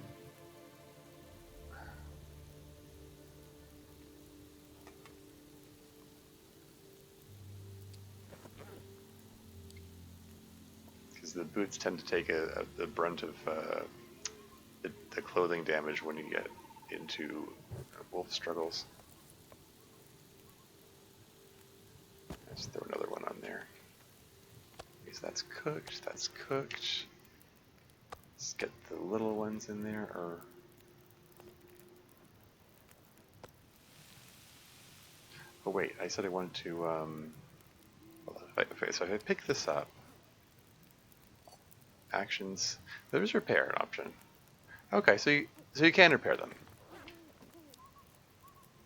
Because the boots tend to take the brunt of the clothing damage when you get into wolf struggles. Let's throw another one on there. Because that's cooked, that's cooked. Let's get the little ones in there, or... Oh wait, I said I wanted to, hold on. So if I pick this up, actions, there's repair an option. Okay, so you can repair them.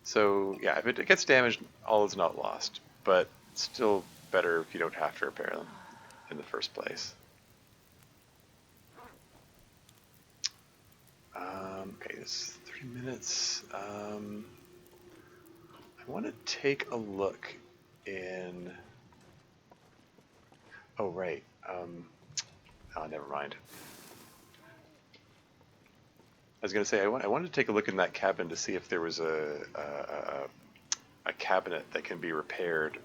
So yeah, if it gets damaged, all is not lost, but still better if you don't have to repair them in the first place. Okay, it's 3 minutes. I want to take a look in... Oh, right. Oh, never mind. I was going to say, I wanted to take a look in that cabin to see if there was a cabinet that can be repaired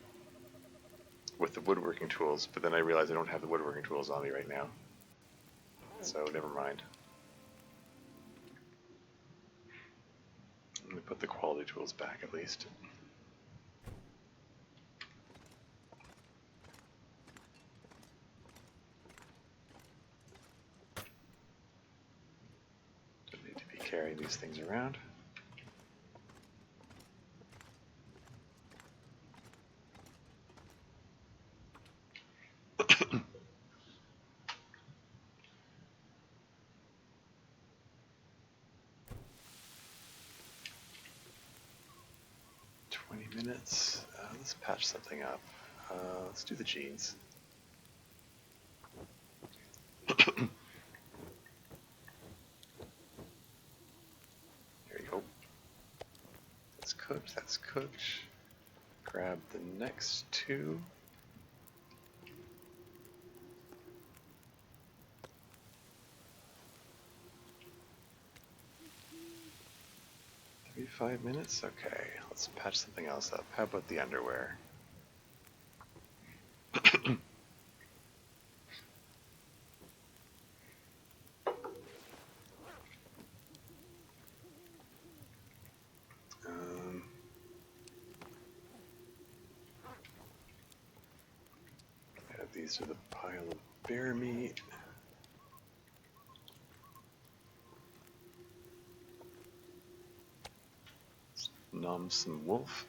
with the woodworking tools, but then I realized I don't have the woodworking tools on me right now. So, never mind. Let me put the quality tools back at least. Don't need to be carrying these things around. Minutes. Let's patch something up. Let's do the jeans. There you go. That's cooked. That's cooked. Grab the next two. Maybe 5 minutes? Okay, let's patch something else up. How about the underwear? Add these to the pile of bear meat. Let's nom some wolf.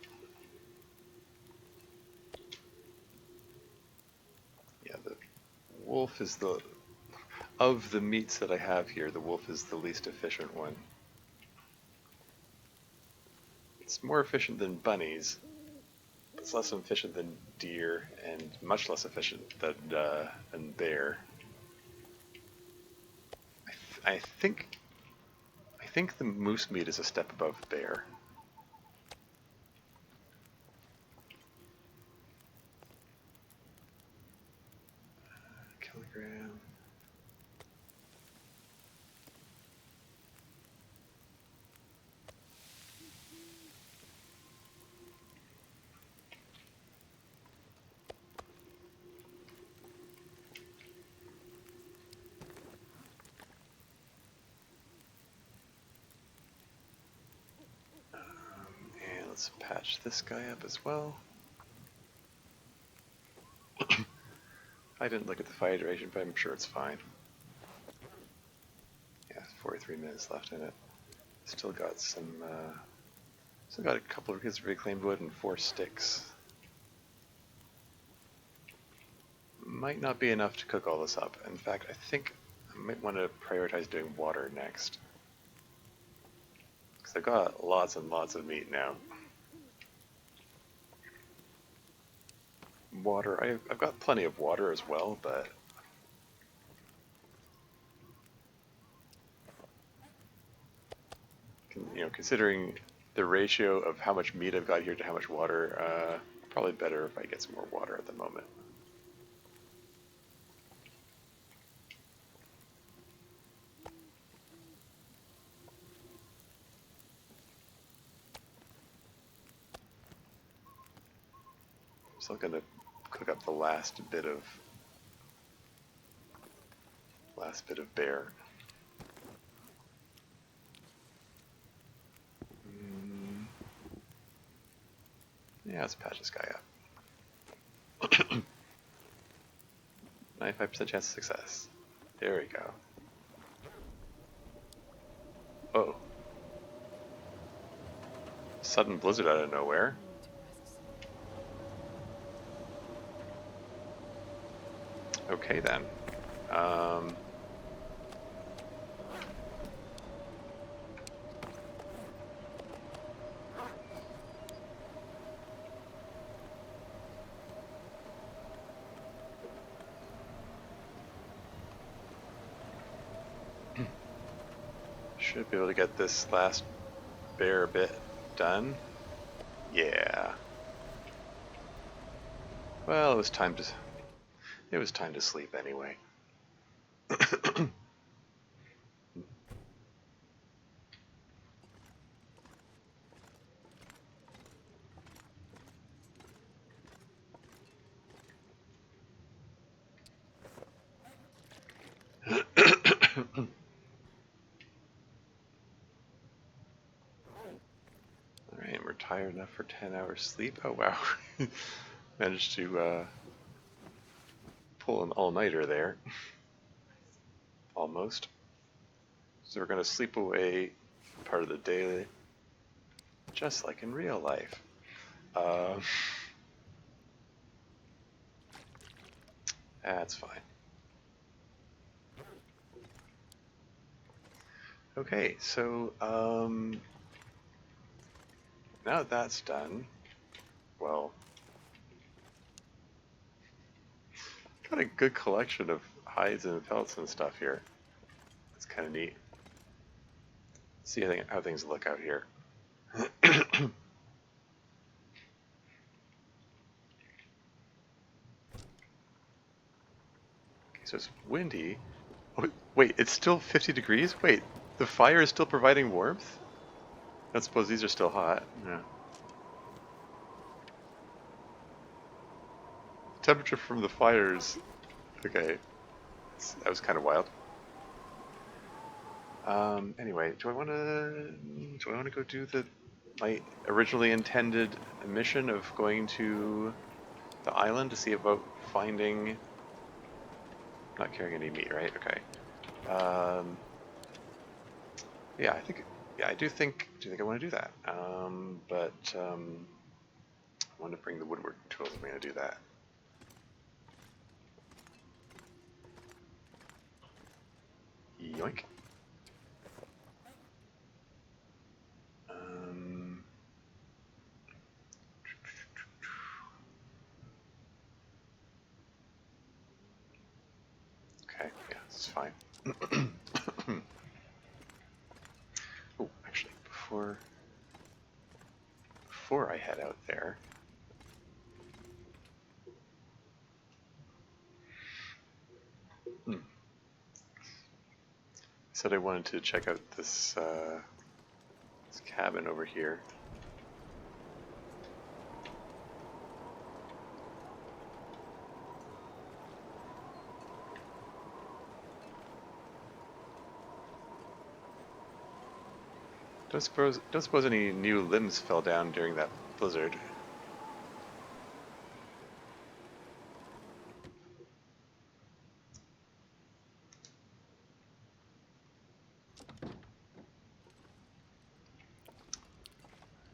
Yeah, the wolf is the... Of the meats that I have here, the wolf is the least efficient one. It's more efficient than bunnies. It's less efficient than deer, and much less efficient than bear. I think the moose meat is a step above bear. Kilogram. And let's patch this guy up as well. I didn't look at the fire duration, but I'm sure it's fine. Yeah, 43 minutes left in it. Still got some, still got a couple of kids of reclaimed wood and 4 sticks. Might not be enough to cook all this up. In fact, I think I might want to prioritize doing water next. Because I've got lots and lots of meat now. Water, I've got plenty of water as well, but you know, considering the ratio of how much meat I've got here to how much water, probably better if I get some more water at the moment. I'm still gonna cook up the last bit of bear. Yeah, let's patch this guy up. 95% chance of success. There we go. Oh. Sudden blizzard out of nowhere. Okay then. Should be able to get this last bare bit done. Yeah. Well, it was time to sleep anyway. Alright, we're tired enough for 10 hours sleep. Oh wow. Managed to pull an all-nighter there. Almost. So we're going to sleep away part of the day, just like in real life. That's fine. Okay, so now that that's done, well, got a good collection of hides and pelts and stuff here. It's kind of neat. See how things look out here. Okay, so it's windy. Oh, wait, it's still 50 degrees? Wait, the fire is still providing warmth? I suppose these are still hot. Yeah. Temperature from the fires. Okay, that was kind of wild. Anyway, do I want to go do my originally intended mission of going to the island to see about finding? Not carrying any meat, right? Okay. Yeah, I do think I want to do that. But I want to bring the woodworking tools if I'm going to do that. Yoink. Okay, yeah, this is fine. Oh, actually, before I head out there, said I wanted to check out this cabin over here. Don't suppose any new limbs fell down during that blizzard.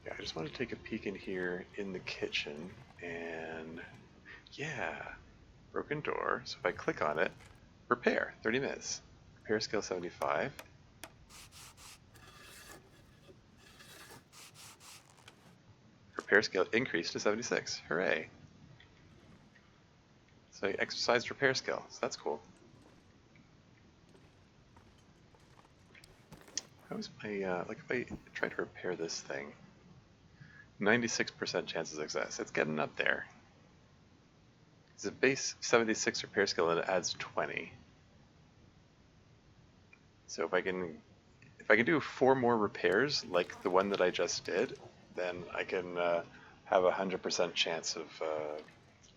Yeah, I just want to take a peek in here in the kitchen, and yeah, broken door. So if I click on it, repair, 30 minutes. Repair skill 75. Repair skill increased to 76. Hooray. So I exercised repair skill, so that's cool. How's my, like if I try to repair this thing, 96% chance of success. It's getting up there. It's a base 76 repair skill and it adds 20. So if I can do 4 more repairs like the one that I just did, then I can have a 100% chance of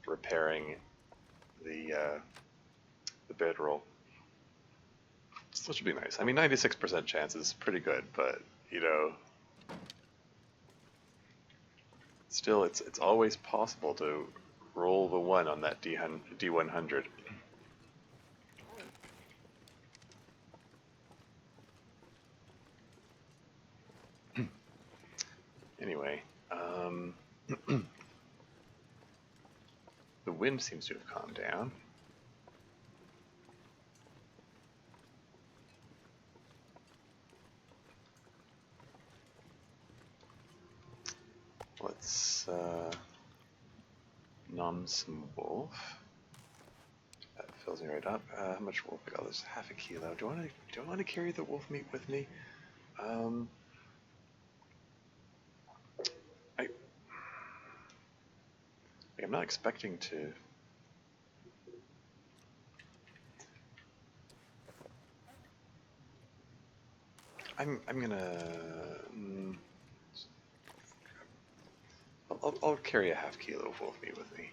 repairing the bedroll. So that should be nice. I mean, 96% chance is pretty good, but you know, still, it's always possible to roll the 1 on that D100. Anyway, the wind seems to have calmed down. Let's nom some wolf. That fills me right up. How much wolf? Oh, there's half a kilo. Do I want to carry the wolf meat with me? I'm not expecting to. I'm gonna. I'll carry a half kilo of wolf meat with me.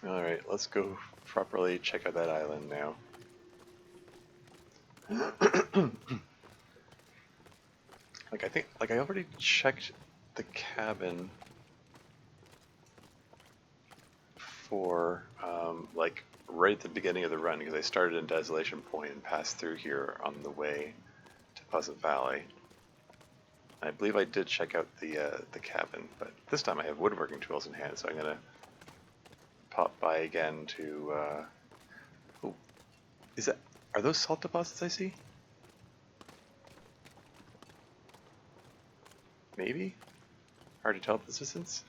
Alright, let's go properly check out that island now. I already checked the cabin for, right at the beginning of the run, because I started in Desolation Point and passed through here on the way to Pleasant Valley. I believe I did check out the cabin, but this time I have woodworking tools in hand, so I'm gonna pop by again to. Oh, are those salt deposits I see? Maybe? Hard to tell at this distance.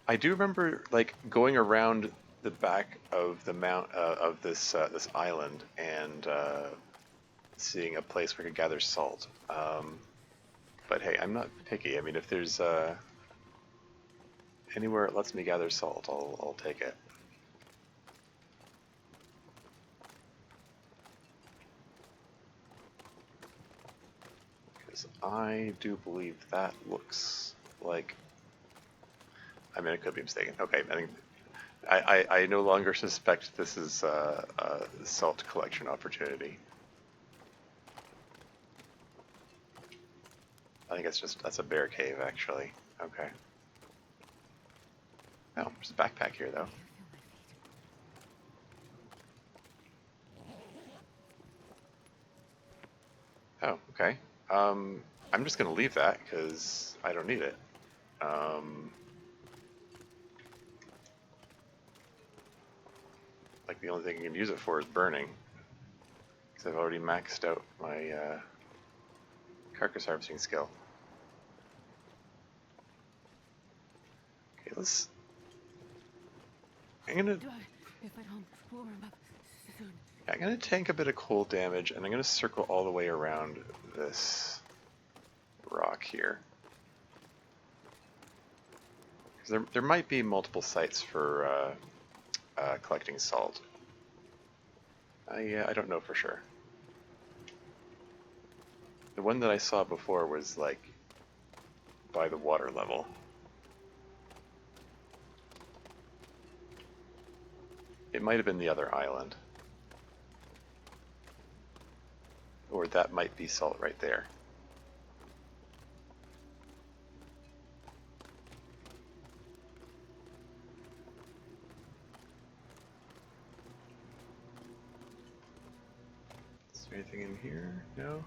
I do remember going around the back of the of this island and seeing a place where I could gather salt. But hey, I'm not picky. I mean, if there's anywhere it lets me gather salt, I'll take it. Because I do believe that looks like. I mean, I could be mistaken. Okay, I think I no longer suspect this is a salt collection opportunity. I think that's a bear cave, actually. Okay. Oh, there's a backpack here, though. Oh, okay. I'm just gonna leave that because I don't need it. The only thing I can use it for is burning, because I've already maxed out my carcass harvesting skill. Okay, I'm gonna tank a bit of cold damage, and I'm gonna circle all the way around this rock here. Because there might be multiple sites for collecting salt. I don't know for sure. The one that I saw before was by the water level. It might have been the other island. Or that might be salt right there. Is there anything in here? No?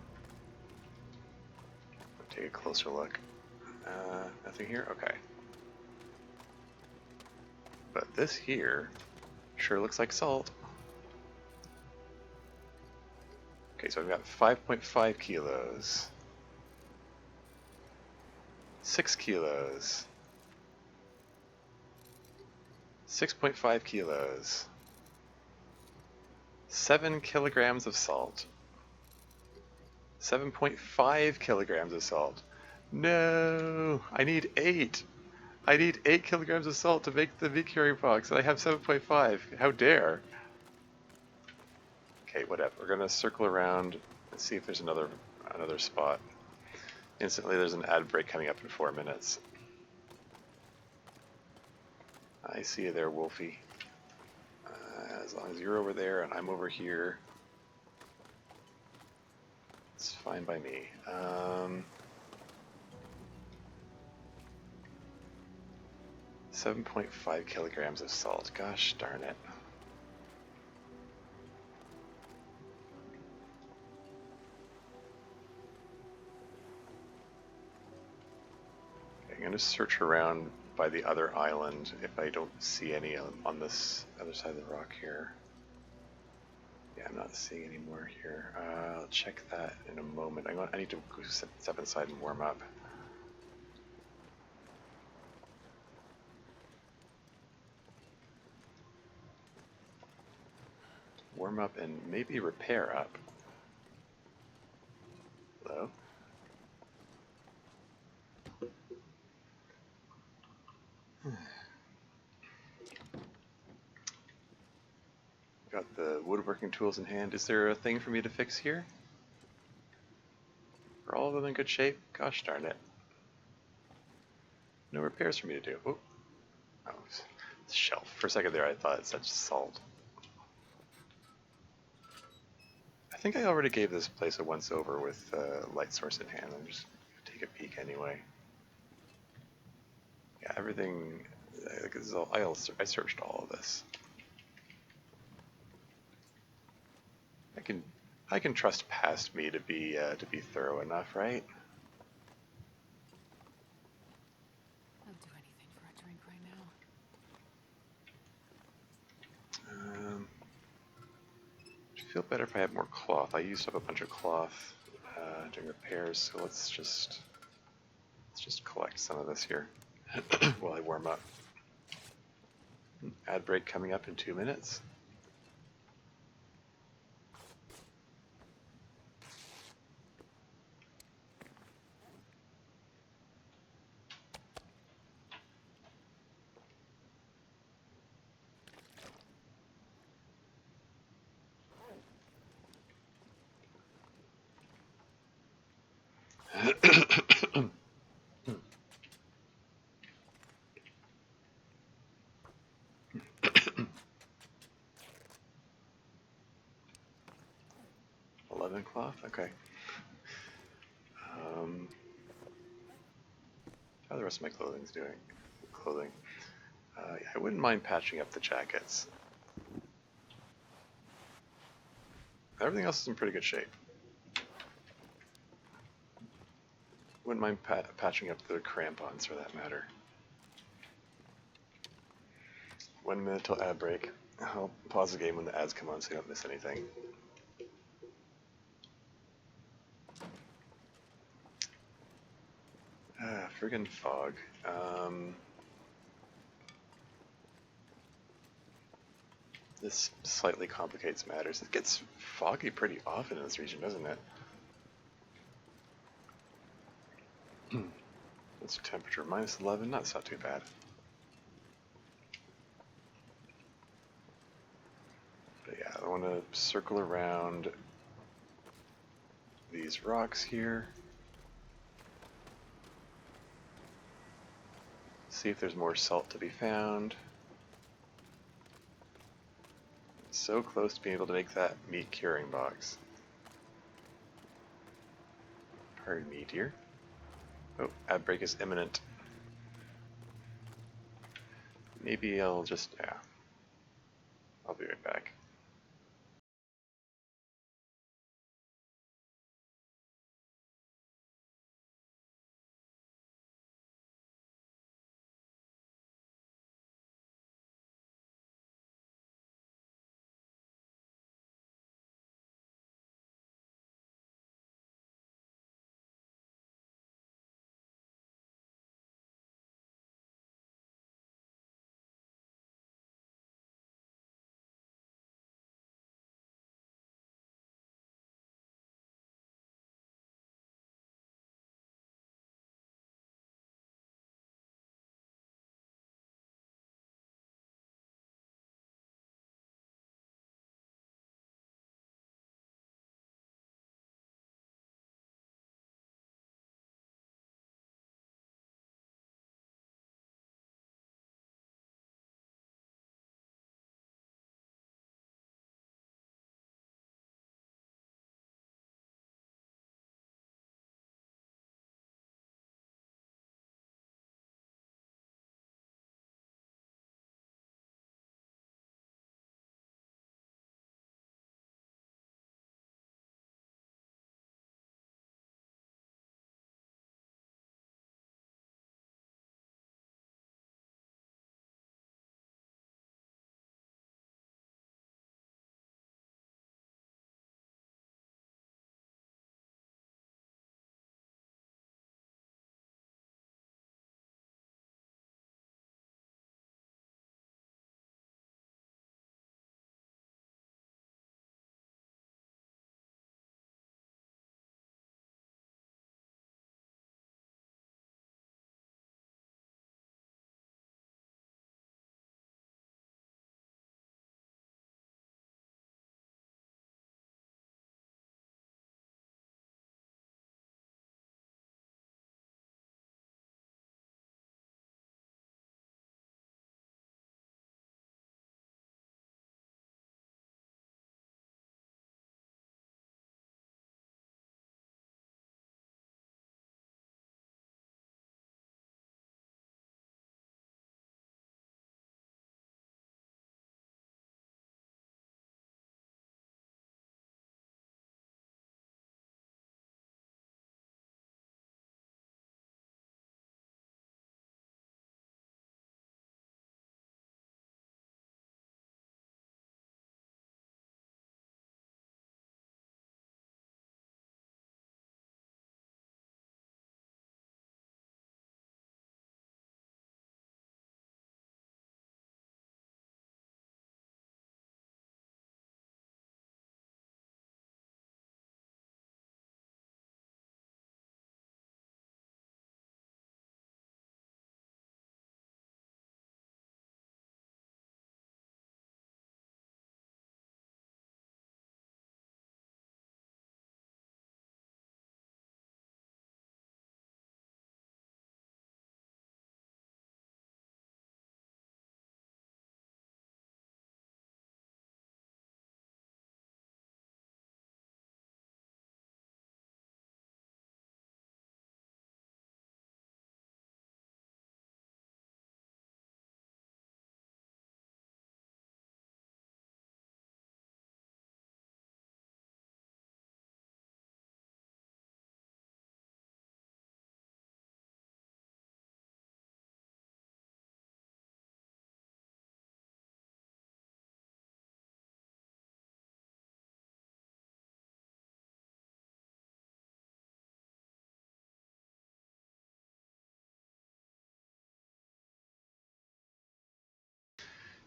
Take a closer look. Nothing here? Okay. But this here sure looks like salt. Okay, so I've got 5.5 kilos. 6 kilos. 6.5 kilos. 7 kilograms of salt. 7.5 kilograms of salt. No! I need 8! I need 8 kilograms of salt to make the meat carrying box, and I have 7.5. How dare! Okay, whatever. We're gonna circle around Let's see if there's another spot. Instantly, there's an ad break coming up in 4 minutes. I see you there, Wolfie. As long as you're over there and I'm over here, it's fine by me. 7.5 kilograms of salt. Gosh darn it. I'm going to search around by the other island if I don't see any on this other side of the rock here. Yeah, I'm not seeing any more here. I'll check that in a moment. I need to go step inside and warm up. Warm up and maybe repair up. Hello? Got the woodworking tools in hand. Is there a thing for me to fix here? Are all of them in good shape? Gosh darn it. No repairs for me to do. Oh, shelf. For a second there I thought it said salt. I think I already gave this place a once over with light source in hand. I'm just take a peek anyway. Yeah, everything. I searched all of this. I can trust past me to be thorough enough, right? I'll do anything for a drink right now. I feel better if I have more cloth. I used up a bunch of cloth doing repairs, so let's just collect some of this here while I warm up. Ad break coming up in 2 minutes. Cloth? Okay. How the rest of my clothing's doing? Clothing. Yeah, I wouldn't mind patching up the jackets. Everything else is in pretty good shape. Wouldn't mind patching up the crampons for that matter. 1 minute till ad break. I'll pause the game when the ads come on so you don't miss anything. Friggin' fog. This slightly complicates matters. It gets foggy pretty often in this region, doesn't it? What's the temperature? Minus 11? That's not too bad. But yeah, I want to circle around these rocks here. See if there's more salt to be found. So close to being able to make that meat curing box. Pardon me, dear. Oh, ad break is imminent. Maybe I'll just, yeah. I'll be right back.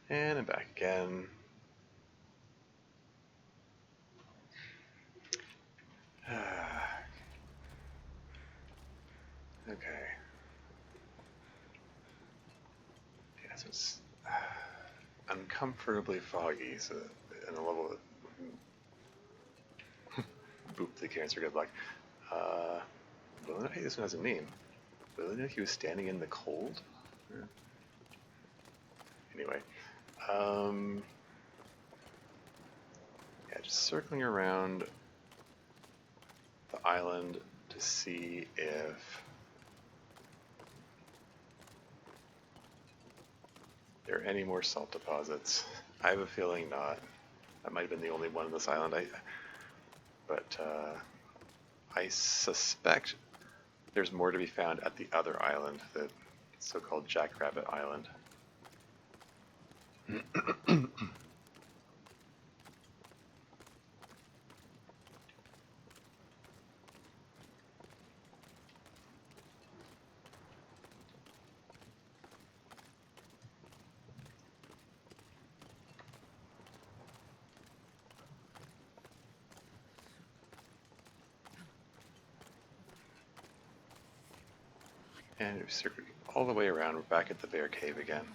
And I'm back again. Okay. Yeah, so it's uncomfortably foggy, so in a level that boop the cancer, good luck. Well, hey, this one has a name. Really know he was standing in the cold? Yeah. Anyway, yeah, just circling around the island to see if there are any more salt deposits. I have a feeling not. That might have been the only one on this island. But I suspect there's more to be found at the other island, the so-called Jackrabbit Island. And we've circled all the way around. We're back at the bear cave again.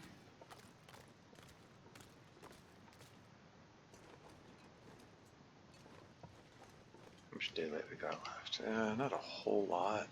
How much daylight we got left? Not a whole lot.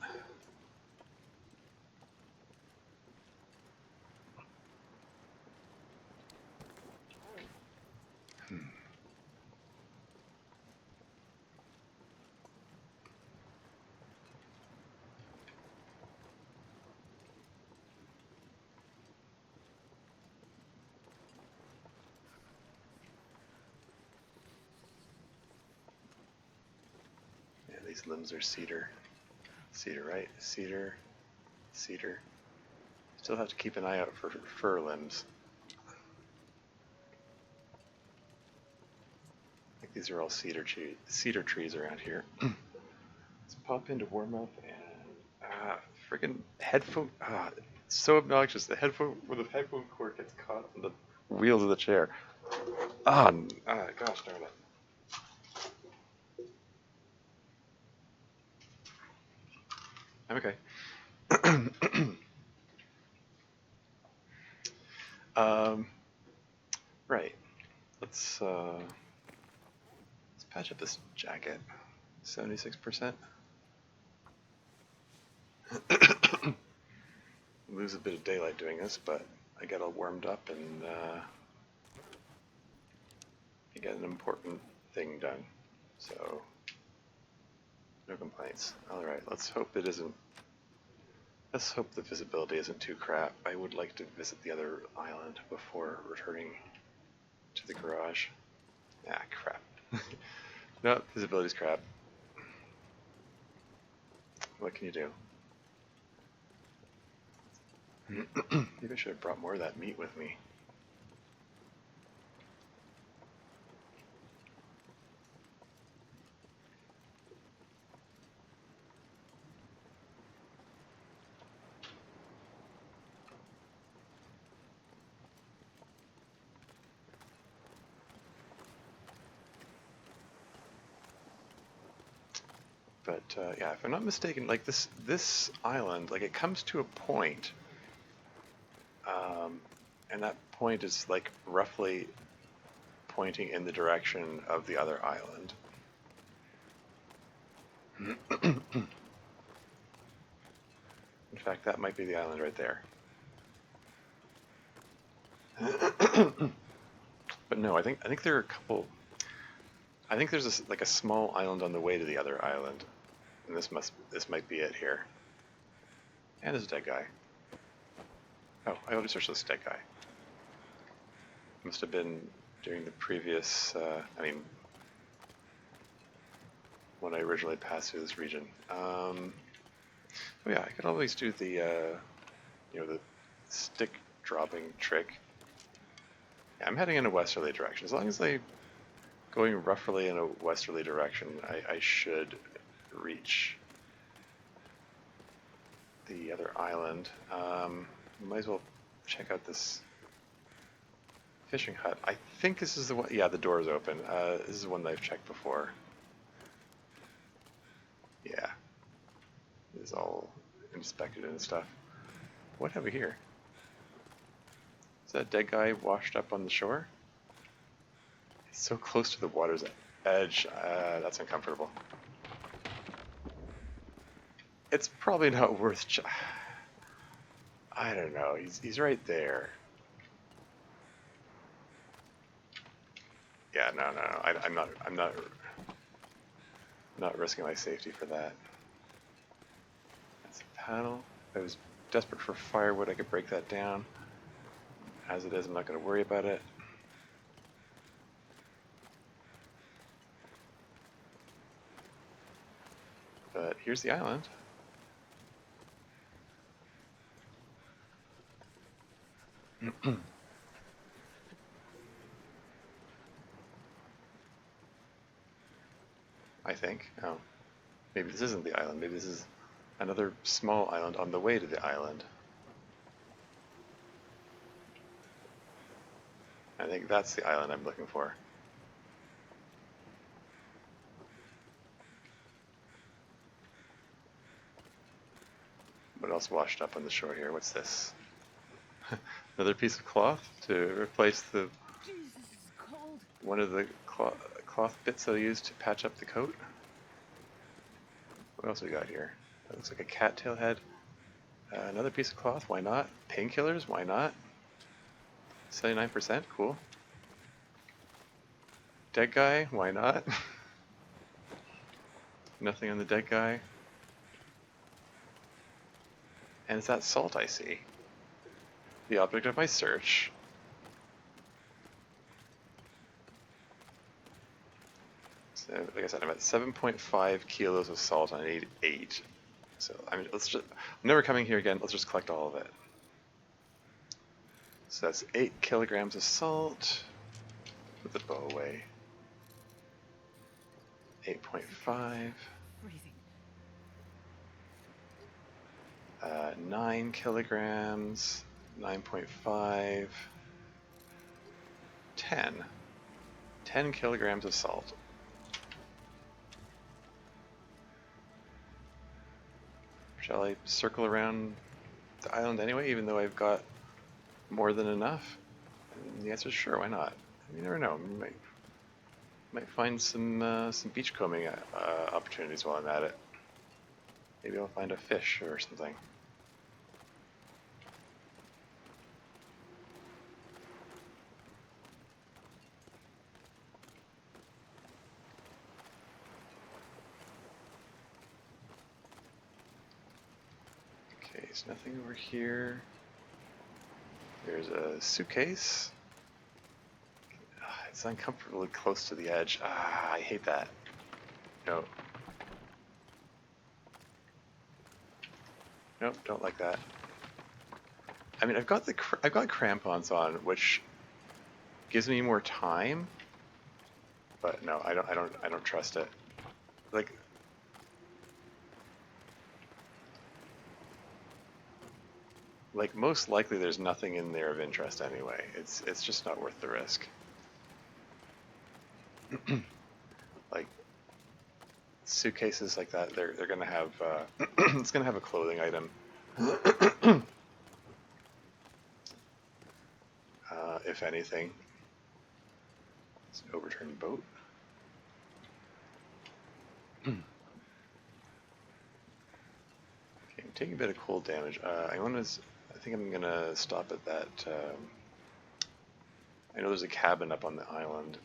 Yeah, these limbs are cedar. Cedar, right? Cedar, cedar. Still have to keep an eye out for fir limbs. I think these are all cedar trees around here. Let's pop into warm up and freaking headphone. It's so obnoxious. The headphone cord gets caught on the wheels of the chair. Gosh darn it. I'm okay. Right. Let's patch up this jacket. 76%. Lose a bit of daylight doing this, but I got all warmed up and I got an important thing done. So no complaints. All right. Let's hope it isn't. Let's hope the visibility isn't too crap. I would like to visit the other island before returning to the garage. Crap. No, visibility's crap. What can you do? Maybe I should have brought more of that meat with me. But yeah, if I'm not mistaken, like this island, like it comes to a point, and that point is like roughly pointing in the direction of the other island. In fact, that might be the island right there. But no, I think there are a couple. I think there's like a small island on the way to the other island, and this might be it here. And there's a dead guy. Oh, I already searched this dead guy. Must have been during the previous. When I originally passed through this region. Oh yeah, I could always do the the stick dropping trick. Yeah, I'm heading in a westerly direction. As long as I'm going roughly in a westerly direction, I should reach the other island. Might as well check out this Fishing hut. I think this is the one. Yeah, the door is open. This is the one that I've checked before. Yeah. It's all inspected and stuff. What have we here? Is that dead guy washed up on the shore? It's so close to the water's edge. That's uncomfortable. It's probably not worth. I don't know. He's right there. Yeah, no. I'm not risking my safety for that. That's a paddle. If I was desperate for firewood, I could break that down. As it is, I'm not going to worry about it. But here's the island. I think. Oh, maybe this isn't the island. Maybe this is another small island on the way to the island. I think that's the island I'm looking for. What else washed up on the shore here? What's this? Another piece of cloth to replace the Jeez, this is cold. one of the cloth bits I used to patch up the coat. What else we got here? That looks like a cattail head. Another piece of cloth, why not? Painkillers, why not? 79%, cool. Dead guy, why not? Nothing on the dead guy. And it's that salt I see. The object of my search. So, like I said, I'm at 7.5 kilos of salt and I need 8. So I'm never coming here again. Let's just collect all of it. So that's 8 kilograms of salt. Put the bow away. 8.5. Breathing. 9 kilograms. 9.5. 10. 10 kilograms of salt. Shall I circle around the island anyway, even though I've got more than enough? And the answer is sure, why not? You never know. Might find some beachcombing opportunities while I'm at it. Maybe I'll find a fish or something. Okay, there's nothing over here. There's a suitcase. It's uncomfortably close to the edge. I hate that. No. Nope, don't like that. I mean, I've got crampons on, which gives me more time, but no, I don't trust it. Like most likely, there's nothing in there of interest anyway. It's just not worth the risk. Like suitcases like that, they're gonna have it's gonna have a clothing item. If anything. It's an overturned boat. Okay, I'm taking a bit of cold damage. I think I'm gonna stop at that. I know there's a cabin up on the island.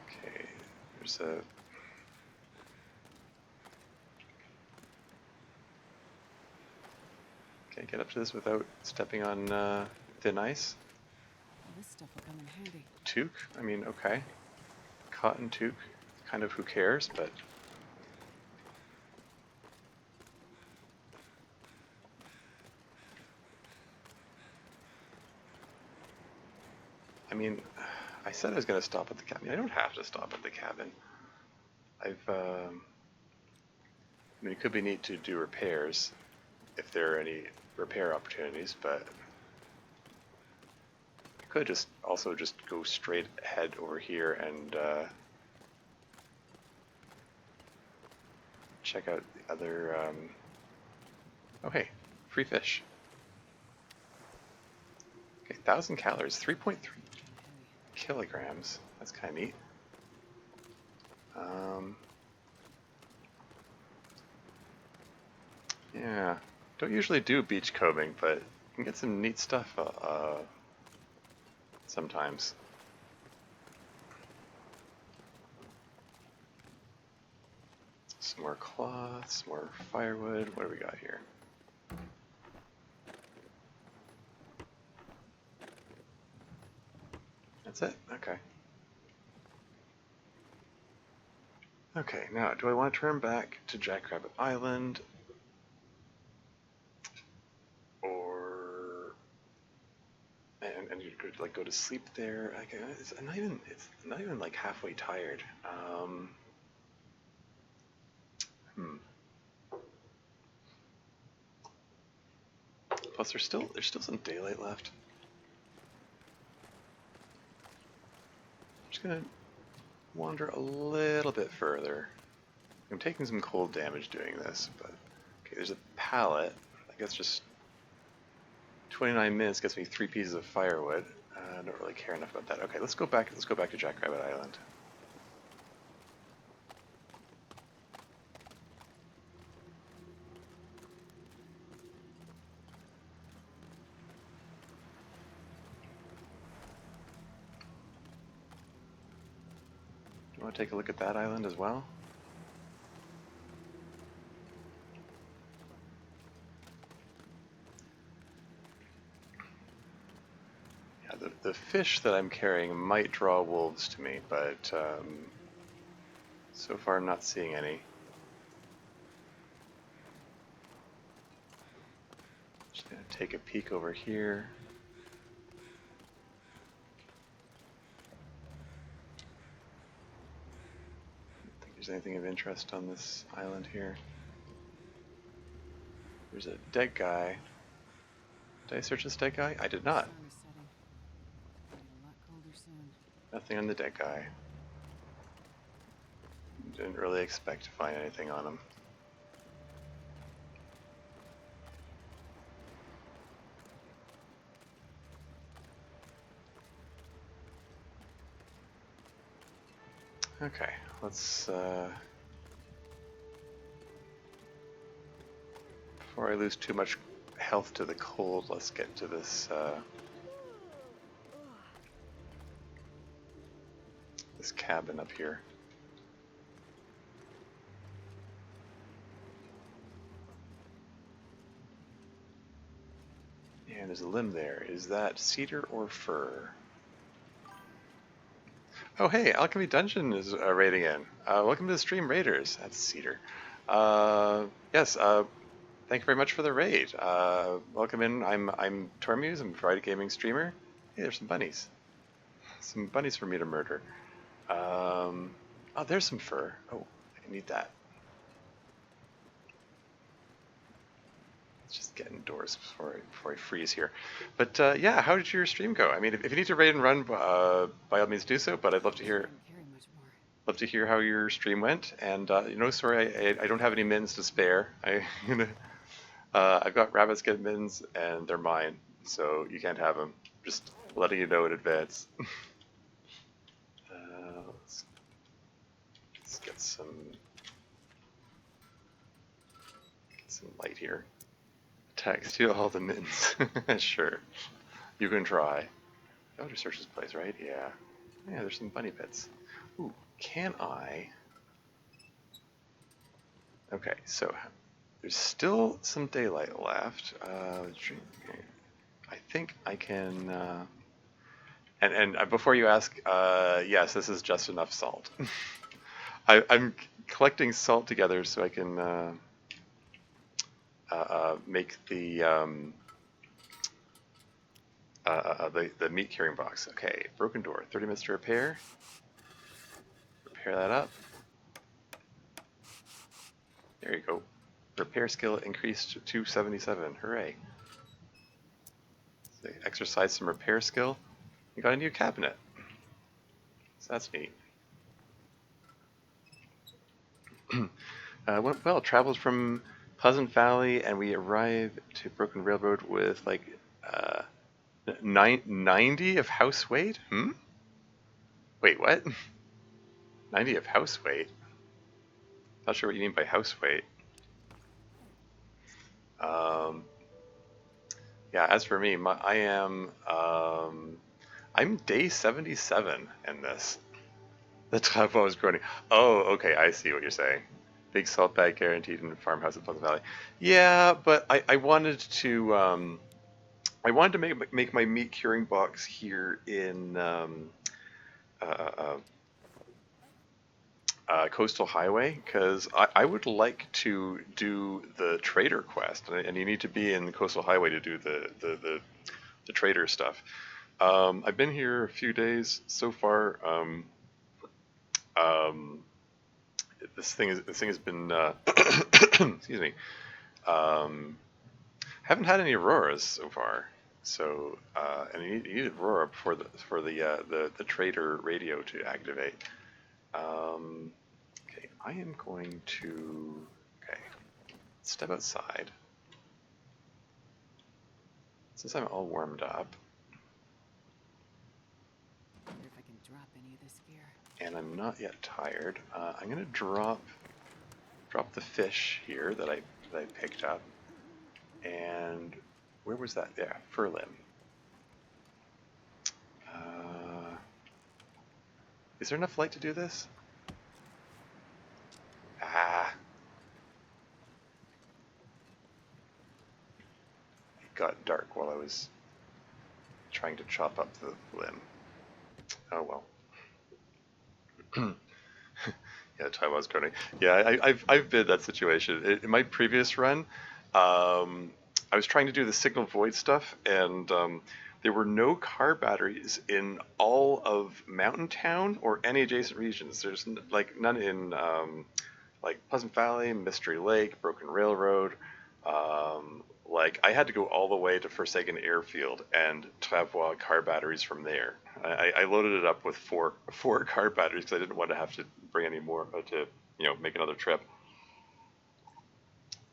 Okay, there's a. Can't get up to this without stepping on thin ice. Well, this stuff will come in handy. Toque? I mean, okay. Cotton toque, kind of who cares, but... I mean, I said I was going to stop at the cabin. I don't have to stop at the cabin. I mean, it could be neat to do repairs if there are any repair opportunities, but I could just also just go straight ahead over here and check out the other. Oh, hey, free fish. Okay, 1,000 calories, 3.3 kilograms. That's kind of neat. Yeah, don't usually do beach combing, but you can get some neat stuff sometimes. Some more cloth, some more firewood. What do we got here? That's it? Okay. Okay, now, do I want to turn back to Jackrabbit Island? Or... And you could, like, go to sleep there? It's not even, like, halfway tired. Plus, there's still some daylight left. I'm just gonna wander a little bit further. I'm taking some cold damage doing this, but okay, there's a pallet. I guess just 29 minutes gets me 3 pieces of firewood. I don't really care enough about that. Okay, let's go back to Jackrabbit Island. Do you want to take a look at that island as well? Yeah, the fish that I'm carrying might draw wolves to me, but so far I'm not seeing any. Just gonna take a peek over here. Don't think there's anything of interest on this island here. There's a dead guy. Did I search this dead guy? I did not. Sun is setting. It'll get a lot colder soon. Nothing on the dead guy. Didn't really expect to find anything on him. Okay, let's before I lose too much health to the cold, let's get to this this cabin up here. And there's a limb there. Is that cedar or fir? Oh hey, Alchemy Dungeon is raiding in. Welcome to the stream, Raiders. That's cedar. Yes, thank you very much for the raid. Welcome in. I'm Tormuse. I'm a Variety Gaming streamer. Hey, there's some bunnies. Some bunnies for me to murder. Oh, there's some fur. Oh, I need that. Let's just get indoors before I freeze here. But yeah, how did your stream go? I mean, if you need to raid and run, by all means do so. But I'd love to hear. Love to hear how your stream went. And sorry, I don't have any mins to spare. I've got rabbits get mins, and they're mine, so you can't have them. Just letting you know in advance. Let's get some light here. Tag, steal all the mins. Sure, you can try. I ought to search this place, right? Yeah. Yeah, there's some bunny pits. Ooh, can I? Okay, so there's still some daylight left. I think I can. And before you ask, yes, this is just enough salt. I'm collecting salt together so I can make the meat carrying box. Okay, broken door, 30 minutes to repair. Repair that up. There you go. Repair skill increased to 77. Hooray. So exercise some repair skill. You got a new cabinet. So that's neat. Went well. Traveled from Pleasant Valley, and we arrived to Broken Railroad with like 90 of house weight. Wait, what? 90 of house weight? Not sure what you mean by house weight. Yeah. As for me, I'm day 77 in this. The travel was growing. Oh, okay. I see what you're saying. Big salt bag guaranteed in farmhouse in Pleasant Valley. Yeah, but I wanted to make my meat curing box here in Coastal Highway, because I would like to do the trader quest, and you need to be in Coastal Highway to do the trader stuff. I've been here a few days so far. This thing has been excuse me. Haven't had any auroras so far. So and you need aurora for the trader radio to activate. Okay, I am going to step outside. Since I'm all warmed up. Wonder if I can drop any of this gear. And I'm not yet tired. I'm gonna drop the fish here that I picked up. And where was that? Yeah, fur limb. Is there enough light to do this? It got dark while I was trying to chop up the limb. Oh well. Yeah, time was growing. Yeah, I've been in that situation. In my previous run, I was trying to do the signal void stuff, and there were no car batteries in all of Mountain Town or any adjacent regions. There's like none in like Pleasant Valley, Mystery Lake, Broken Railroad. Like I had to go all the way to Forsaken Airfield and travois car batteries from there. I loaded it up with four car batteries because I didn't want to have to bring any more to make another trip.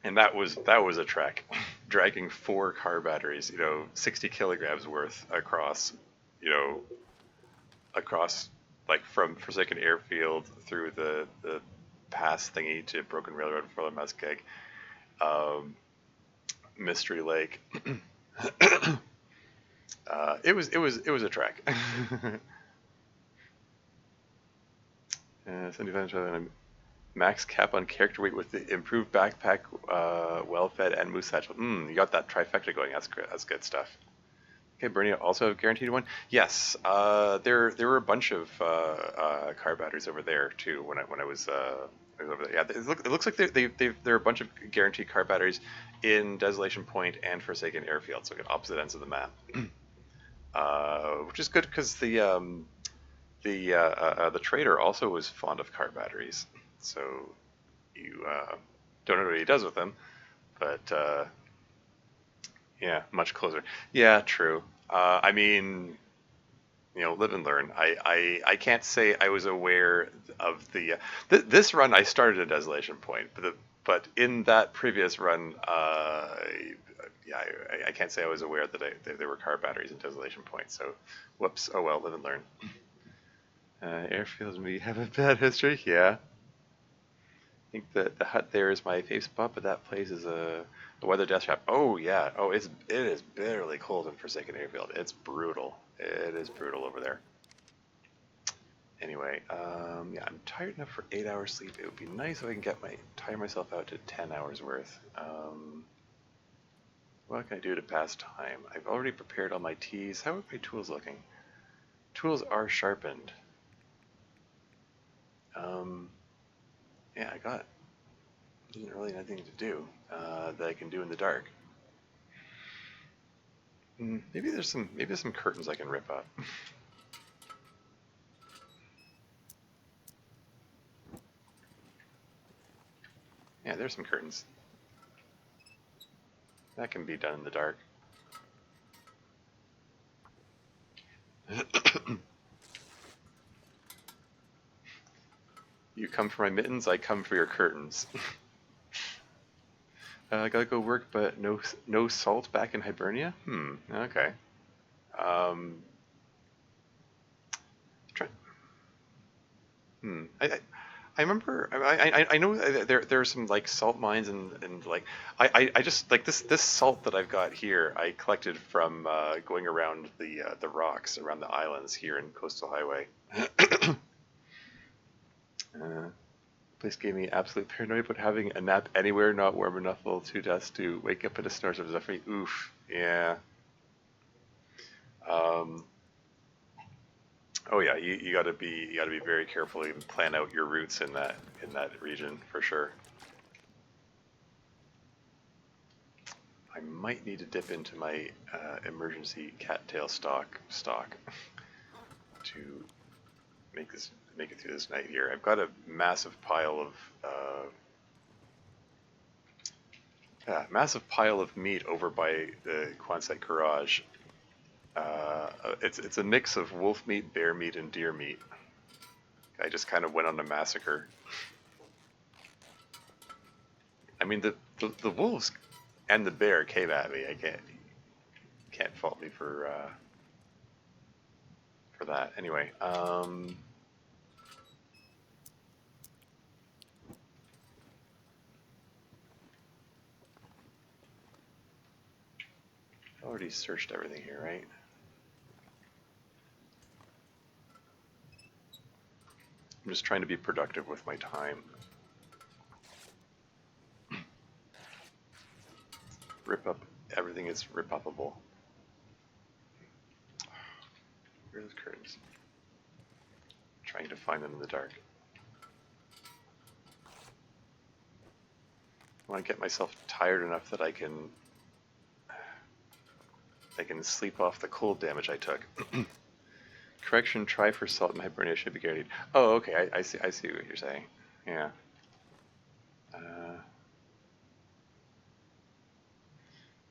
And that was a trek, dragging 4 car batteries, 60 kilograms worth across like from Forsaken Airfield through the pass thingy to Broken Railroad for the Muskeg, Mystery Lake. It was a trek. 75 max cap on character weight with the improved backpack, well-fed, and moose satchel. You got that trifecta going. That's good. That's good stuff. Okay, Bernie also guaranteed one. Yes, there were a bunch of car batteries over there too when I was over there. Yeah, it looks like there are a bunch of guaranteed car batteries in Desolation Point and Forsaken Airfield, so at opposite ends of the map, which is good because the trader also was fond of car batteries. So you don't know what he does with them, but yeah, much closer. Yeah, true. I mean, live and learn. I can't say I was aware of the this run. I started at Desolation Point, but in that previous run, yeah, I can't say I was aware that there were car batteries in Desolation Point. So, whoops. Oh well, live and learn. Airfields we have a bad history. Yeah. I think the hut there is my fave spot, but that place is a weather death trap. Oh yeah. Oh, it is bitterly cold in Forsaken Airfield. It's brutal. It is brutal over there. Anyway, yeah, I'm tired enough for 8 hours sleep. It would be nice if I can tire myself out to 10 hours worth. What can I do to pass time? I've already prepared all my teas. How are my tools looking? Tools are sharpened. Yeah, isn't really anything to do that I can do in the dark. Maybe there's some curtains I can rip up. Yeah, there's some curtains. That can be done in the dark. You come for my mittens, I come for your curtains. I gotta go work, but no salt back in Hibernia? Okay. Um, try, I remember, I know there are some like salt mines and like, I just, like this salt that I've got here, I collected from going around the rocks around the islands here in Coastal Highway. Uh, Place gave me absolute paranoia about having a nap anywhere not warm enough level 2 dust to wake up in a snowstorm. Definitely, oof, yeah. Um, oh yeah, you gotta be very careful and plan out your routes in that region for sure. I might need to dip into my emergency cattail stock to make it through this night here. I've got a massive pile of meat over by the Quonset garage. It's a mix of wolf meat, bear meat, and deer meat. I just kind of went on a massacre. I mean, the wolves and the bear came at me. I can't fault me for that. Anyway, already searched everything here, right? I'm just trying to be productive with my time. Rip up everything is rip-upable. Where are those curtains? Trying to find them in the dark. I want to get myself tired enough that I can sleep off the cold damage I took. Correction, try for salt and Hibernia should be guaranteed. Oh, okay, I see what you're saying. Yeah.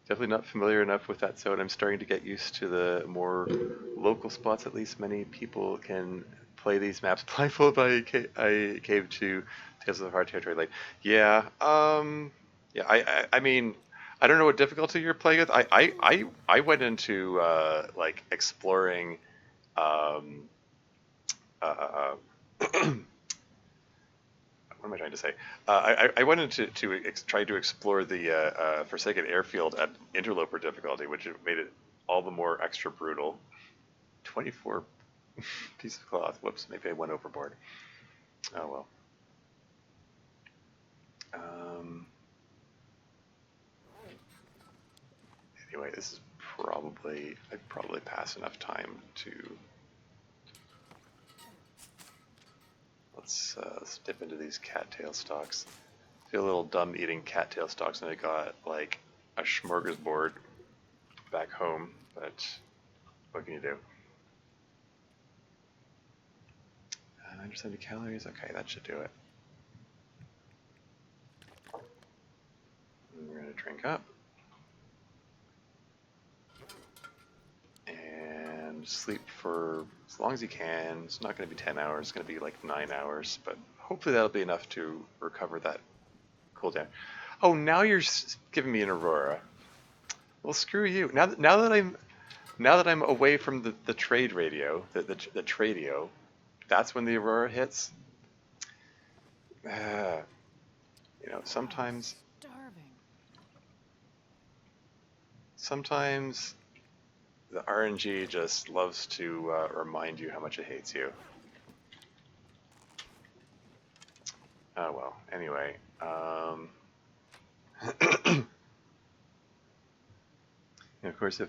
Definitely not familiar enough with that zone. I'm starting to get used to the more local spots. At least many people can play these maps blindfolded by I cave to Tales of the Hard Territory. Like, yeah, yeah. I mean, I don't know what difficulty you're playing with. I went into like exploring. Um, what am I trying to say? I went into try to explore the Forsaken Airfield at Interloper difficulty, which made it all the more extra brutal. 24 piece of cloth. Whoops, maybe I went overboard. Oh well. Anyway, this is I've probably passed enough time to. Let's dip into these cattail stalks. I feel a little dumb eating cattail stalks, and I got like a smorgasbord back home, but what can you do? 970 calories. Okay, that should do it. And we're gonna drink up and sleep for as long as you can. It's not gonna be 10 hours. It's gonna be like 9 hours, but hopefully that'll be enough to recover that cooldown. Oh, now you're giving me an aurora. Well, screw you. Now that I'm away from the trade radio, the tradio, that's when the aurora hits. You know, sometimes the RNG just loves to remind you how much it hates you. Oh well. Anyway, and of course,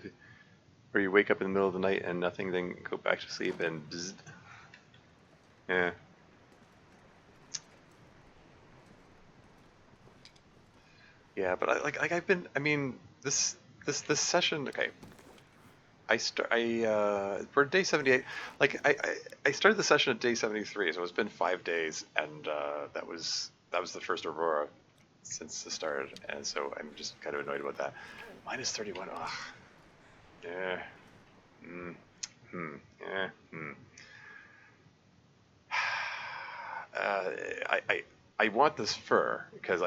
or you wake up in the middle of the night and nothing, then go back to sleep and bzzz. Yeah. Yeah, but I mean, this session, okay. For day 78, like I started the session at day 73, so it's been 5 days, and that was the first Aurora. since the start, and so I'm just kind of annoyed about that. Minus 31. Ugh. Yeah. Mm. Hmm. Yeah. Hmm. Uh, I, I I want this fur because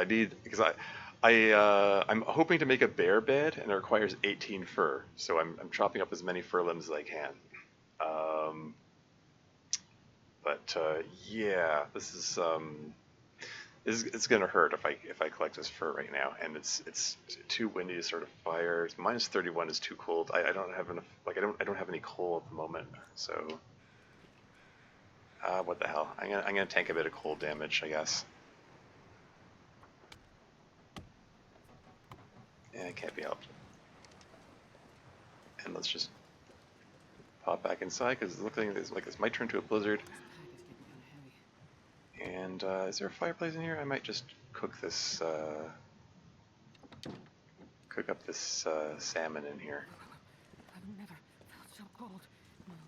I'm hoping to make a bear bed and it requires 18 fur, so I'm chopping up as many fur limbs as I can. Um, but yeah, it's gonna hurt if I collect this fur right now, and it's too windy to sort of fire. Minus 31 is too cold. I don't have enough, like I don't have any coal at the moment, so what the hell? I'm gonna tank a bit of cold damage, I guess. Yeah, it can't be helped. And let's just pop back inside because it's looking like this might turn to a blizzard. This pack is getting kind of heavy. And is there a fireplace in here? I might just cook this, cook up this salmon in here. I've never felt so cold in my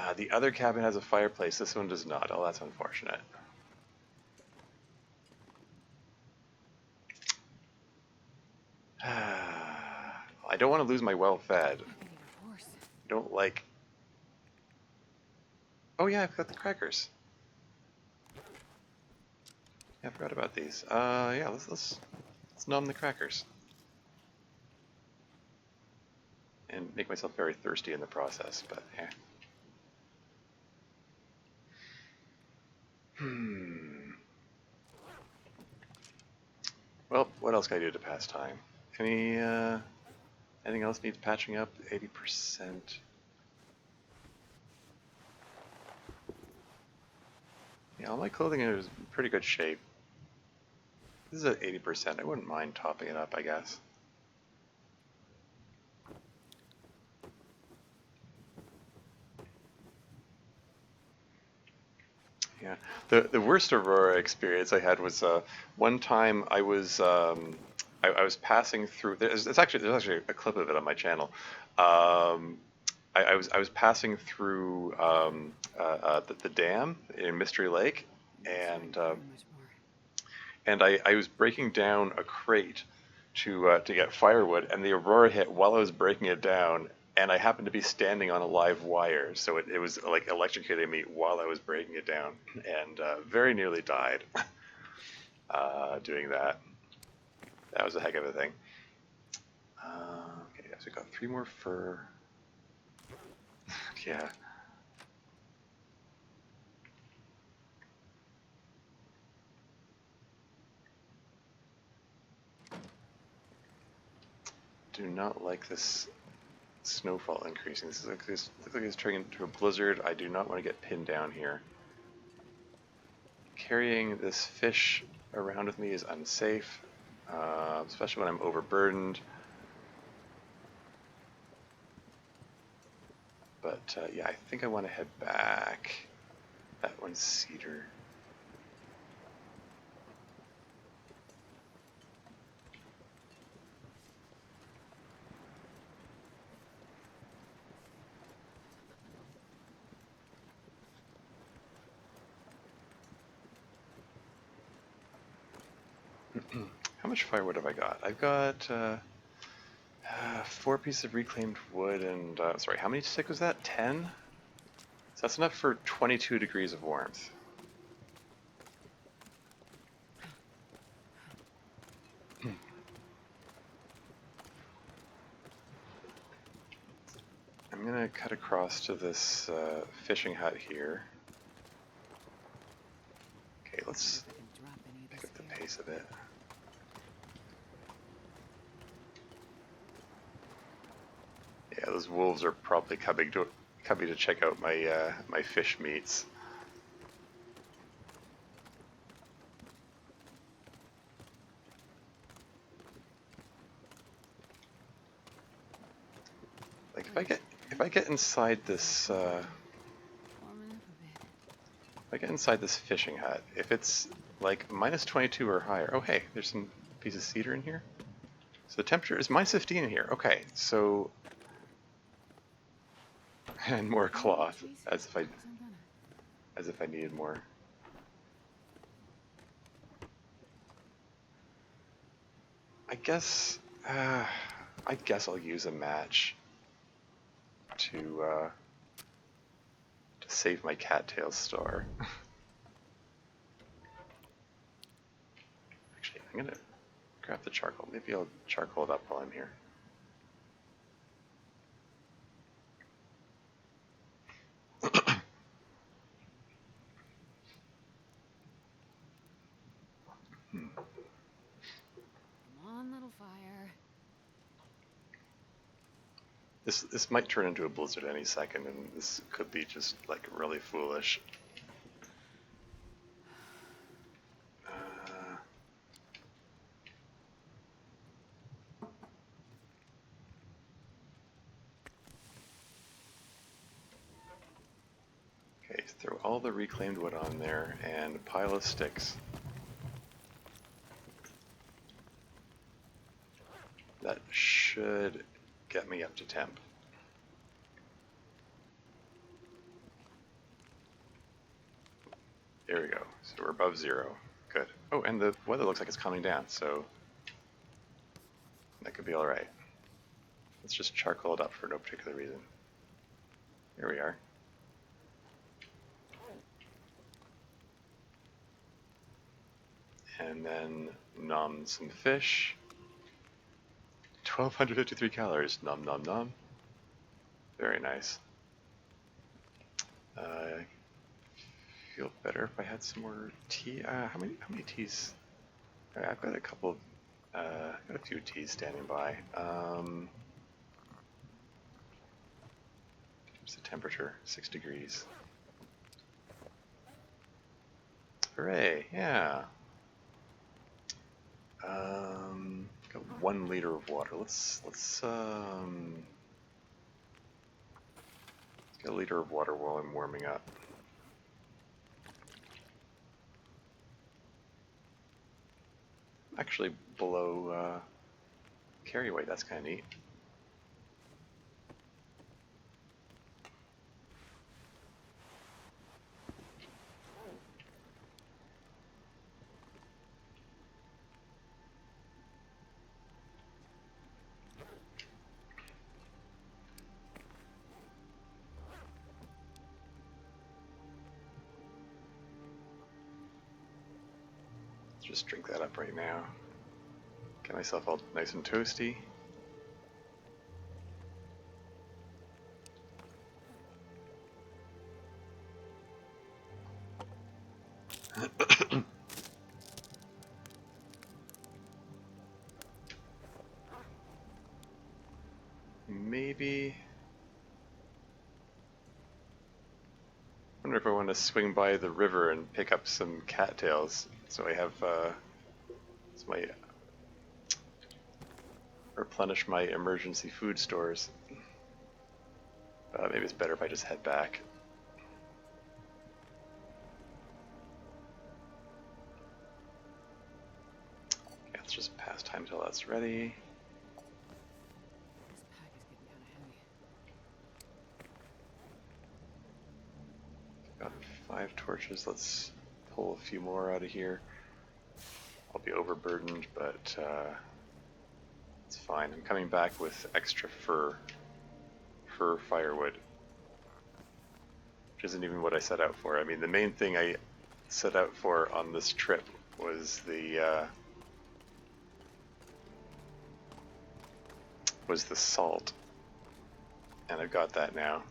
life. The other cabin has a fireplace. This one does not. Oh, that's unfortunate. I don't want to lose my well-fed. Heck, I need a horse. I don't like... Oh yeah, I've got the crackers. Yeah, I forgot about these. Yeah, let's numb the crackers. And make myself very thirsty in the process, but yeah. Well, what else can I do to pass time? Anything else needs patching up? 80%. Yeah, all my clothing is in pretty good shape. This is at 80%. I wouldn't mind topping it up, I guess. Yeah, the worst Aurora experience I had was one time I was passing through. There's actually a clip of it on my channel. I was passing through the dam in Mystery Lake, and Sorry, much more. I was breaking down a crate to get firewood, and the Aurora hit while I was breaking it down, and I happened to be standing on a live wire, so it was like electrocuting me while I was breaking it down, and very nearly died doing that. That was a heck of a thing. Okay, so we got 3 more fur. Yeah. Do not like this snowfall increasing. This looks like it's turning into a blizzard. I do not want to get pinned down here. Carrying this fish around with me is unsafe, especially when I'm overburdened. But yeah, I think I want to head back. That one's cedar. How much firewood have I got? I've got 4 pieces of reclaimed wood and, sorry, how many sticks was that? 10? So that's enough for 22 degrees of warmth. I'm gonna cut across to this fishing hut here. Okay, let's I can drop any of pick this up the here. pace a bit. Yeah, those wolves are probably coming to check out my my fish meats. Like if I get inside this Warming up a bit. if I get inside this fishing hut, if it's like minus 22 or higher, oh hey, there's some piece of cedar in here. So the temperature is minus 15 in here. Okay, so and more cloth, Jeez, as I'm gonna. if I needed more. I guess I'll use a match to save my cattail store. Actually, I'm gonna grab the charcoal. Maybe I'll charcoal it up while I'm here. Come on, little fire. This might turn into a blizzard any second, and this could be just like really foolish. Okay, throw all the reclaimed wood on there and a pile of sticks. That should get me up to temp. There we go. So we're above 0. Good. Oh, and the weather looks like it's coming down, so that could be alright. Let's just charcoal it up for no particular reason. Here we are. And then nom some fish. 1253 calories. Nom nom nom. Very nice. Feel better if I had some more tea. How many teas? I've got a couple. I've got a few teas standing by. What's the temperature? 6 degrees. Hooray! Yeah. Got 1 liter of water. Let's get a liter of water while I'm warming up. Actually below carry weight, that's kind of neat. Just drink that up right now. Get myself all nice and toasty. Maybe. I wonder if I want to swing by the river and pick up some cattails, so I have replenish my emergency food stores. Maybe it's better if I just head back. Okay, let's just pass time till that's ready. This pack is getting kind of heavy. Got 5 torches. Let's pull a few more out of here. I'll be overburdened, but it's fine. I'm coming back with extra fur firewood, which isn't even what I set out for. I mean, the main thing I set out for on this trip was the salt, and I've got that now.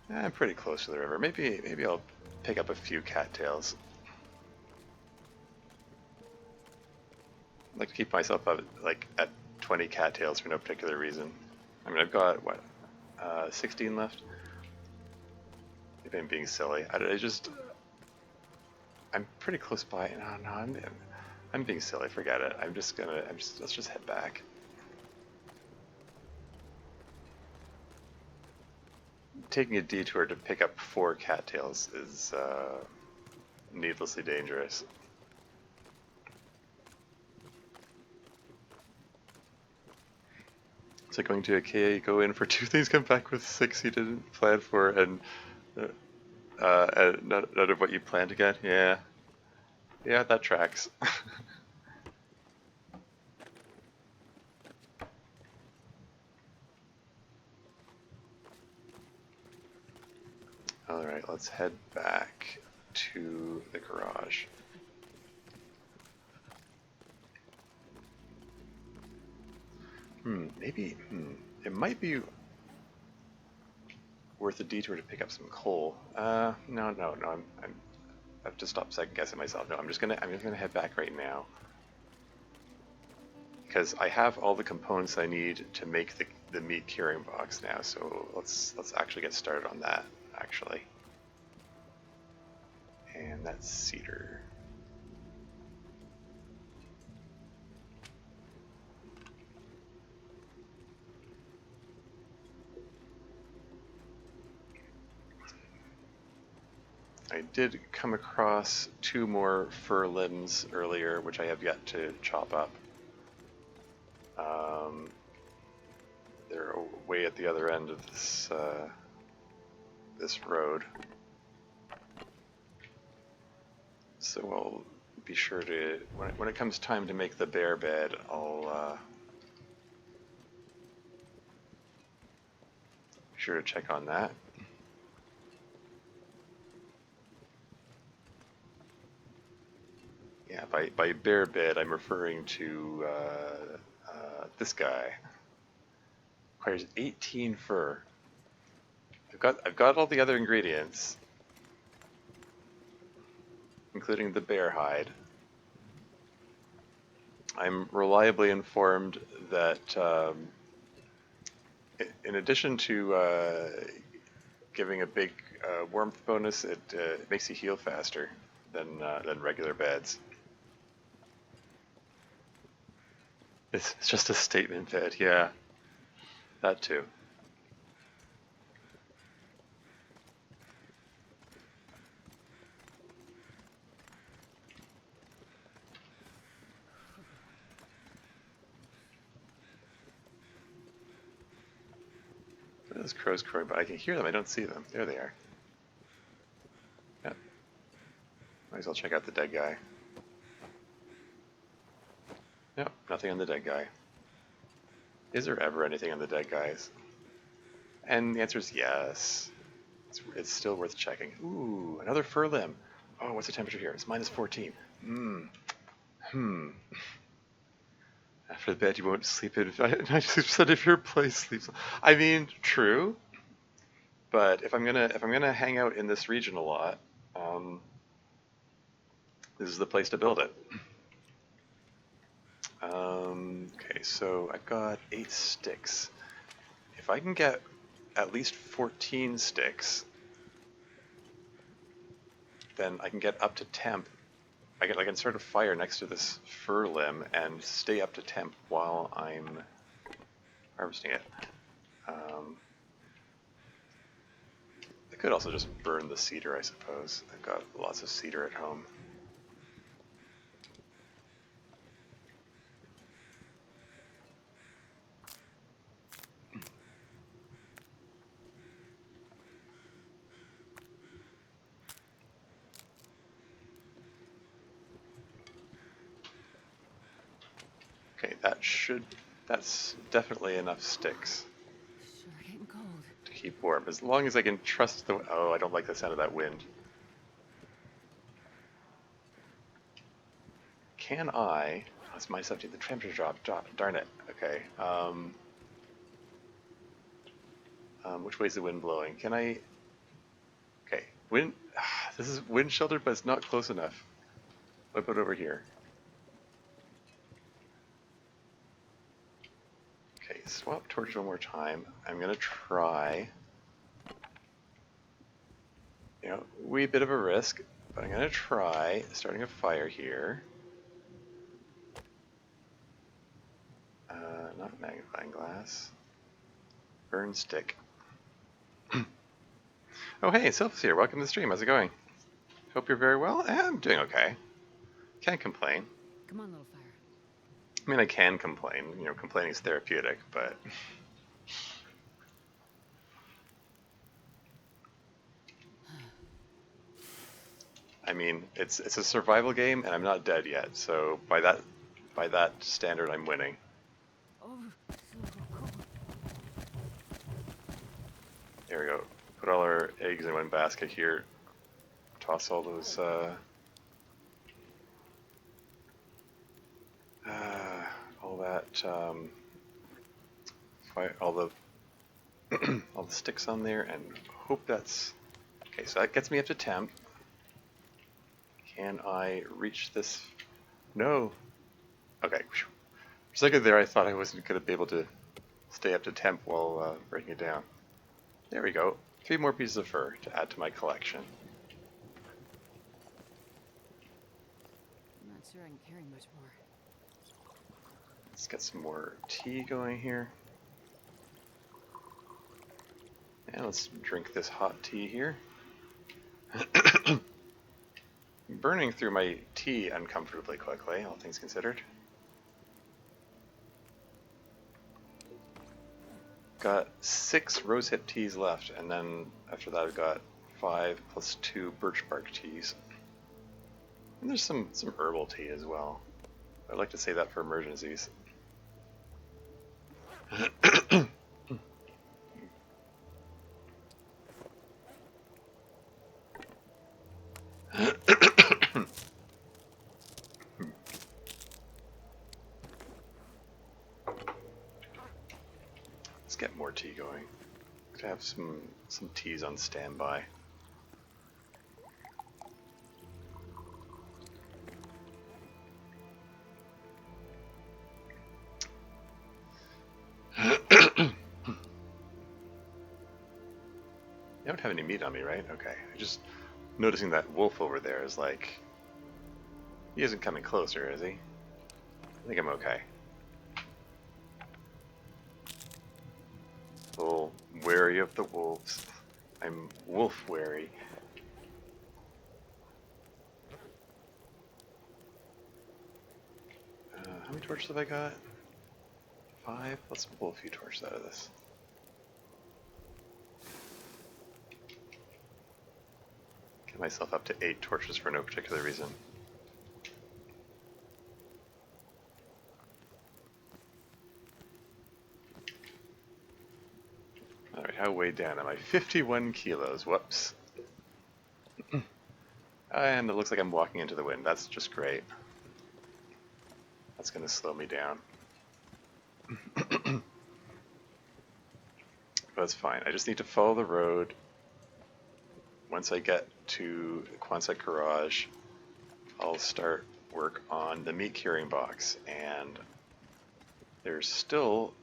I'm pretty close to the river. Maybe I'll pick up a few cattails. I'd like to keep myself up at 20 cattails for no particular reason. I mean, I've got what, 16 left. Maybe I'm being silly. I'm pretty close by. No, I'm being silly. Forget it. Let's just head back. Taking a detour to pick up 4 cattails is needlessly dangerous. It's like going to IKEA, go in for 2 things, come back with 6 you didn't plan for, and none of what you planned to get. Yeah, Yeah, that tracks. Alright, let's head back to the garage. Maybe, it might be worth a detour to pick up some coal. No, I've just stopped second guessing myself. No, I'm just gonna head back right now. Because I have all the components I need to make the meat curing box now, so let's actually get started on that, actually. And that's cedar. I did come across 2 more fir limbs earlier, which I have yet to chop up. They're way at the other end of this road. So I'll be sure to, when it comes time to make the bear bed, I'll be sure to check on that. Yeah, by bear bed, I'm referring to this guy. Requires 18 fur. I've got all the other ingredients, including the bear hide. I'm reliably informed that in addition to giving a big warmth bonus, it makes you heal faster than regular beds. It's just a statement bed, yeah. That too. Those crows crowing, but I can hear them. I don't see them. There they are. Yeah. Might as well check out the dead guy. Yep, nothing on the dead guy. Is there ever anything on the dead guys? And the answer is yes. It's still worth checking. Ooh, another fur limb. Oh, what's the temperature here? It's -14. After the bed, you won't sleep in 96% of your place sleeps. I mean, true. But if I'm gonna hang out in this region a lot, this is the place to build it. Okay, so I've got 8 sticks. If I can get at least 14 sticks, then I can get up to temp. I can start a fire next to this fir limb and stay up to temp while I'm harvesting it. I could also just burn the cedar, I suppose. I've got lots of cedar at home. Okay, that's definitely enough sticks Sure getting cold. to keep warm. As long as I can trust the, oh, I don't like the sound of that wind. Can I, that's -17, the temperature dropped, darn it. Okay, which way is the wind blowing? Can I, okay, wind, this is wind sheltered, but it's not close enough. What about over here? Okay, swap torch one more time. I'm gonna try, you know, wee bit of a risk, but I'm gonna try starting a fire here. Not magnifying glass. Burn stick. Oh hey, Sylph's here. Welcome to the stream. How's it going? Hope you're very well. I'm doing okay. Can't complain. Come on, little fire. I mean, I can complain. You know, complaining is therapeutic, but... I mean, it's a survival game, and I'm not dead yet. So by that standard, I'm winning. Oh, There we go. Put all our eggs in one basket here. Toss all those all that all the all the sticks on there, and hope that's okay. So that gets me up to temp. Can I reach this? No. Okay. For a second there, I thought I wasn't going to be able to stay up to temp while breaking it down. There we go. 3 more pieces of fur to add to my collection. I'm not sure I can carry much more. Let's get some more tea going here. And let's drink this hot tea here. Burning through my tea uncomfortably quickly, all things considered. Got 6 rosehip teas left, and then after that I've got 5 plus 2 birch bark teas. And there's some herbal tea as well. I'd like to save that for emergencies. Let's get more tea going. Could have some teas on standby. I don't have any meat on me, right? Okay. I just noticing that wolf over there is like, he isn't coming closer, is he? I think I'm okay. A little wary of the wolves. I'm wolf wary. How many torches have I got? 5? Let's pull a few torches out of this. Get myself up to 8 torches for no particular reason. Alright, how way down am I? 51 kilos, whoops. And it looks like I'm walking into the wind, that's just great. That's gonna slow me down. But that's fine, I just need to follow the road. Once I get to the Quonset Garage, I'll start work on the meat curing box, and there's still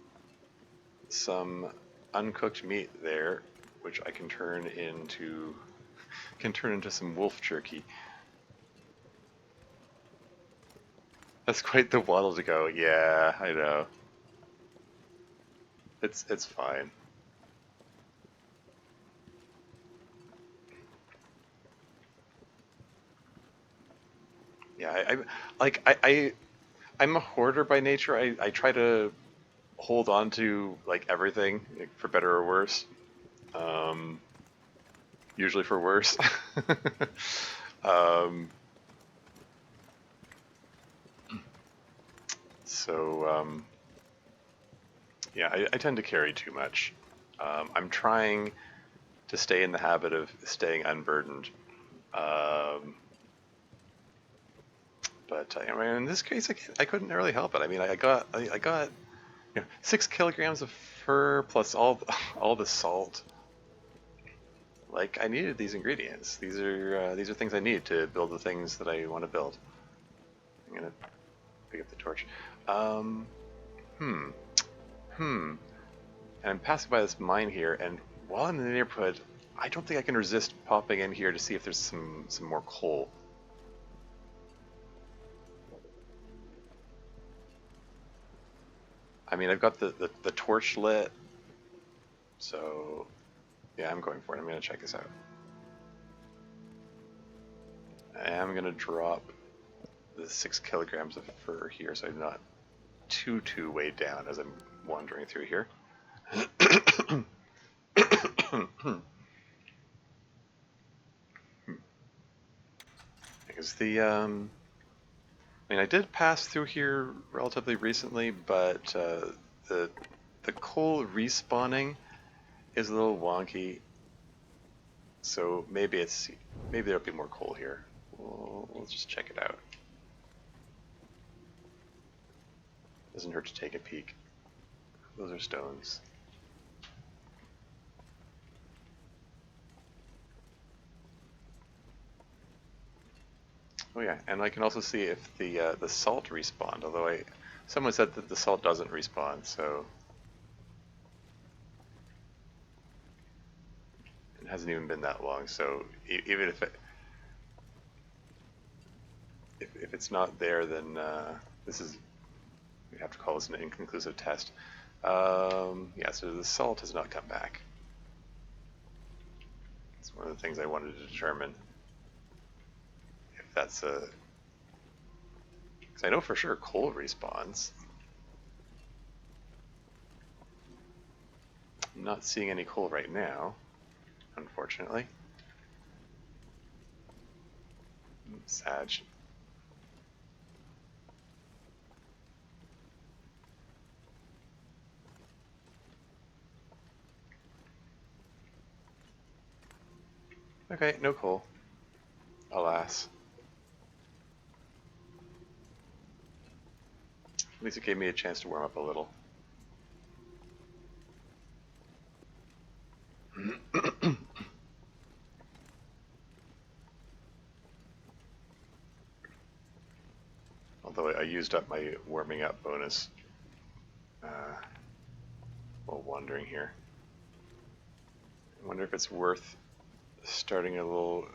some uncooked meat there, which I can turn into some wolf jerky. That's quite the waddle to go. Yeah, I know. It's fine. Yeah, I'm a hoarder by nature. I try to hold on to like everything, like, for better or worse. Um, Usually for worse. um, so yeah, I tend to carry too much. I'm trying to stay in the habit of staying unburdened. But I mean, in this case, I couldn't really help it. I mean, I got 6 kilograms of fur plus all the salt. Like, I needed these ingredients. These are things I need to build the things that I want to build. I'm gonna pick up the torch. And I'm passing by this mine here, and while I'm in the neighborhood, I don't think I can resist popping in here to see if there's some more coal. I mean, I've got the torch lit, so yeah, I'm going for it. I'm gonna check this out. I am gonna drop the 6 kilograms of fur here, so I'm not too weighed down as I'm wandering through here. because I mean, I did pass through here relatively recently, but the the coal respawning is a little wonky. So maybe there'll be more coal here. We'll just check it out. Doesn't hurt to take a peek. Those are stones. Oh yeah, and I can also see if the salt respawned. Although someone said that the salt doesn't respawn, so it hasn't even been that long. So even if it's not there, then we have to call this an inconclusive test. Yeah, so the salt has not come back. It's one of the things I wanted to determine if that's a. Because I know for sure coal respawns. I'm not seeing any coal right now, unfortunately. Sag. Okay, no coal. Alas. At least it gave me a chance to warm up a little. Although I used up my warming up bonus while wandering here. I wonder if it's worth starting a little.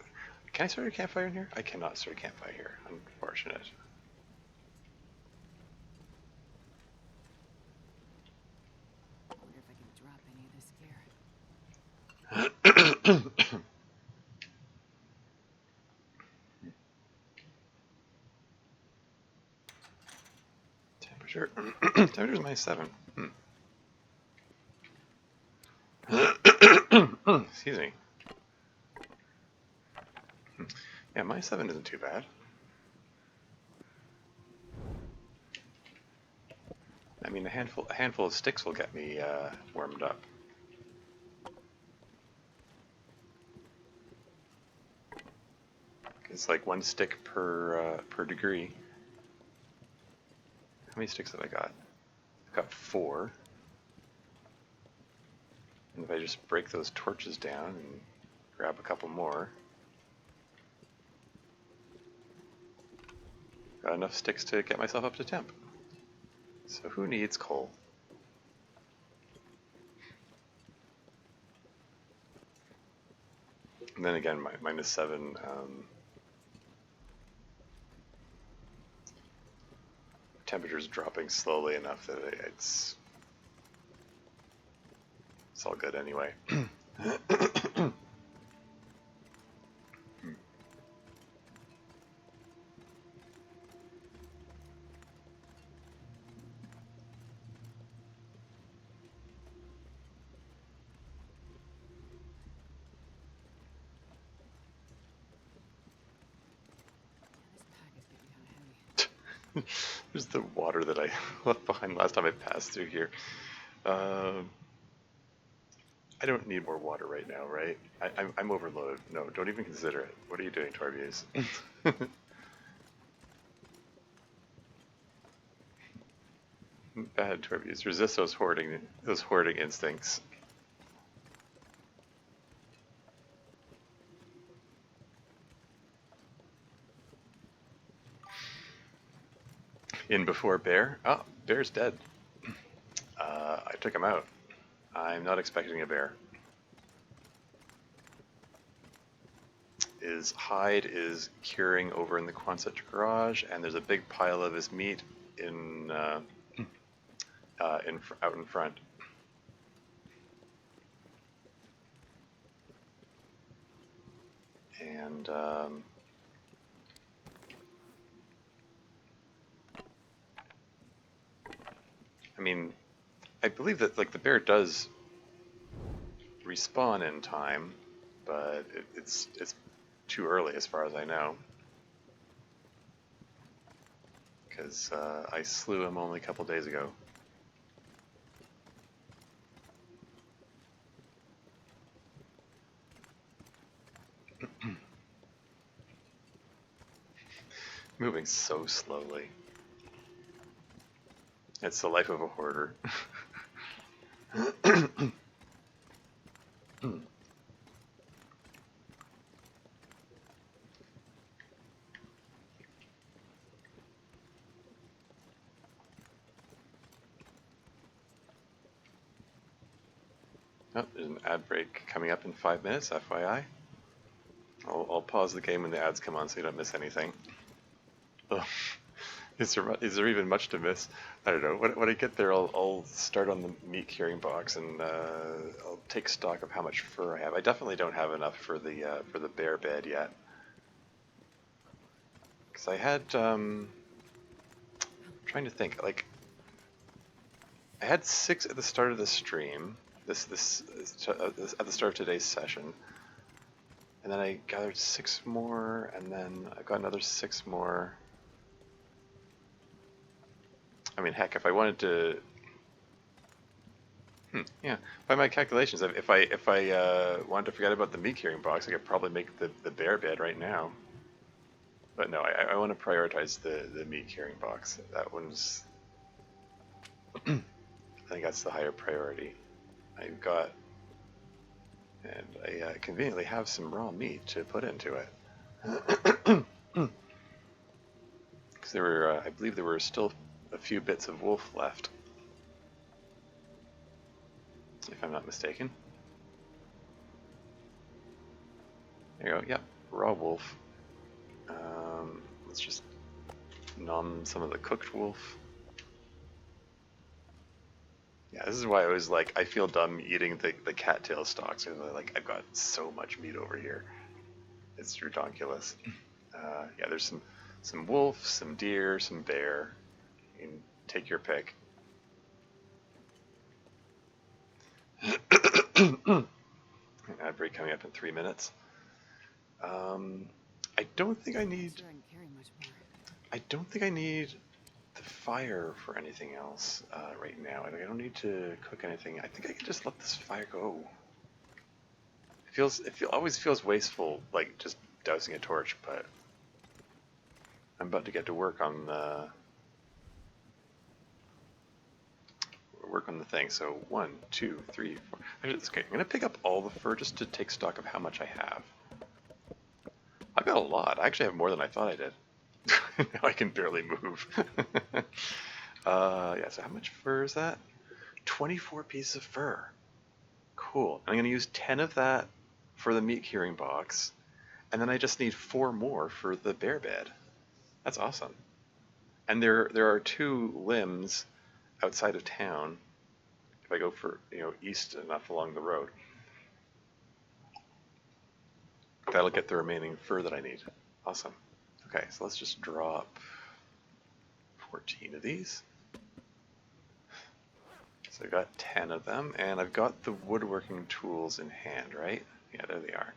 Can I start a campfire in here? I cannot start a campfire here. Unfortunate. I wonder if I can drop any of this gear. Temperature. Temperature's -7. Excuse me. Yeah, -7 isn't too bad. I mean, a handful of sticks will get me warmed up. It's like 1 stick per degree. How many sticks have I got? I've got 4. And if I just break those torches down and grab a couple more, got enough sticks to get myself up to temp. So who needs coal? And then again, -7. Temperature's dropping slowly enough that it's all good anyway. There's the water that I left behind last time I passed through here. I don't need more water right now, right? I'm overloaded. No, don't even consider it. What are you doing, Torviews? Bad, Torviews. Resist those hoarding instincts. In before bear. Oh, bear's dead. I took him out. I'm not expecting a bear. His hide is curing over in the Quonset garage, and there's a big pile of his meat out in front. And I mean, I believe that like the bear does respawn in time, but it's too early as far as I know. because I slew him only a couple days ago. Moving so slowly. It's the life of a hoarder. Oh, there's an ad break coming up in 5 minutes, FYI. I'll pause the game when the ads come on so you don't miss anything. Ugh. Is there even much to miss? I don't know. When I get there, I'll start on the meat curing box and I'll take stock of how much fur I have. I definitely don't have enough for the bear bed yet. Because I had, I'm trying to think, like, I had 6 at the start of the stream, at the start of today's session, and then I gathered 6 more, and then I got another 6 more. I mean, heck, if I wanted to, yeah, by my calculations, if I wanted to forget about the meat curing box, I could probably make the bear bed right now. But no, I want to prioritize the meat curing box. That one's, I think that's the higher priority. I've got, and I conveniently have some raw meat to put into it. Because there were, I believe there were still a few bits of wolf left, if I'm not mistaken. There you go, yep, raw wolf. Let's just nom some of the cooked wolf. Yeah, this is why I was like, I feel dumb eating the cattail stalks. Like, I've got so much meat over here. It's ridiculous. Yeah, there's some wolf, some deer, some bear. You can take your pick. Ad break coming up in 3 minutes. I don't think I need. Sure, I can carry much more. I don't think I need the fire for anything else right now. I don't need to cook anything. I think I can just let this fire go. It always feels wasteful, like just dousing a torch. But I'm about to get to work on the thing. So 1, 2, 3, 4. Okay, I'm gonna pick up all the fur just to take stock of how much I have. I've got a lot. I actually have more than I thought I did. Now I can barely move. Yeah, so how much fur is that? 24 pieces of fur. Cool. And I'm going to use 10 of that for the meat curing box, and then I just need 4 more for the bear bed. That's awesome. And there are 2 limbs outside of town. If I go for, east enough along the road, that'll get the remaining fur that I need. Awesome. Okay, so let's just drop 14 of these. So I've got 10 of them, and I've got the woodworking tools in hand, right? Yeah, there they are.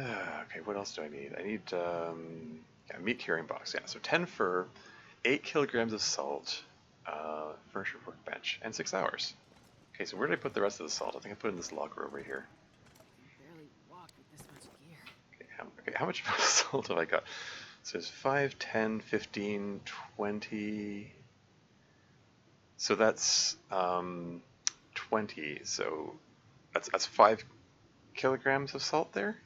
Okay, what else do I need? I need yeah, meat curing box. Yeah, so 10 fur, 8 kilograms of salt, furniture workbench, and 6 hours. Okay, so where did I put the rest of the salt? I think I put it in this locker over here. Barely walk with this much gear. Okay, how much salt have I got? So it's 5, 10, 15, 20. So that's 20. So that's 5 kilograms of salt there.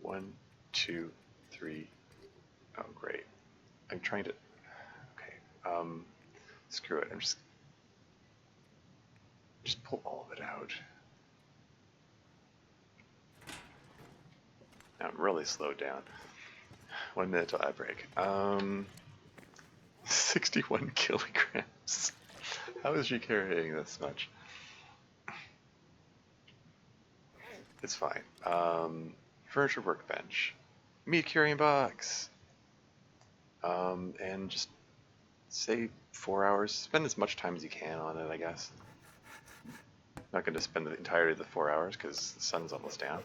1, 2, 3. Oh, great. I'm trying to. Okay. Screw it. I'm just pull all of it out. Now I'm really slowed down. 1 minute till ad break. 61 kilograms. How is she carrying this much? It's fine. Furniture workbench. Meat curing box. And just say 4 hours. Spend as much time as you can on it, I guess. Not going to spend the entirety of the 4 hours because the sun's almost down.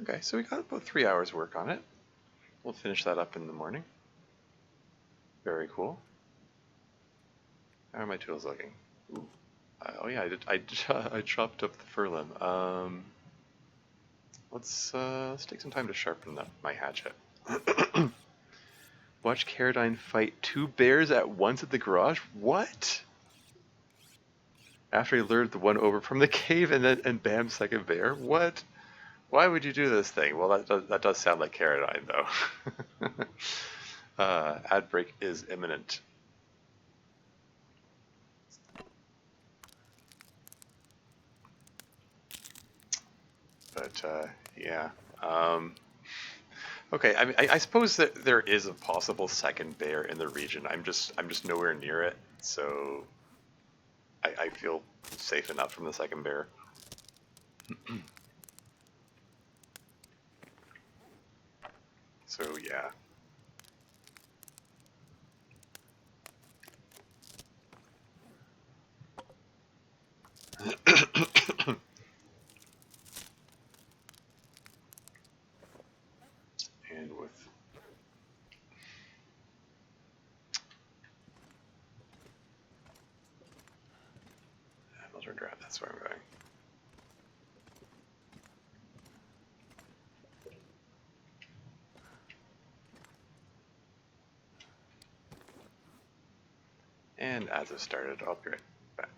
Okay, so we got about 3 hours work on it. We'll finish that up in the morning. Very cool. How are my tools looking? Ooh. Oh yeah, I chopped up the fir limb. Let's take some time to sharpen up my hatchet. Watch Caradine fight 2 bears at once at the garage? What? After he lured the one over from the cave and bam, second bear? What? Why would you do this thing? Well, that does sound like Caradine, though. Ad break is imminent. But, yeah. Okay, I mean, I suppose that there is a possible second bear in the region. I'm just nowhere near it, so I feel safe enough from the second bear. So yeah. And with Hamilton Drive, that's where I'm going. And as it started, I'll be right back.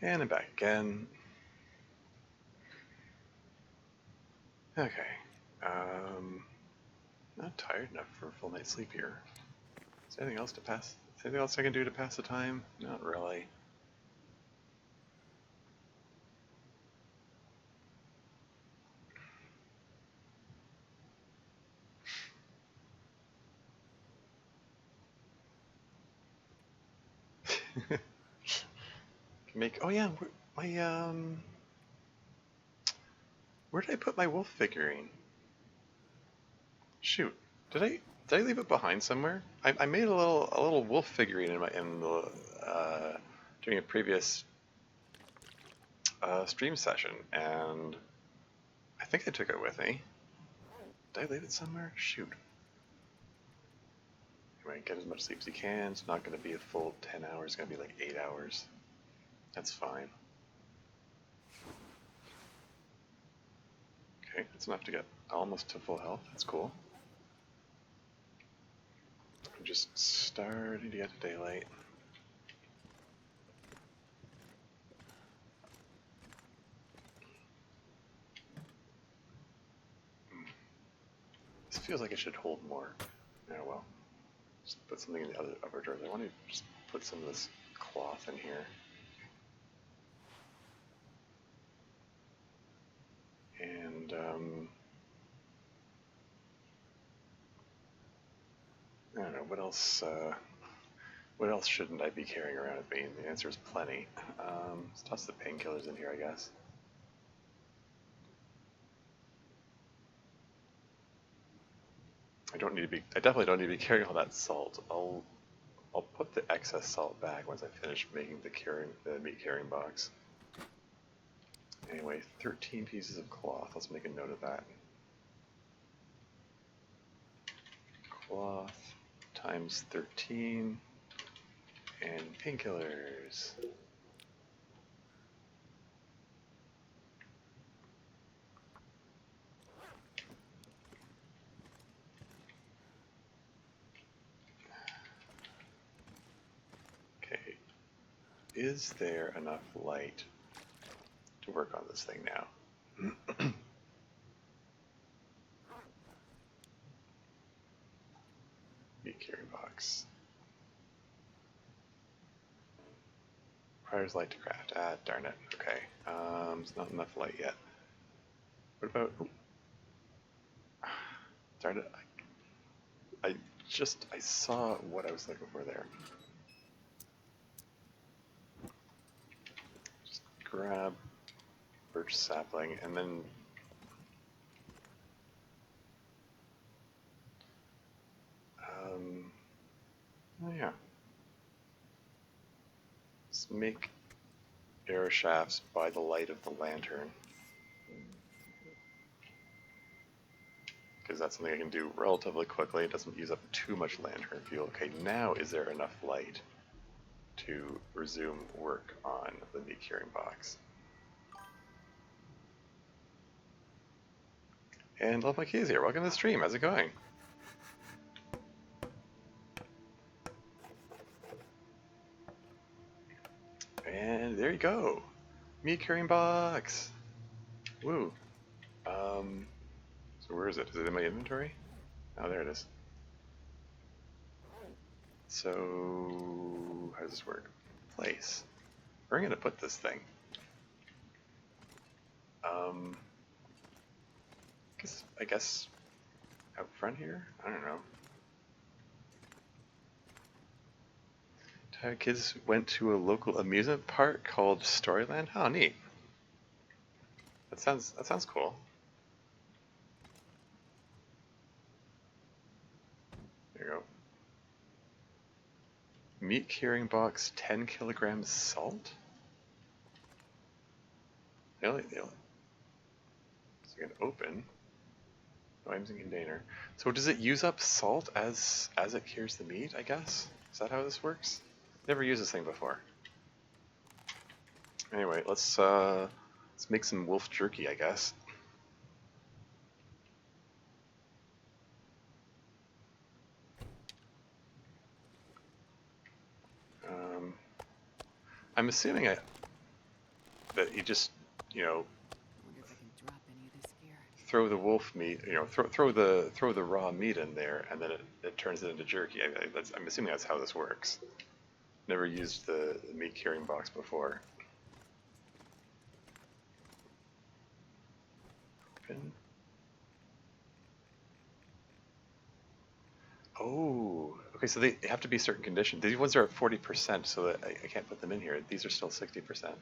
And I'm back again. Okay. Not tired enough for a full night's sleep here. Is there anything else to pass? Anything else I can do to pass the time? Not really. Make. Oh yeah, my where did I put my wolf figurine? Shoot, did I leave it behind somewhere? I made a little wolf figurine in the during a previous stream session, and I think I took it with me. Did I leave it somewhere? Shoot. Anyway, get as much sleep as you can. It's not going to be a full 10 hours. It's going to be like 8 hours. That's fine. Okay, that's enough to get almost to full health. That's cool. I'm just starting to get to daylight. This feels like it should hold more. Yeah, well. Just put something in the other upper drawers. I want to just put some of this cloth in here. And, I don't know, what else shouldn't I be carrying around with me? The answer is plenty. Let's toss the painkillers in here, I guess. I definitely don't need to be carrying all that salt. I'll put the excess salt back once I finish making the meat carrying box. Anyway, 13 pieces of cloth. Let's make a note of that. Cloth times 13 and painkillers. Okay. Is there enough light to work on this thing now? Meat carrying box. Requires light to craft. Ah, darn it. Okay. It's not enough light yet. What about... Oh. Darn it. I saw what I was looking for there. Just grab birch sapling and then... oh yeah. Let's make arrow shafts by the light of the lantern. Because that's something I can do relatively quickly. It doesn't use up too much lantern fuel. Okay, now is there enough light to resume work on the meat curing box? And Love My Keys here. Welcome to the stream. How's it going? And there you go. Meat curing box. Woo. So where is it? Is it in my inventory? Oh, there it is. So how does this work? Place. Where am I going to put this thing? I guess out front here? I don't know. Tired kids went to a local amusement park called Storyland. Oh, neat. That sounds cool. There you go. Meat curing box, 10 kilograms salt? So you can open. Items in container. So does it use up salt as it cures the meat, I guess? Is that how this works? Never used this thing before. Anyway, let's make some wolf jerky, I guess. I'm assuming that you just, I wonder if I can drop any of this gear. throw the wolf meat, throw the raw meat in there, and then it turns it into jerky. I'm assuming that's how this works. Never used the meat curing box before. Open. Oh, okay. So they have to be certain conditions. These ones are at 40%, so that I can't put them in here. These are still 60%.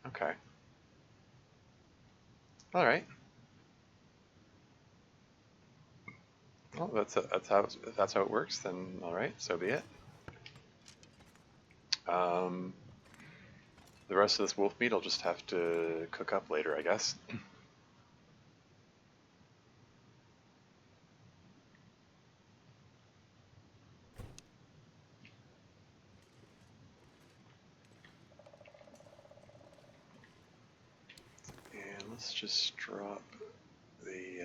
Okay. All right. Well, that's how it works. Then all right, so be it. The rest of this wolf meat I'll just have to cook up later, I guess. And let's just drop the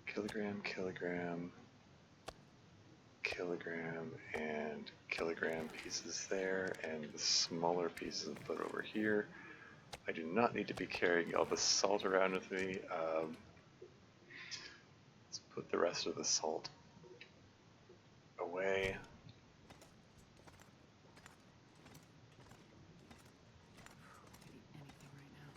kilogram, and kilogram pieces there, and the smaller pieces I'll put over here. I do not need to be carrying all the salt around with me. Let's put the rest of the salt away. Anything right now.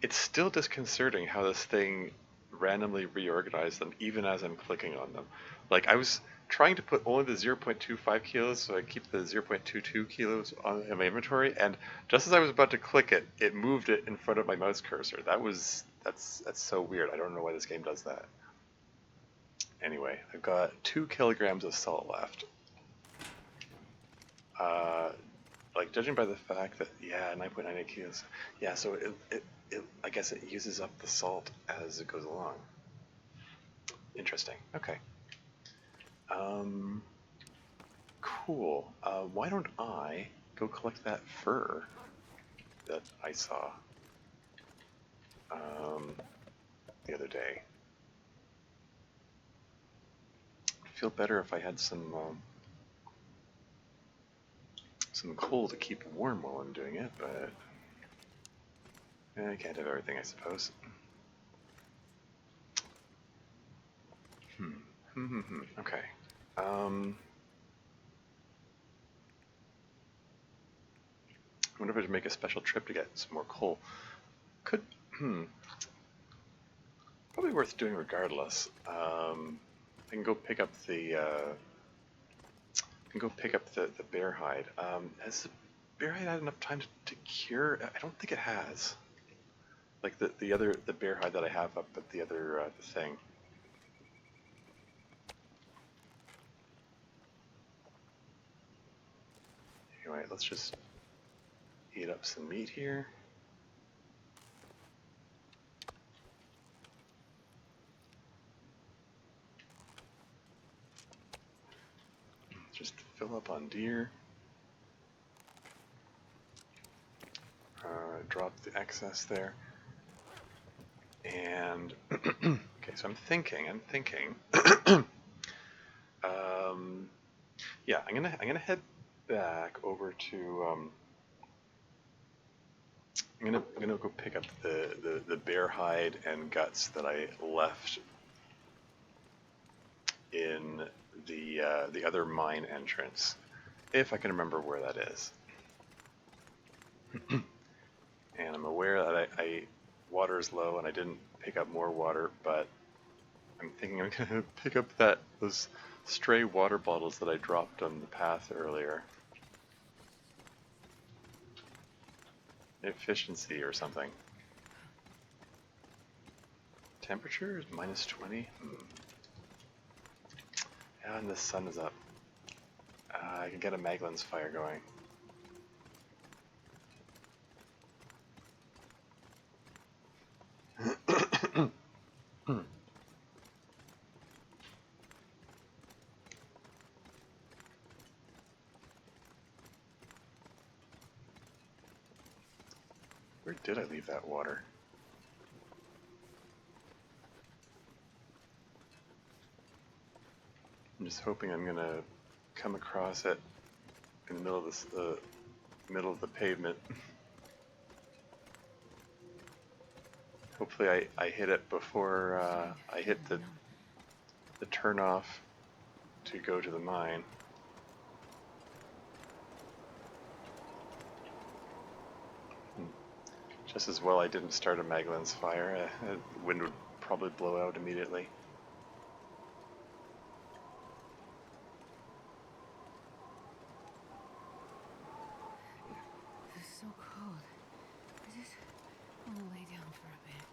It's still disconcerting how this thing randomly reorganized them even as I'm clicking on them. Like I was trying to put only the 0.25 kilos so I keep the 0.22 kilos in my inventory, and just as I was about to click it, it moved it in front of my mouse cursor. That's so weird. I don't know why this game does that. Anyway, I've got 2 kilograms of salt left. Like judging by the fact that 9.98 kilos. Yeah, so I guess it uses up the salt as it goes along. Interesting. Okay. Cool. Why don't I go collect that fur that I saw the other day? I'd feel better if I had some coal to keep warm while I'm doing it, but I can't have everything, I suppose. Okay. I wonder if I should make a special trip to get some more coal. Probably worth doing regardless. I can go pick up the bear hide. Has the bear hide had enough time to cure? I don't think it has. Like the bear hide that I have up at the other the thing. Anyway, let's just heat up some meat here. Just fill up on deer. Drop the excess there. And okay, so I'm thinking. Yeah, I'm gonna head back over to. I'm gonna go pick up the bear hide and guts that I left in the other mine entrance, if I can remember where that is. And I'm aware that I water is low and I didn't pick up more water, but I'm thinking I'm gonna pick up those stray water bottles that I dropped on the path earlier. Efficiency or something. Temperature is -20. Yeah, and the sun is up. I can get a Maglin's fire going. Where did I leave that water? just hoping I'm gonna come across it in the middle of this, middle of the pavement. Hopefully I hit it before I hit the turnoff to go to the mine. Just as well I didn't start a Magellan's fire. The wind would probably blow out immediately. This is so cold. I just want to lay down for a bit.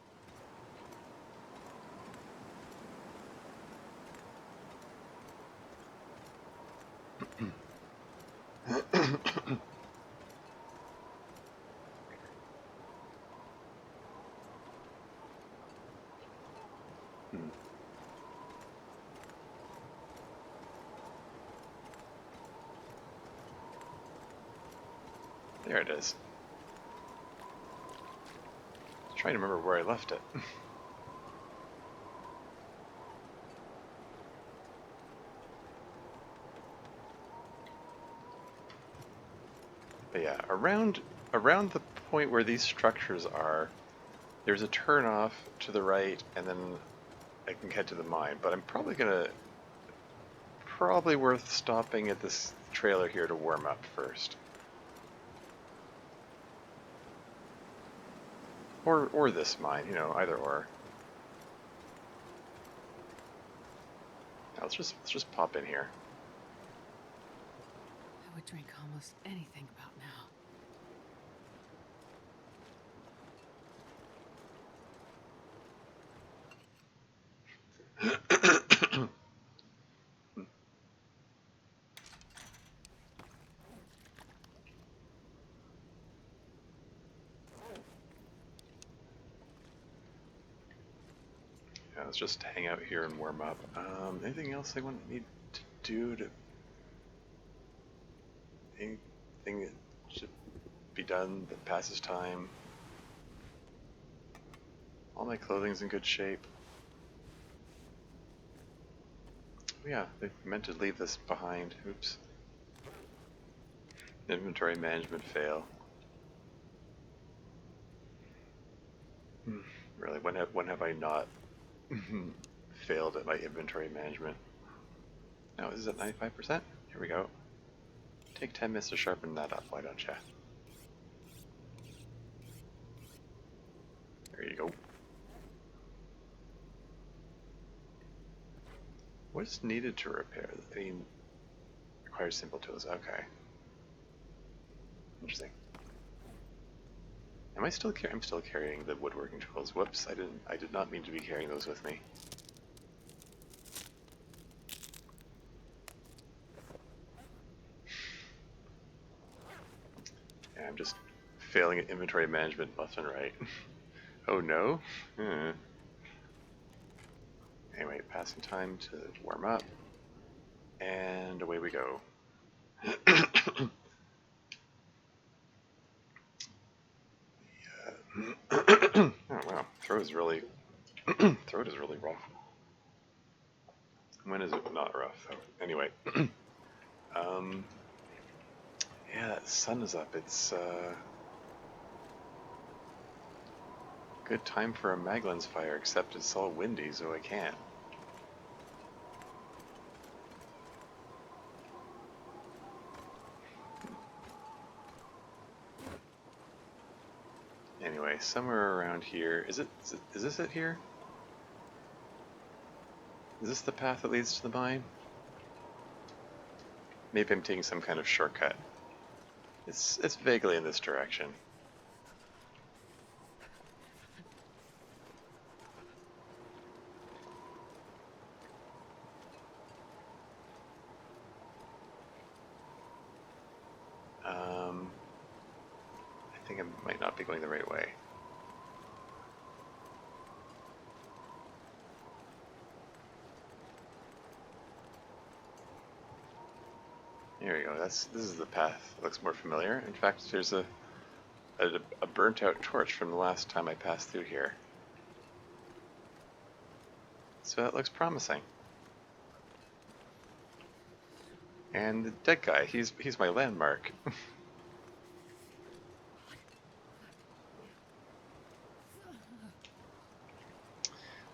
There it is. Trying to remember where I left it. But yeah, around the point where these structures are, there's a turnoff to the right, and then I can head to the mine. But I'm probably worth stopping at this trailer here to warm up first. Or this mine, you know, either or. Now let's just pop in here. I would drink almost anything about now. Yeah, let's just hang out here and warm up. Anything else I need to do to... Anything that should be done that passes time? All my clothing's in good shape. Oh yeah, they meant to leave this behind. Oops. Inventory management fail. Really, when have I not failed at my inventory management? Now, is it 95%? Here we go. Take 10 minutes to sharpen that up, why don't you? There you go. What is needed to repair? I mean, requires simple tools. Okay. Interesting. Am I still I'm still carrying the woodworking tools. Whoops, I did not mean to be carrying those with me. Yeah, I'm just failing at inventory management left and right. Oh no? Anyway, passing time to warm up. And away we go. Oh wow, throat is really rough. When is it not rough though? Anyway, yeah, that sun is up. It's good time for a Magellan's fire, except it's all windy, so I can't. Anyway, somewhere around here, is this it here? Is this the path that leads to the mine? Maybe I'm taking some kind of shortcut. It's vaguely in this direction. I think I might not be going the right way. There we go. This is the path. It looks more familiar. In fact, there's a burnt out torch from the last time I passed through here. So that looks promising. And the dead guy, he's my landmark.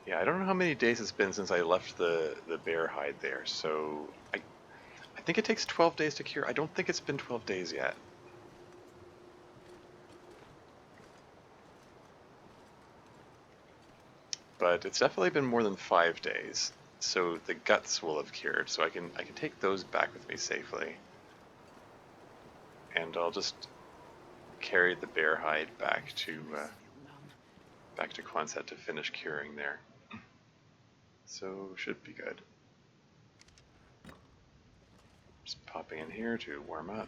Yeah, I don't know how many days it's been since I left the bear hide there, so I think it takes 12 days to cure. I don't think it's been 12 days yet. But it's definitely been more than 5 days. So the guts will have cured, so I can take those back with me safely. And I'll just carry the bear hide back to Quonset to finish curing there. So should be good. Just popping in here to warm up.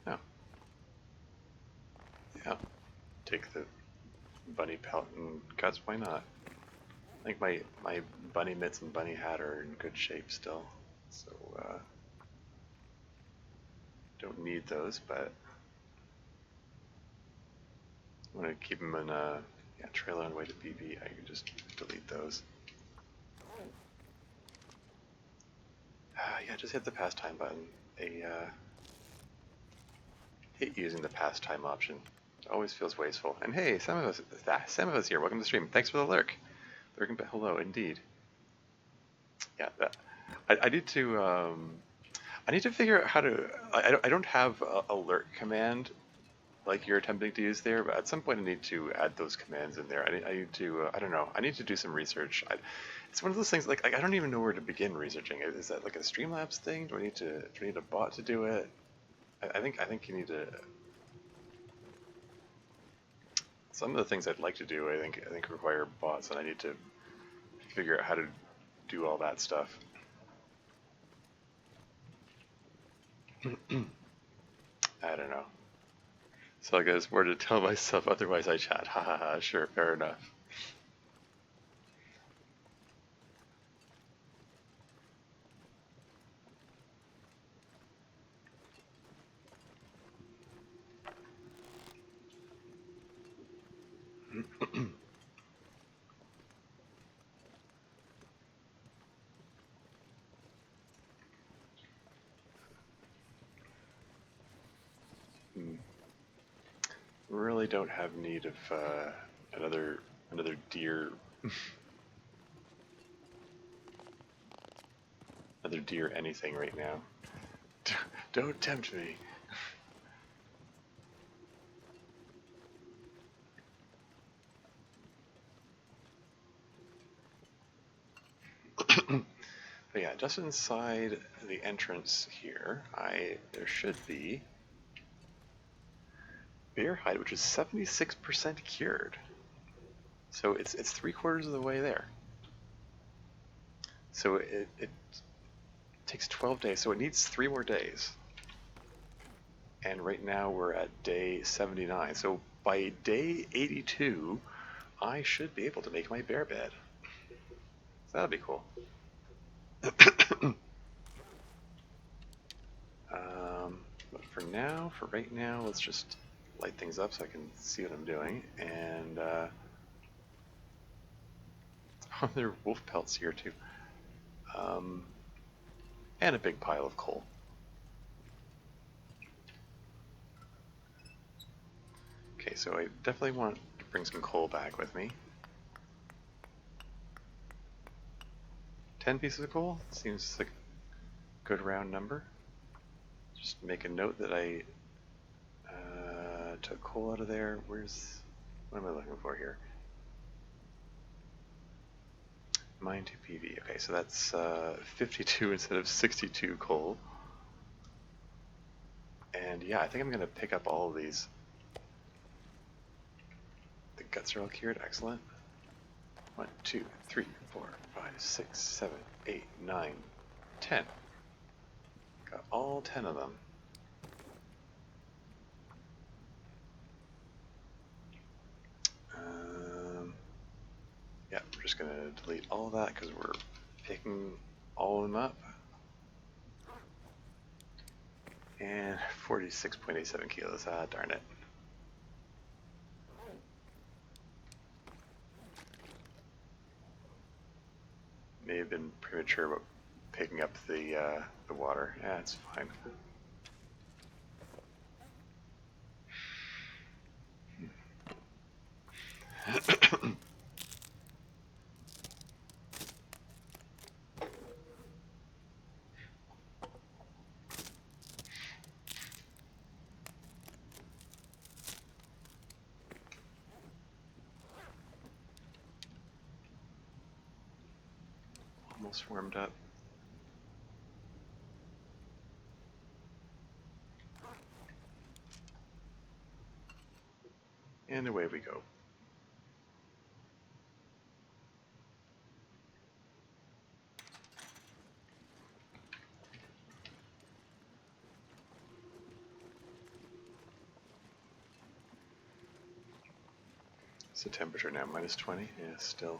Oh. Yeah. Take the bunny pelt and guts, why not? I think my bunny mitts and bunny hat are in good shape still. So don't need those, but I'm gonna keep them in a trailer on the way to BB. I can just delete those. Yeah, just hit the pastime button. Hate using the pastime option. It always feels wasteful. And hey, some of us here. Welcome to the stream. Thanks for the lurk. Hello, indeed. Yeah, I need to figure out how to. I don't have a lurk command like you're attempting to use there, but at some point I need to add those commands in there. I need to, I don't know, I need to do some research. It's one of those things, like, I don't even know where to begin researching it. Is that like a Streamlabs thing? Do I need a bot to do it? I think you need to, some of the things I'd like to do, I think require bots, and I need to figure out how to do all that stuff. I don't know. So I guess more to tell myself, otherwise I chat. Ha ha ha, sure, fair enough. Really don't have need of another deer another deer anything right now. Don't tempt me. But yeah, just inside the entrance here, there should be bear hide, which is 76% cured. So it's 3/4 of the way there. So it takes 12 days, so it needs 3 more days. And right now we're at day 79. So by day 82, I should be able to make my bear bed. So that'll be cool. But for right now, let's just light things up so I can see what I'm doing. And oh, there are wolf pelts here too. And a big pile of coal. Okay, so I definitely want to bring some coal back with me. 10 pieces of coal seems like a good round number. Just make a note that I took coal out of there. What am I looking for here? Mine to PV. Okay, so that's 52 instead of 62 coal. And yeah, I think I'm going to pick up all of these. The guts are all cured. Excellent. 1, 2, 3, 4, 5, 6, 7, 8, 9, 10. Got all 10 of them. Yeah, we're just going to delete all that because we're picking all of them up. And 46.87 kilos. Ah, darn it. may have been premature about picking up the water. Yeah, it's fine. Almost warmed up. And away we go. What's the temperature now? -20? Yeah, still.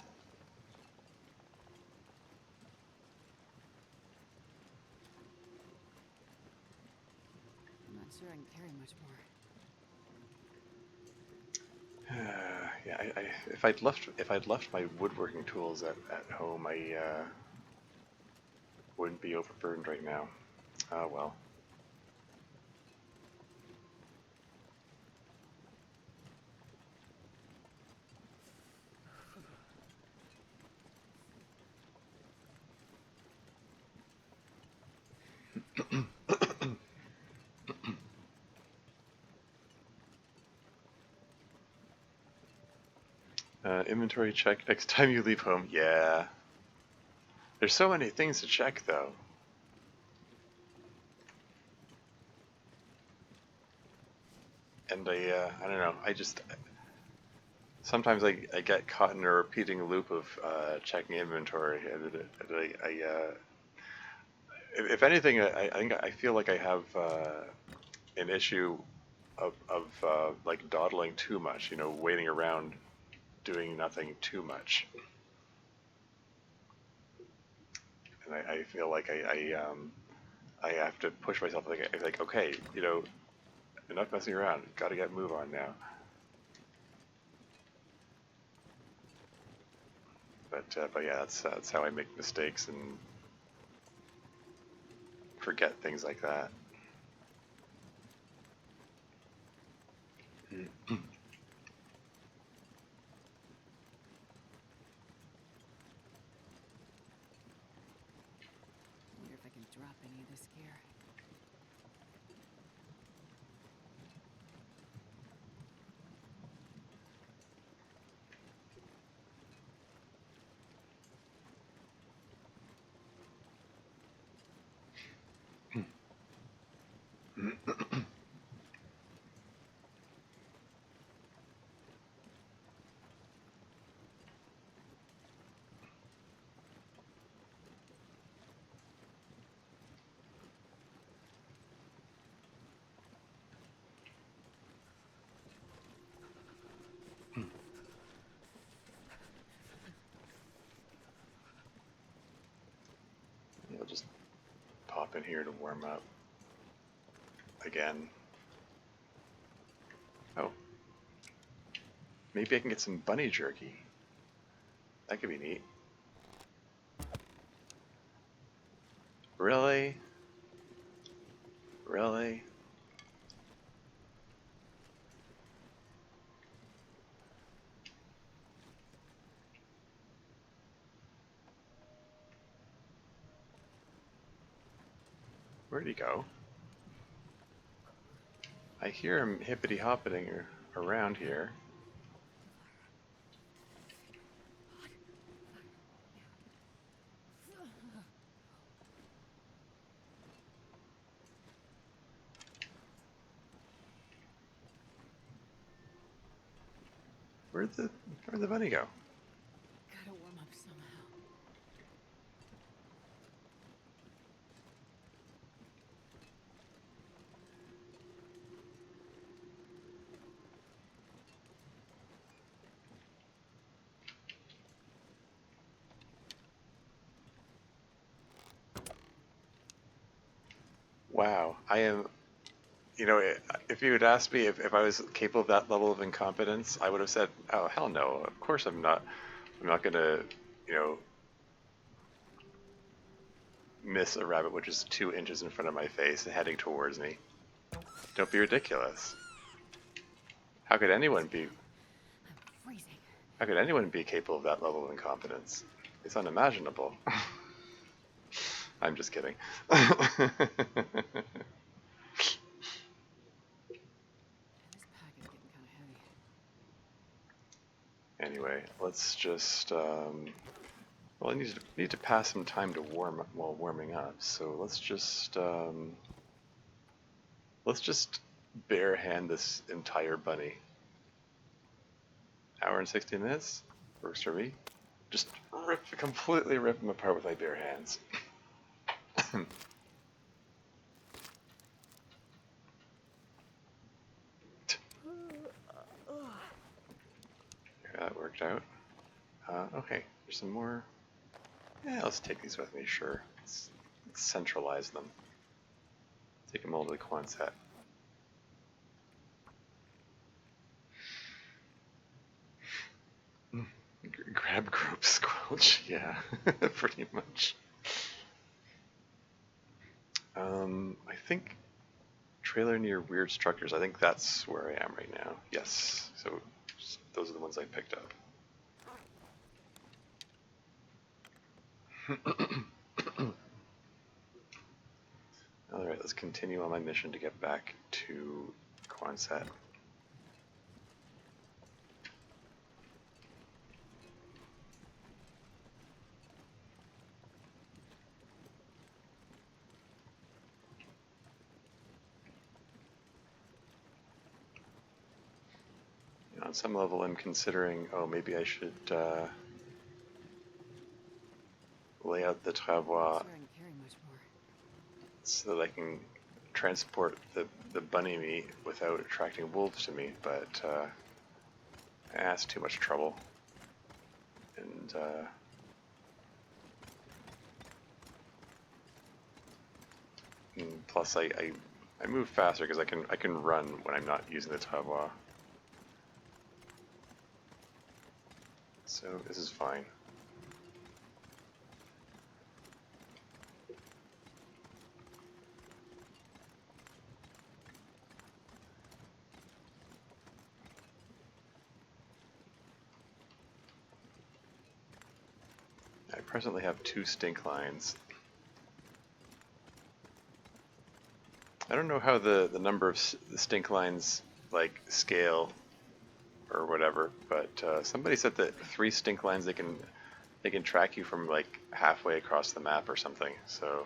I'm not sure I can carry much more. Yeah, if I'd left my woodworking tools at home, I wouldn't be overburdened right now. Ah, well. Inventory check next time you leave home. Yeah. There's so many things to check, though. And I don't know, sometimes I get caught in a repeating loop of checking inventory. And if anything, I feel like I have an issue of like dawdling too much, waiting around doing nothing too much. And I feel like I have to push myself, like okay, enough messing around, gotta get move on now. But yeah, that's how I make mistakes and forget things like that. I wonder if I can drop any of this gear. I'll just pop in here to warm up again. Oh, maybe I can get some bunny jerky. That could be neat. Really? Really? Where'd he go? I hear him hippity-hoppiting around here. Where'd the bunny go? Gotta warm up somehow. Wow, I am, if you had asked me if I was capable of that level of incompetence, I would have said, oh, hell no, of course I'm not. I'm not gonna, you know, miss a rabbit which is 2 inches in front of my face and heading towards me. Don't be ridiculous. How could anyone be? I'm freezing. How could anyone be capable of that level of incompetence? It's unimaginable. I'm just kidding. This pack is getting kind of heavy. Anyway, let's just well, I need to pass some time to warm up while warming up. So let's just bare hand this entire bunny. Hour and 60 minutes works for me. Just completely rip them apart with my bare hands. That worked out. Okay, there's some more. Yeah, let's take these with me, sure. Let's centralize them. Take them all to the Quonset. Grab group squelch, yeah, pretty much. I think trailer near weird structures, I think that's where I am right now. Yes, so those are the ones I picked up. Alright, let's continue on my mission to get back to Quonset. On some level I'm considering, oh, maybe I should lay out the travois so that I can transport the bunny meat without attracting wolves to me, but that's too much trouble. And plus I move faster because I can run when I'm not using the travois. So this is fine. I presently have 2 stink lines. I don't know how the number of the stink lines like scale or whatever, but somebody said that 3 stink lines they can track you from like halfway across the map or something. So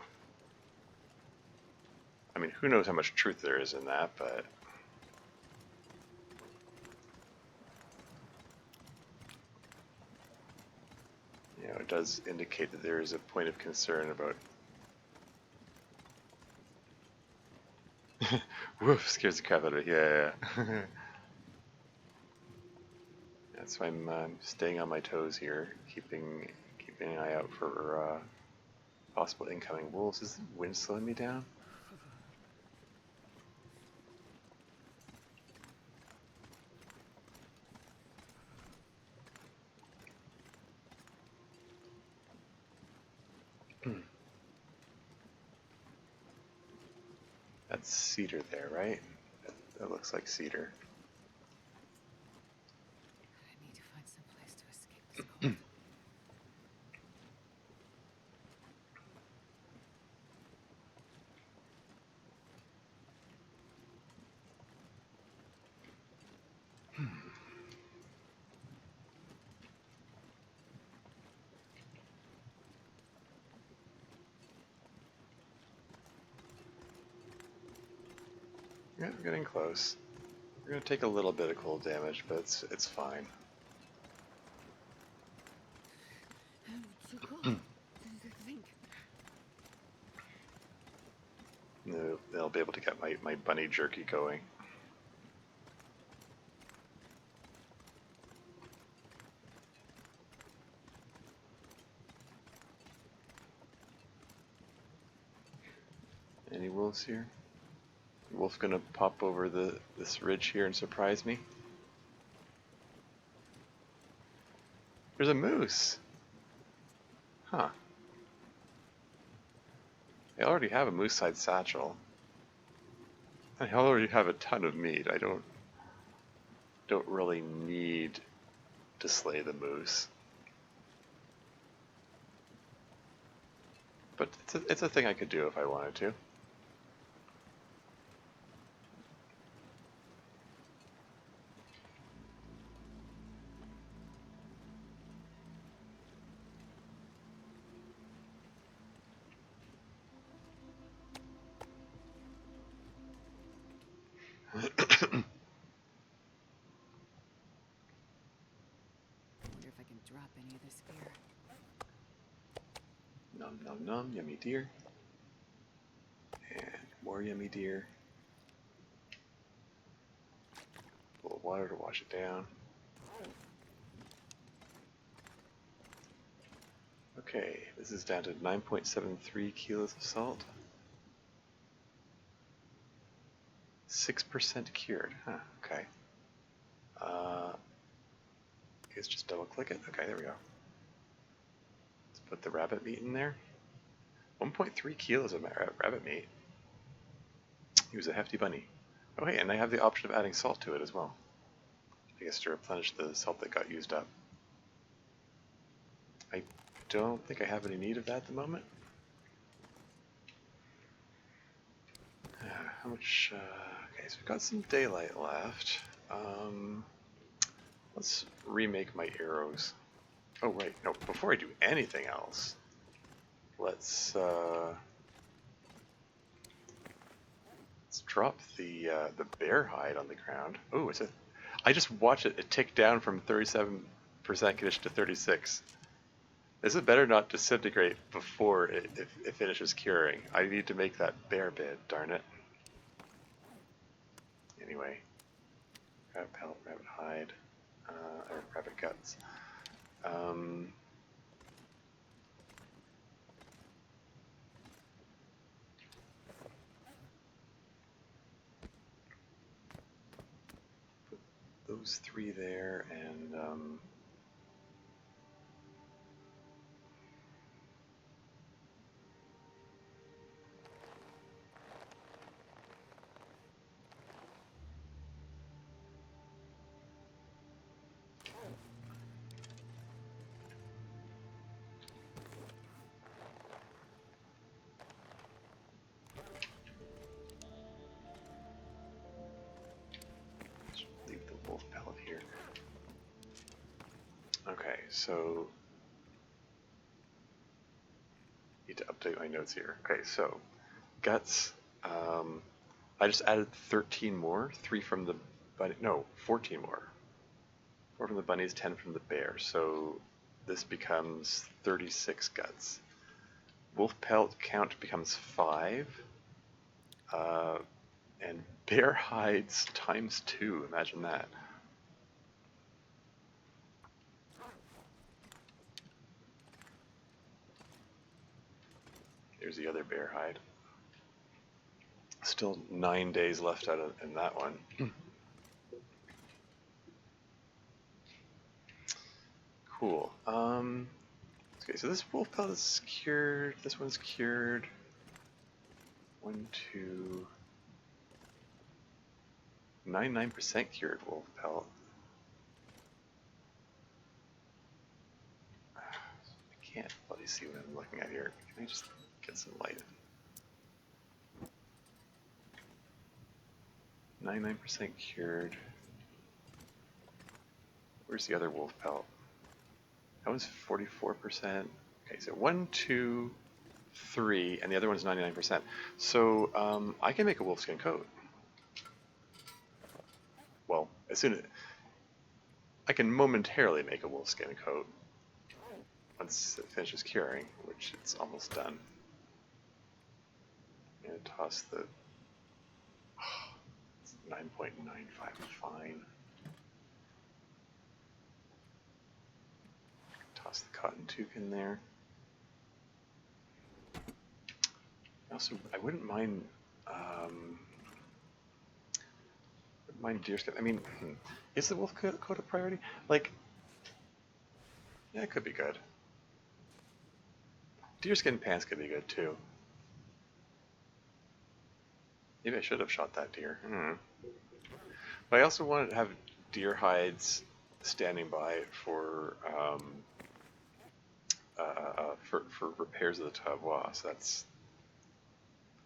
I mean, who knows how much truth there is in that, but you know, it does indicate that there is a point of concern about. Woof, scares the crap out of me. Yeah. That's why I'm staying on my toes here, keeping an eye out for possible incoming wolves. Is the wind slowing me down? That's cedar there, right? That looks like cedar. I need to find some place to escape this cold. Yeah, we're getting close. We're gonna take a little bit of cold damage, but it's fine. It's so cold. Think. They'll be able to get my bunny jerky going. Any wolves here? Wolf gonna pop over this ridge here and surprise me? There's a moose! Huh. I already have a moose hide satchel. I already have a ton of meat. I don't really need to slay the moose. But it's a thing I could do if I wanted to. Wonder if I can drop any of this gear. Nom nom nom, yummy deer. And more yummy deer. A little water to wash it down. Okay, this is down to 9.73 kilos of salt. 6% cured. Huh, okay. Let's just double click it. Okay, there we go. Let's put the rabbit meat in there. 1.3 kilos of rabbit meat. He was a hefty bunny. Oh hey, and I have the option of adding salt to it as well. I guess to replenish the salt that got used up. I don't think I have any need of that at the moment. How much? Okay, so we've got some daylight left. Let's remake my arrows. Oh wait, no, before I do anything else, let's drop the bear hide on the ground. Oh, I just watched it tick down from 37% condition to 36. This is better not disintegrate before it finishes curing. I need to make that bear bed, darn it. Anyway, rabbit pelt, rabbit hide, or rabbit guts. Put those three there, and leave the wolf pellet here. Okay, so need to update my notes here. Okay, so guts. I just added 13 more, 3 from the bunny. No, 14 more. 4 from the bunnies, 10 from the bear. So this becomes 36 guts. Wolf pelt count becomes 5. And bear hides times 2. Imagine that. Here's the other bear hide. Still 9 days left out in that one. Cool. Okay, so this wolf pelt is cured. This one's cured. 1, 2, 99% cured wolf pelt. I can't bloody see what I'm looking at here. Can I just get some light? 99% cured. Where's the other wolf pelt? That one's 44%. Okay, so 1, 2, 3, and the other one's 99%. So I can make a wolfskin coat. Well, as soon as I can momentarily make a wolfskin coat once it finishes curing, which it's almost done. I'm gonna toss the 9.95 fine. Toss the cotton toque in there. Also, I wouldn't mind deerskin. I mean, is the wolf coat a priority? Like, yeah, it could be good. Deerskin pants could be good too. Maybe I should have shot that deer. But I also wanted to have deer hides standing by for repairs of the tavois. So that's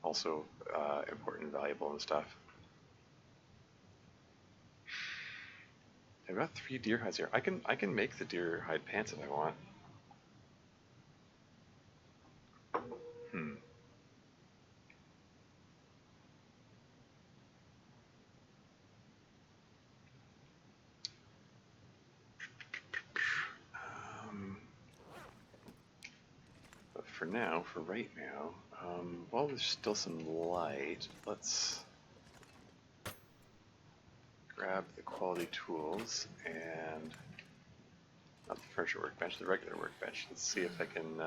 also important and valuable and stuff. I've got 3 deer hides here. I can make the deer hide pants if I want. Hmm. But for now, for right now, while there's still some light, let's grab the quality tools and not the furniture workbench, the regular workbench. Let's see if I can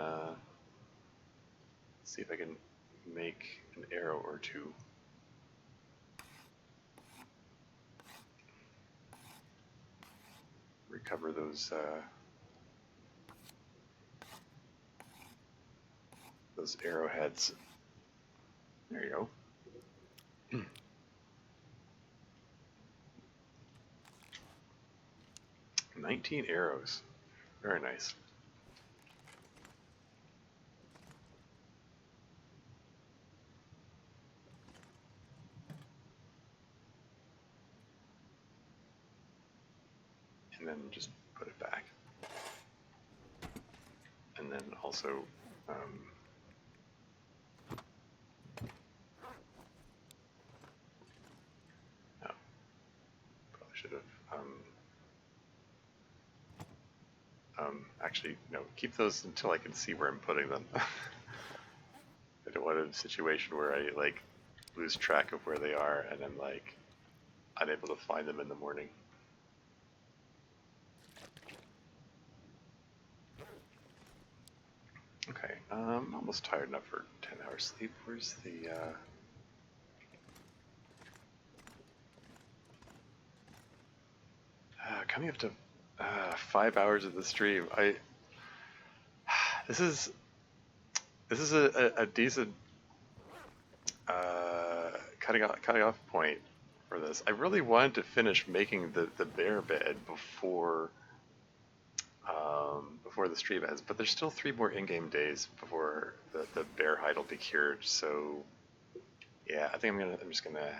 make an arrow or two. Recover those arrowheads. There you go. 19 arrows. Very nice. And then just put it back. And then also oh, probably should have actually no, keep those until I can see where I'm putting them. I don't want a situation where I like lose track of where they are and I'm like unable to find them in the morning. Okay, I'm almost tired enough for 10 hours sleep. Where's the coming up to 5 hours of the stream. This is a decent cutting off point for this. I really wanted to finish making the bear bed before before the stream ends, but there's still 3 more in-game days before the bear hide will be cured. So yeah, I think I'm just gonna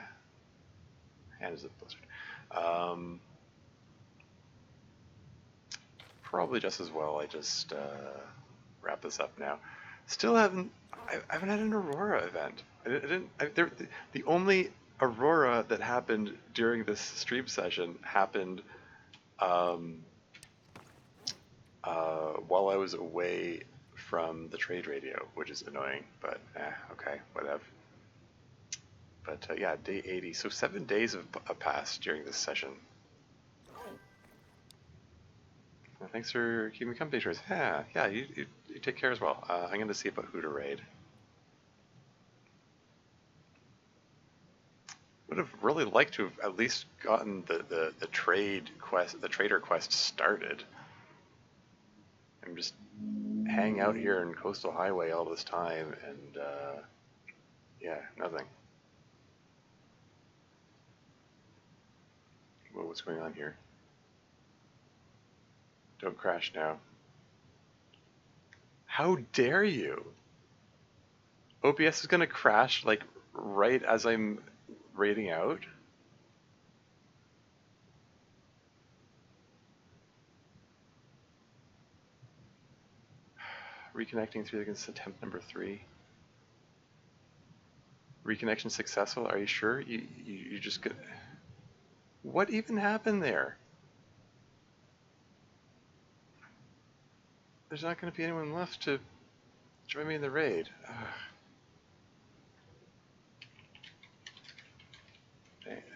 hands the blizzard. Probably just as well I just wrap this up now. Still I haven't had an Aurora event. The only Aurora that happened during this stream session happened while I was away from the trade radio, which is annoying, but okay, whatever. But yeah, day 80. So 7 days have passed during this session. Well, thanks for keeping me company, Trace. Yeah, you take care as well. I'm going to see about who to raid. Would have really liked to have at least gotten the trader quest started. I'm just hanging out here in Coastal Highway all this time, and yeah, nothing. Whoa, what's going on here? Don't crash now. How dare you? OBS is gonna crash like right as I'm raiding out? Reconnecting through attempt number 3. Reconnection successful? Are you sure? You just could. What even happened there? There's not going to be anyone left to join me in the raid.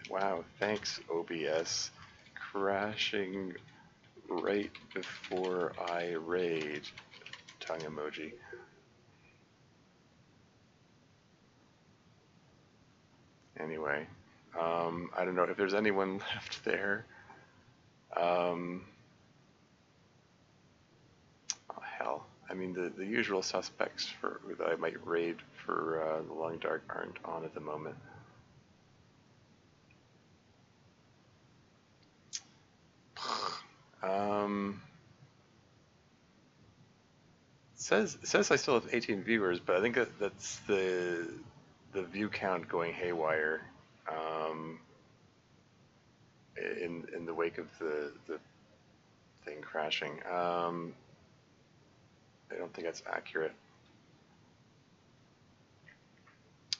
Wow, thanks OBS. Crashing right before I raid. Tongue emoji. Anyway, I don't know if there's anyone left there. Oh hell, I mean the usual suspects for that I might raid for the Long Dark aren't on at the moment. It says I still have 18 viewers, but I think that's the view count going haywire um, in the wake of the thing crashing. I don't think that's accurate.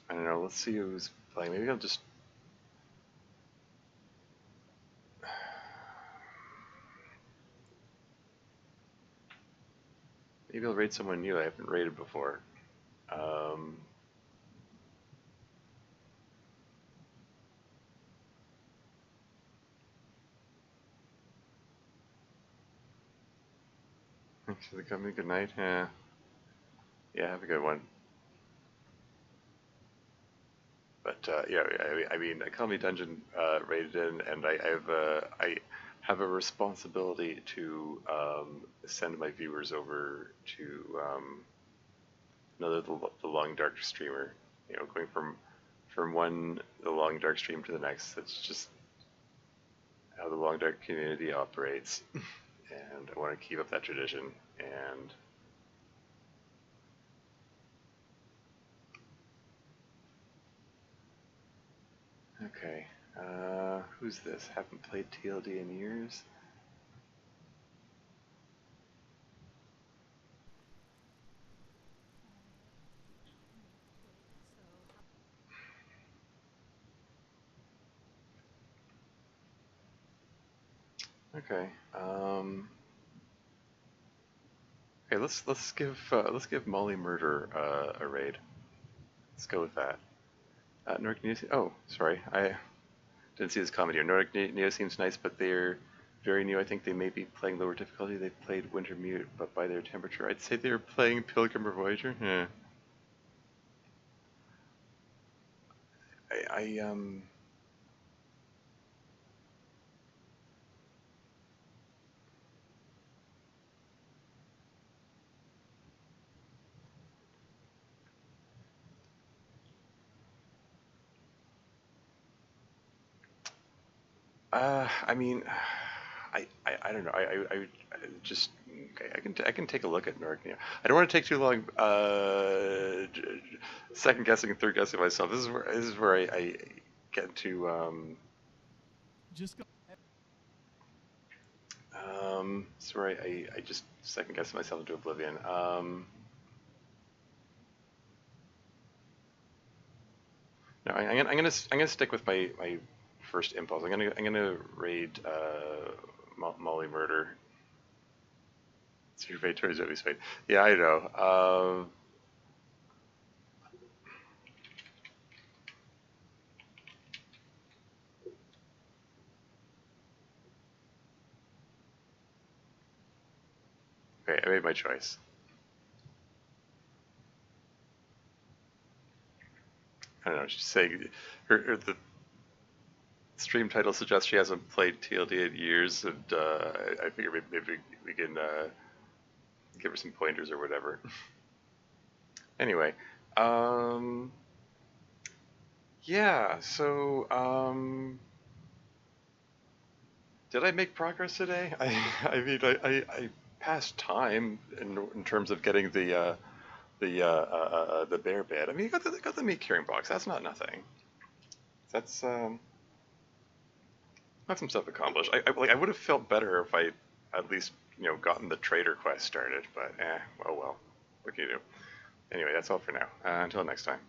I don't know. Let's see who's playing. Maybe I'll just. Maybe I'll raid someone new I haven't raided before. Um, Thanks for the company. Good night. Yeah, have a good one. But yeah, I mean, Call Me Dungeon raided in, and I have a responsibility to send my viewers over to another the Long Dark streamer. You know, going from one the Long Dark stream to the next. That's just how the Long Dark community operates, and I want to keep up that tradition. And okay, who's this? Haven't played TLD in years. Okay. Okay, let's give Molly Murder a raid. Let's go with that. Nordic Neo. Oh, sorry, I didn't see this comment here. Nordic Neo seems nice, but they're very new. I think they may be playing lower difficulty. They played Wintermute, but by their temperature, I'd say they're playing Pilgrim or Voyager. Yeah. I. I mean, I don't know. I just I can take a look at Nordic Neo. I don't want to take too long second guessing and third guessing myself. This is where I get to Just go. this is where I just second guess myself into oblivion. No, I'm gonna stick with my first impulse. I'm gonna raid Molly Murder. Survey towards Joey's fate. Yeah, I know. Okay, I made my choice. I don't know. She's saying the stream title suggests she hasn't played TLD in years, and I figure maybe we can give her some pointers or whatever. Anyway, yeah. So, did I make progress today? I mean, I passed time in terms of getting the bear bed. I mean, you got the meat curing box. That's not nothing. That's That's some stuff accomplished. I would have felt better if I at least gotten the trader quest started, but oh well. What can you do? Anyway, that's all for now. Until next time.